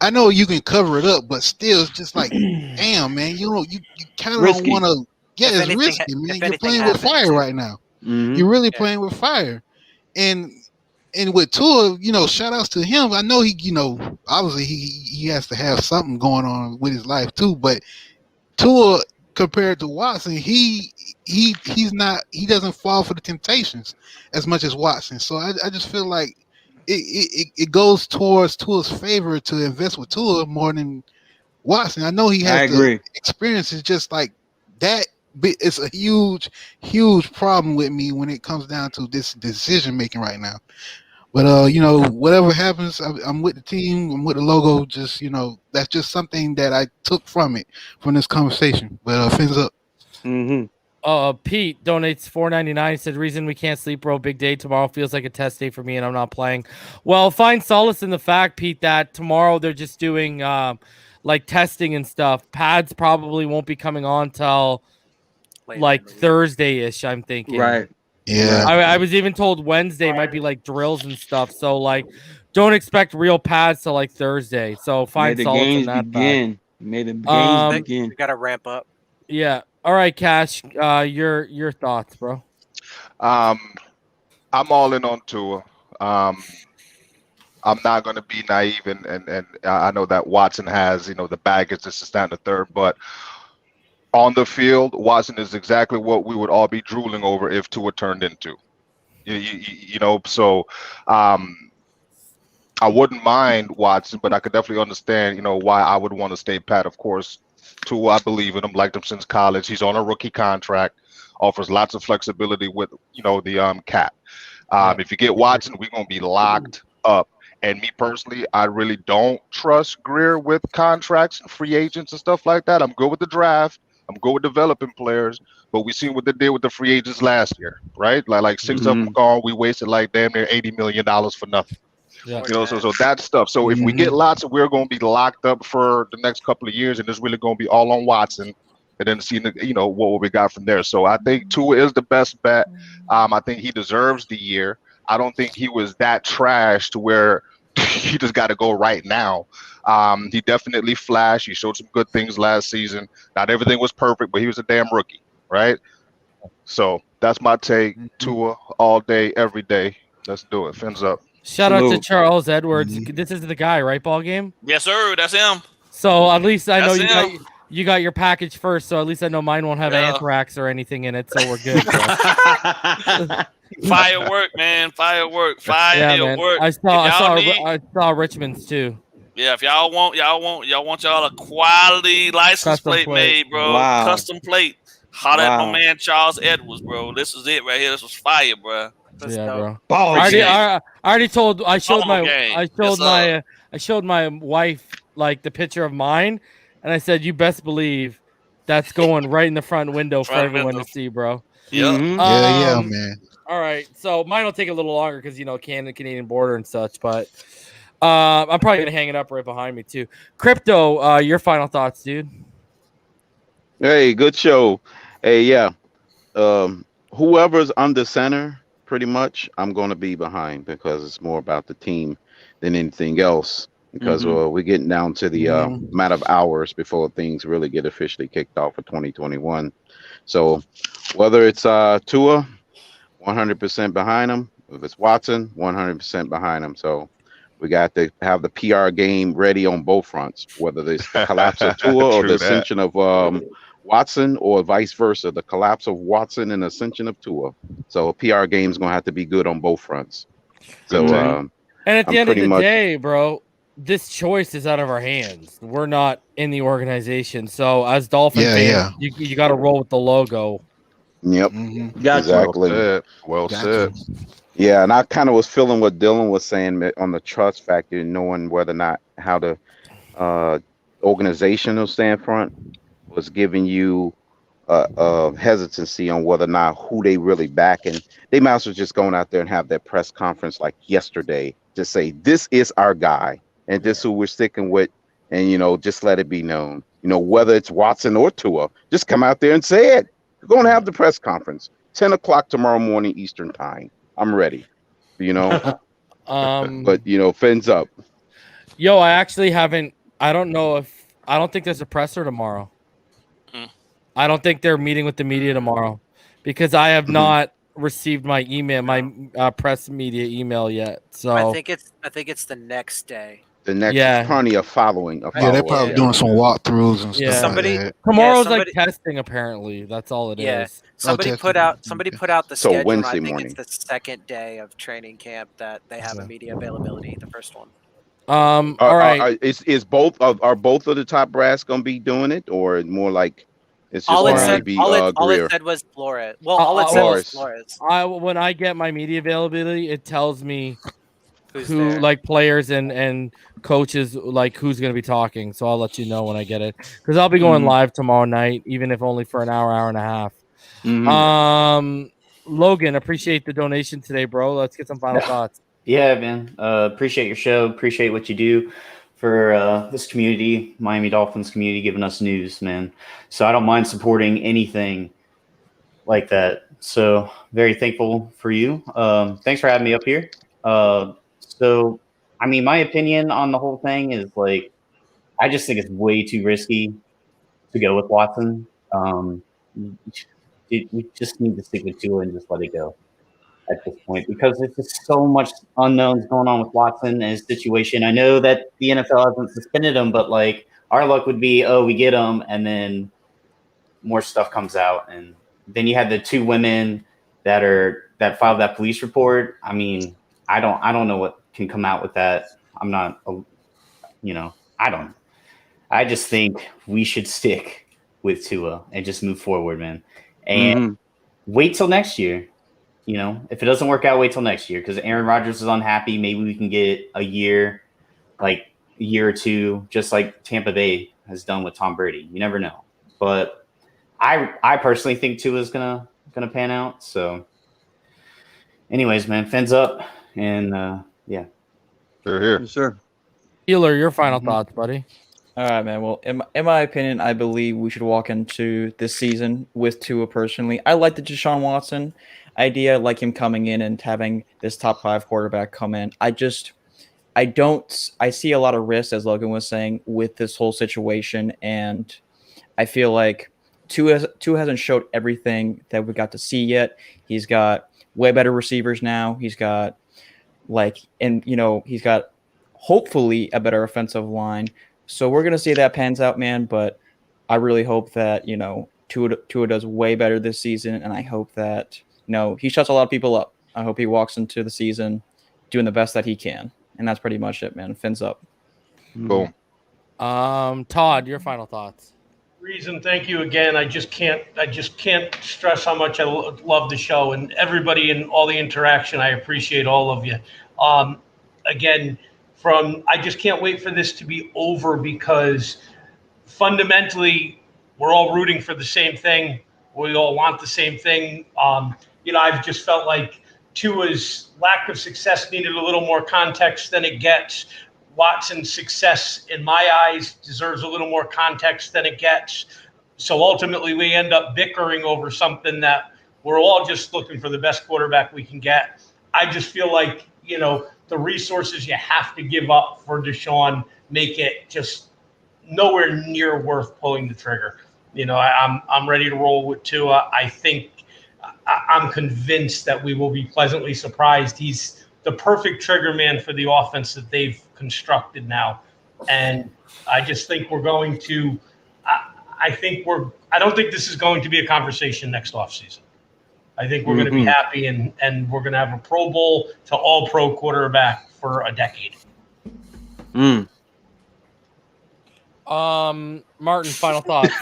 I know you can cover it up, but still, it's just like, damn, man, you kind of don't want to. Yeah, it's risky, man. You're playing with fire right now. You're really playing with fire, and with Tua, shout outs to him. I know he, obviously he has to have something going on with his life too, but Tua, compared to Watson, he's not, he doesn't fall for the temptations as much as Watson. So I just feel like it goes towards Tua's favor to invest with Tua more than Watson. I know he has the experience. It's just like that. It's a huge problem with me when it comes down to this decision making right now. But whatever happens, I'm with the team. I'm with the logo. Just that's just something that I took from this conversation. But fins up. Pete donates $4.99. He said, "Reason we can't sleep, bro. Big day tomorrow. Feels like a test day for me, and I'm not playing." Well, find solace in the fact, Pete, that tomorrow they're just doing like testing and stuff. Pads probably won't be coming on till like Thursday-ish, I'm thinking. Right. Yeah. I was even told Wednesday might be like drills and stuff. So like, don't expect real pads till like Thursday. So find solace in that. May the games begin. We gotta ramp up. Yeah. All right, Cash. Your thoughts, bro. I'm all in on Tua. I'm not going to be naive, and I know that Watson has the baggage, this is that and the third, but on the field, Watson is exactly what we would all be drooling over if Tua turned into. So I wouldn't mind Watson, but I could definitely understand, why I would want to stay pat. Of course, Tua, I believe in him, liked him since college. He's on a rookie contract, offers lots of flexibility with, the cap. If you get Watson, we're going to be locked up. And me personally, I really don't trust Breer with contracts and free agents and stuff like that. I'm good with the draft. I'm good with developing players, but we seen what they did with the free agents last year, right? Like 6 of them gone. We wasted like damn near $80 million for nothing. Yeah. So that stuff. So if we get lots, we're going to be locked up for the next couple of years, and it's really going to be all on Watson, and then seeing what we got from there. So I think Tua is the best bet. I think he deserves the year. I don't think he was that trash to where he just got to go right now. He definitely flashed. He showed some good things last season. Not everything was perfect, but he was a damn rookie, right? So that's my take. Tua all day, every day. Let's do it. Fins up. Shout out to Charles Edwards. This is the guy, right? Ball game. Yes, sir. That's him. So at least I know That's you got your package first. So at least I know mine won't have anthrax or anything in it. So we're good. Firework, man. Firework. Yeah, man. Firework. I saw Richmond's too. Yeah, if y'all want y'all a quality license Custom plate made, bro. Wow. Custom plate. Holler at Wow. my man Charles Edwards, bro. This is it right here. This was fire, bro. Yeah, bro. Ball I showed game. I showed my wife like the picture of mine, and I said, "You best believe that's going right in the front window for everyone to see, bro." Yeah. Yeah, man. All right, so mine will take a little longer because Canadian border and such, but I'm probably gonna hang it up right behind me too. Crypto, your final thoughts, dude. Hey, good show. Hey, yeah. Whoever's under center, pretty much, I'm going to be behind because it's more about the team than anything else. Because we're getting down to the matter of hours before things really get officially kicked off for 2021. So whether it's Tua, 100% behind him. If it's Watson, 100% behind him. So we got to have the PR game ready on both fronts, whether it's the collapse of Tua or the ascension of Watson, or vice versa, the collapse of Watson and ascension of Tua. So a PR game is going to have to be good on both fronts. So, and at the end of the day, bro, this choice is out of our hands. We're not in the organization. So as Dolphin fans, you got to roll with the logo. Yep, exactly. Well said. Yeah, and I kind of was feeling what Dylan was saying on the trust factor, knowing whether or not how the organizational standpoint was giving you hesitancy on whether or not who they really back. And they might as well just going out there and have their press conference like yesterday to say, this is our guy and this is who we're sticking with. And, just let it be known, whether it's Watson or Tua, just come out there and say it. We're going to have the press conference 10 o'clock tomorrow morning Eastern time. I'm ready, but fins up. Yo, I actually haven't. I don't think there's a presser tomorrow. I don't think they're meeting with the media tomorrow because I have not received my email, my press media email yet. So I think it's the next day. The next probably a following. They're probably doing some walkthroughs and stuff. Tomorrow's like testing. Apparently, that's all it is. Somebody put out the schedule. Wednesday I think morning. it's the second day of training camp that they have a media availability. The first one. All right. Is both are both of the top brass going to be doing it, or more like it's just all it said? be All it Greer? said was Flores. Well, all it said was Flores. When I get my media availability, it tells me who there. like players and coaches like who's going to be talking. So I'll let you know when I get it because I'll be going live tomorrow night, even if only for an hour and a half. Logan, appreciate the donation today, bro. Let's get some final thoughts. Yeah, man. Appreciate your show. Appreciate what you do for this community, Miami Dolphins community, giving us news, man. So I don't mind supporting anything like that. So very thankful for you. Thanks for having me up here. So, I mean, my opinion on the whole thing is like, I just think it's way too risky to go with Watson. We just need to stick with Tua and just let it go at this point because there's just so much unknowns going on with Watson and his situation. I know that the NFL hasn't suspended him, but like our luck would be, we get him, and then more stuff comes out, and then you had the two women that filed that police report. I mean, I don't know what can come out with that. I'm not, I just think we should stick with Tua and just move forward, man. And wait till next year. If it doesn't work out, wait till next year because Aaron Rodgers is unhappy. Maybe we can get a year or two, just like Tampa Bay has done with Tom Brady. You never know. But I personally think Tua is gonna pan out. So, anyways, man, fins up, and yeah, they're here. Sure. Healer, your final thoughts, buddy. All right, man. Well, in my opinion, I believe we should walk into this season with Tua personally. I like the Deshaun Watson idea. I like him coming in and having this top 5 quarterback come in. I see a lot of risks, as Logan was saying, with this whole situation. And I feel like Tua hasn't showed everything that we got to see yet. He's got way better receivers now. He's got And he's got hopefully a better offensive line. So we're gonna see that pans out, man. But I really hope that Tua does way better this season, and I hope that he shuts a lot of people up. I hope he walks into the season doing the best that he can, and that's pretty much it, man. Fins up. Boom. Todd, your final thoughts. Reason, thank you again. I just can't stress how much I love the show and everybody and all the interaction. I appreciate all of you. Again, I just can't wait for this to be over because fundamentally we're all rooting for the same thing. We all want the same thing. I've just felt like Tua's lack of success needed a little more context than it gets. Watson's success, in my eyes, deserves a little more context than it gets. So ultimately, we end up bickering over something that we're all just looking for the best quarterback we can get. I just feel like, the resources you have to give up for Deshaun make it just nowhere near worth pulling the trigger. I'm ready to roll with Tua. I'm convinced that we will be pleasantly surprised. He's the perfect trigger man for the offense that they've constructed now. And I just think we're going to I don't think this is going to be a conversation next offseason. I think we're going to be happy and we're going to have a Pro Bowl to all pro quarterback for a decade. Martin, final thoughts.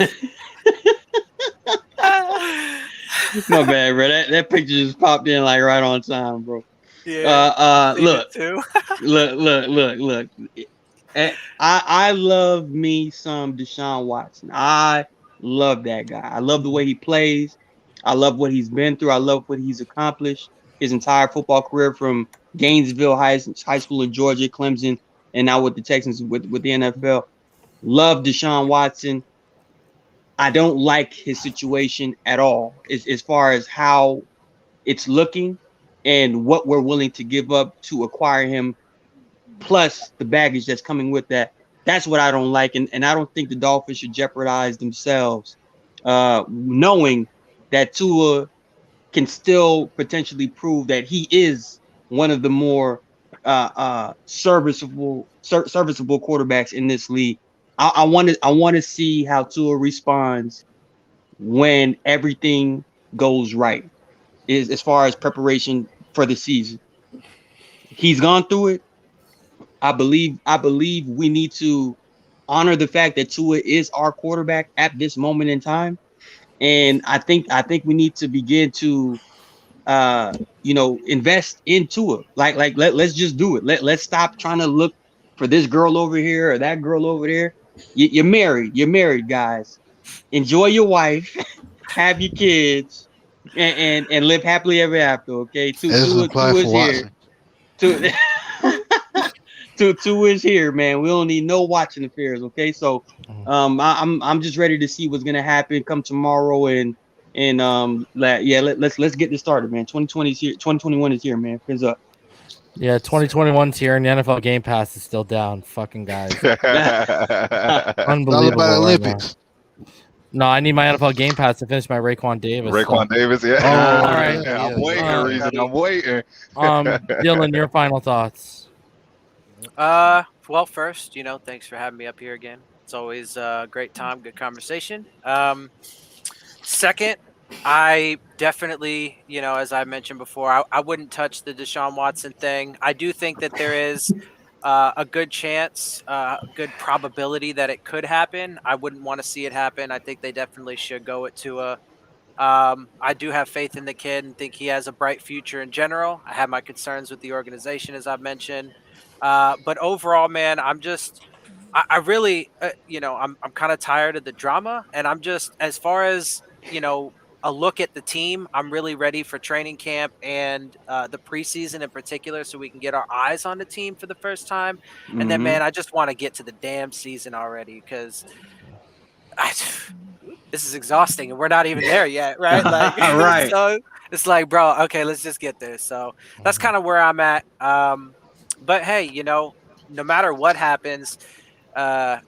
My bad, bro. That picture just popped in like right on time, bro. Yeah. Look. I love me some Deshaun Watson. I love that guy. I love the way he plays. I love what he's been through. I love what he's accomplished his entire football career from Gainesville High School in Georgia, Clemson, and now with the Texans with the NFL. Love Deshaun Watson. I don't like his situation at all as far as how it's looking and what we're willing to give up to acquire him, plus the baggage that's coming with that. That's what I don't like. And I don't think the Dolphins should jeopardize themselves knowing that Tua can still potentially prove that he is one of the more serviceable quarterbacks in this league. I want to see how Tua responds when everything goes right, is as far as preparation for the season. He's gone through it. I believe we need to honor the fact that Tua is our quarterback at this moment in time. And I think we need to begin to invest in Tua. Let's just do it. Let's stop trying to look for this girl over here or that girl over there. You're married, guys. Enjoy your wife, have your kids, and live happily ever after. Okay, Tua is here. Tua is here, man. We don't need no watching affairs. Okay, so I'm just ready to see what's gonna happen come tomorrow and let's get this started, man. 2020 is here. 2021 is here, man. Fins up. Yeah, 2021's here, and the NFL Game Pass is still down. Fucking guys. Unbelievable. All about Olympics. No, I need my NFL Game Pass to finish my Raekwon Davis. Davis, yeah. Oh, all right. Yeah, I'm waiting, I'm waiting. Dylan, your final thoughts. Well, first, thanks for having me up here again. It's always a great time, good conversation. Second, I definitely, as I mentioned before, I wouldn't touch the Deshaun Watson thing. I do think that there is a good chance, good probability that it could happen. I wouldn't want to see it happen. I think they definitely should go with Tua. I do have faith in the kid and think he has a bright future in general. I have my concerns with the organization, as I've mentioned. But overall, man, I really, I'm kind of tired of the drama. And I'm just, as far as, a look at the team, I'm really ready for training camp and the preseason in particular, so we can get our eyes on the team for the first time. And then, man, I just want to get to the damn season already because this is exhausting and we're not even there yet, right? Like, right. So it's like, bro, okay, let's just get there. So that's kind of where I'm at. But hey, no matter what happens, no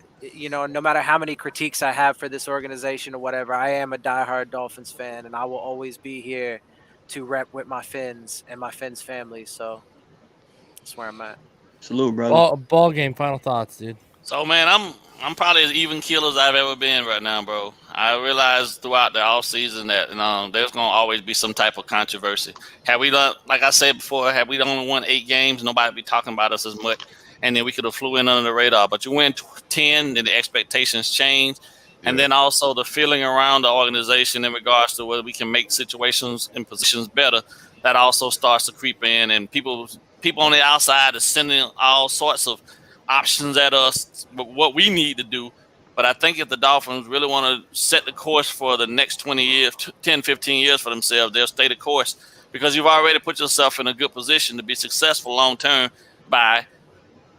matter how many critiques I have for this organization or whatever, I am a diehard Dolphins fan, and I will always be here to rep with my Fins and my Fins family. So, That's where I'm at. Salute, brother. Ball game. Final thoughts, dude. So man, I'm probably as even keel as I've ever been right now, bro. I realized throughout the off season that there's gonna always be some type of controversy. Had we done, like I said before, had we only won 8 games, nobody would be talking about us as much, and then we could have flew in under the radar. But you win 10, then the expectations change, and then also the feeling around the organization in regards to whether we can make situations and positions better. That also starts to creep in, and people on the outside are sending all sorts of options at us, what we need to do. But I think if the Dolphins really want to set the course for the next 20 years, 10, 15 years for themselves, they'll stay the course, because you've already put yourself in a good position to be successful long term by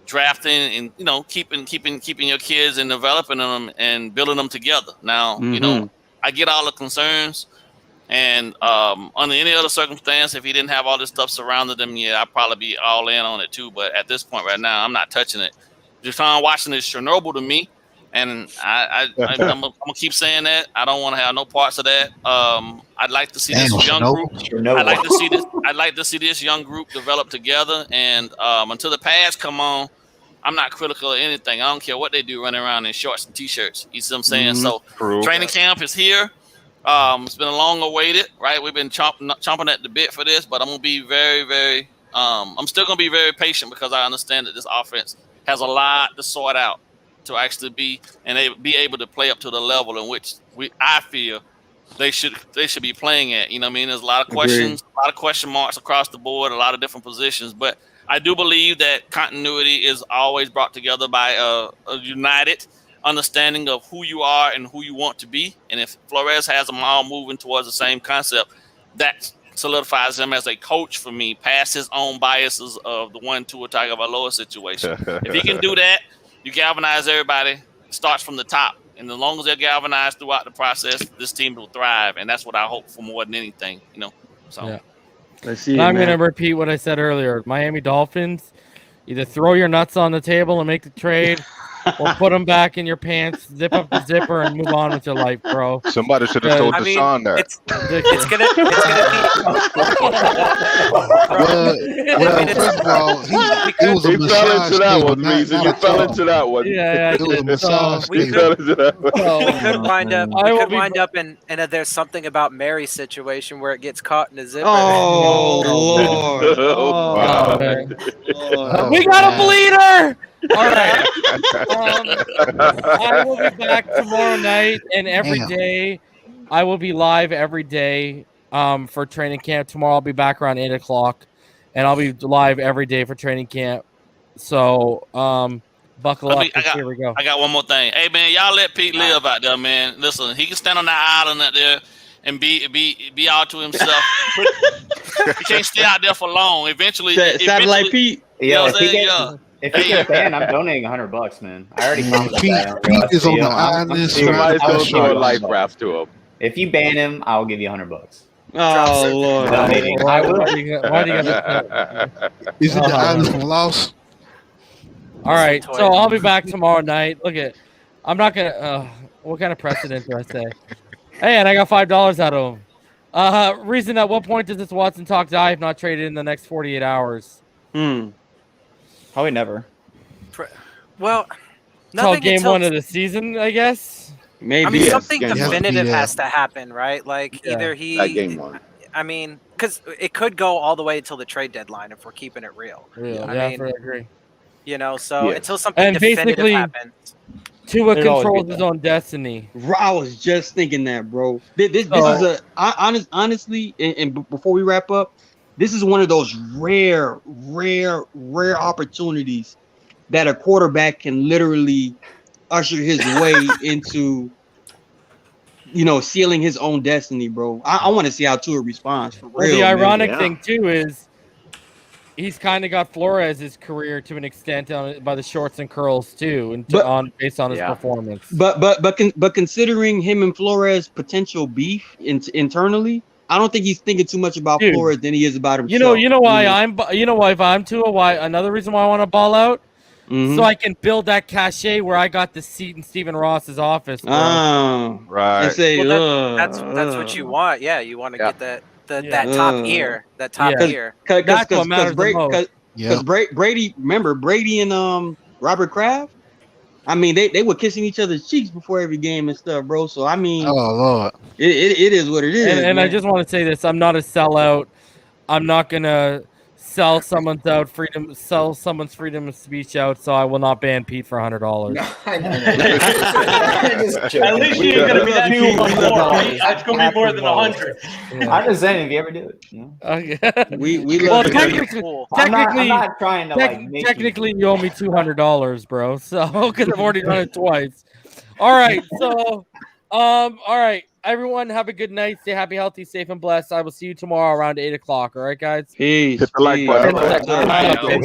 drafting and keeping your kids and developing them and building them together. Now, I get all the concerns. And under any other circumstance, if he didn't have all this stuff surrounding him, I'd probably be all in on it too. But at this point right now, I'm not touching it. Deshaun Watson is Chernobyl to me, and I'm gonna keep saying that. I don't want to have no parts of that. I'd like to see this young group. I'd like to see this young group develop together. And until the pads come on, I'm not critical of anything. I don't care what they do running around in shorts and t-shirts. You see what I'm saying? So training camp is here. It's been a long awaited, right? We've been chomping at the bit for this, but I'm gonna be very, very. I'm still gonna be very patient, because I understand that this offense has a lot to sort out to actually be able to play up to the level in which I feel they should be playing at. You know what I mean? There's a lot of questions, a lot of question marks across the board, a lot of different positions, but I do believe that continuity is always brought together by a united understanding of who you are and who you want to be. And if Flores has them all moving towards the same concept, that solidifies him as a coach for me, past his own biases of the 1-2 Tagovailoa situation. If he can do that, you galvanize everybody. It starts from the top. And as long as they're galvanized throughout the process, this team will thrive. And that's what I hope for more than anything, So yeah. Let's see. I'm going to repeat what I said earlier. Miami Dolphins, either throw your nuts on the table and make the trade, or put them back in your pants, zip up the zipper, and move on with your life, bro. Somebody should have told Deshaun that. It's gonna be. First of all, he was a fell into that one, Reason. You fell into that one. Yeah, it was a massage. We could wind up in there's something about Mary's situation where it gets caught in a zipper. Oh Lord! We got a bleeder. All right. I will be back tomorrow night, and every day I will be live every day for training camp. Tomorrow I'll be back around 8 o'clock, and I'll be live every day for training camp. So buckle up. Here we go. I got one more thing. Hey, man, y'all let Pete live out there, man. Listen, he can stand on that island out there and be all to himself. He can't stay out there for long. Eventually, Satellite Pete. If he gets banned, I'm donating $100, man. I already promised that. Pete is on the island. Somebody's going to throw a life raft to him. If you ban him, I'll give you $100. Oh Lord! Why do you got Is it the island from Laos? All right, so I'll be back tomorrow night. I'm not gonna. What kind of precedent do I say? Hey, and I got $5 out of him. Reason: at what point does this Watson talk die if not traded in the next 48 hours? Probably never. Well, until game 1 of the season, I guess. Maybe. I mean, something definitive has to happen, right? Like either he. That game 1. I mean, because it could go all the way until the trade deadline if we're keeping it real. I agree. So until something definitive happens. Tua controls his own destiny. I was just thinking that, bro. This is honestly, and before we wrap up, this is one of those rare opportunities that a quarterback can literally usher his way into, sealing his own destiny, bro. I want to see how Tua responds for real. Well, the ironic thing too is he's kind of got Flores' career to an extent by the shorts and curls too, and based on his performance. But considering him and Flores' potential beef internally, I don't think he's thinking too much about Flores than he is about himself. You know why if I'm Tua, another reason why I want to ball out, so I can build that cachet where I got the seat in Stephen Ross's office. Bro. Oh, right. That's what you want. Yeah, you want to get that top ear. That top ear. That's what matters the most. Because Brady, remember Brady and Robert Kraft? I mean, they were kissing each other's cheeks before every game and stuff, bro. So I mean, Oh Lord, it is what it is. And I just want to say this: I'm not a sellout. I'm not gonna sell someone's freedom of speech out. So I will not ban Pete for $100. At least you ain't gonna be that cheap on more. That's gonna be more than 100. I'm just saying, if you ever do it, you know. Okay. We well, love technically, I'm not trying to technically you owe me $200, bro. So because I've already done it twice. All right, so all right, everyone, have a good night. Stay happy, healthy, safe, and blessed. I will see you tomorrow around 8:00. All right, guys. Peace. Hit the like button. Peace.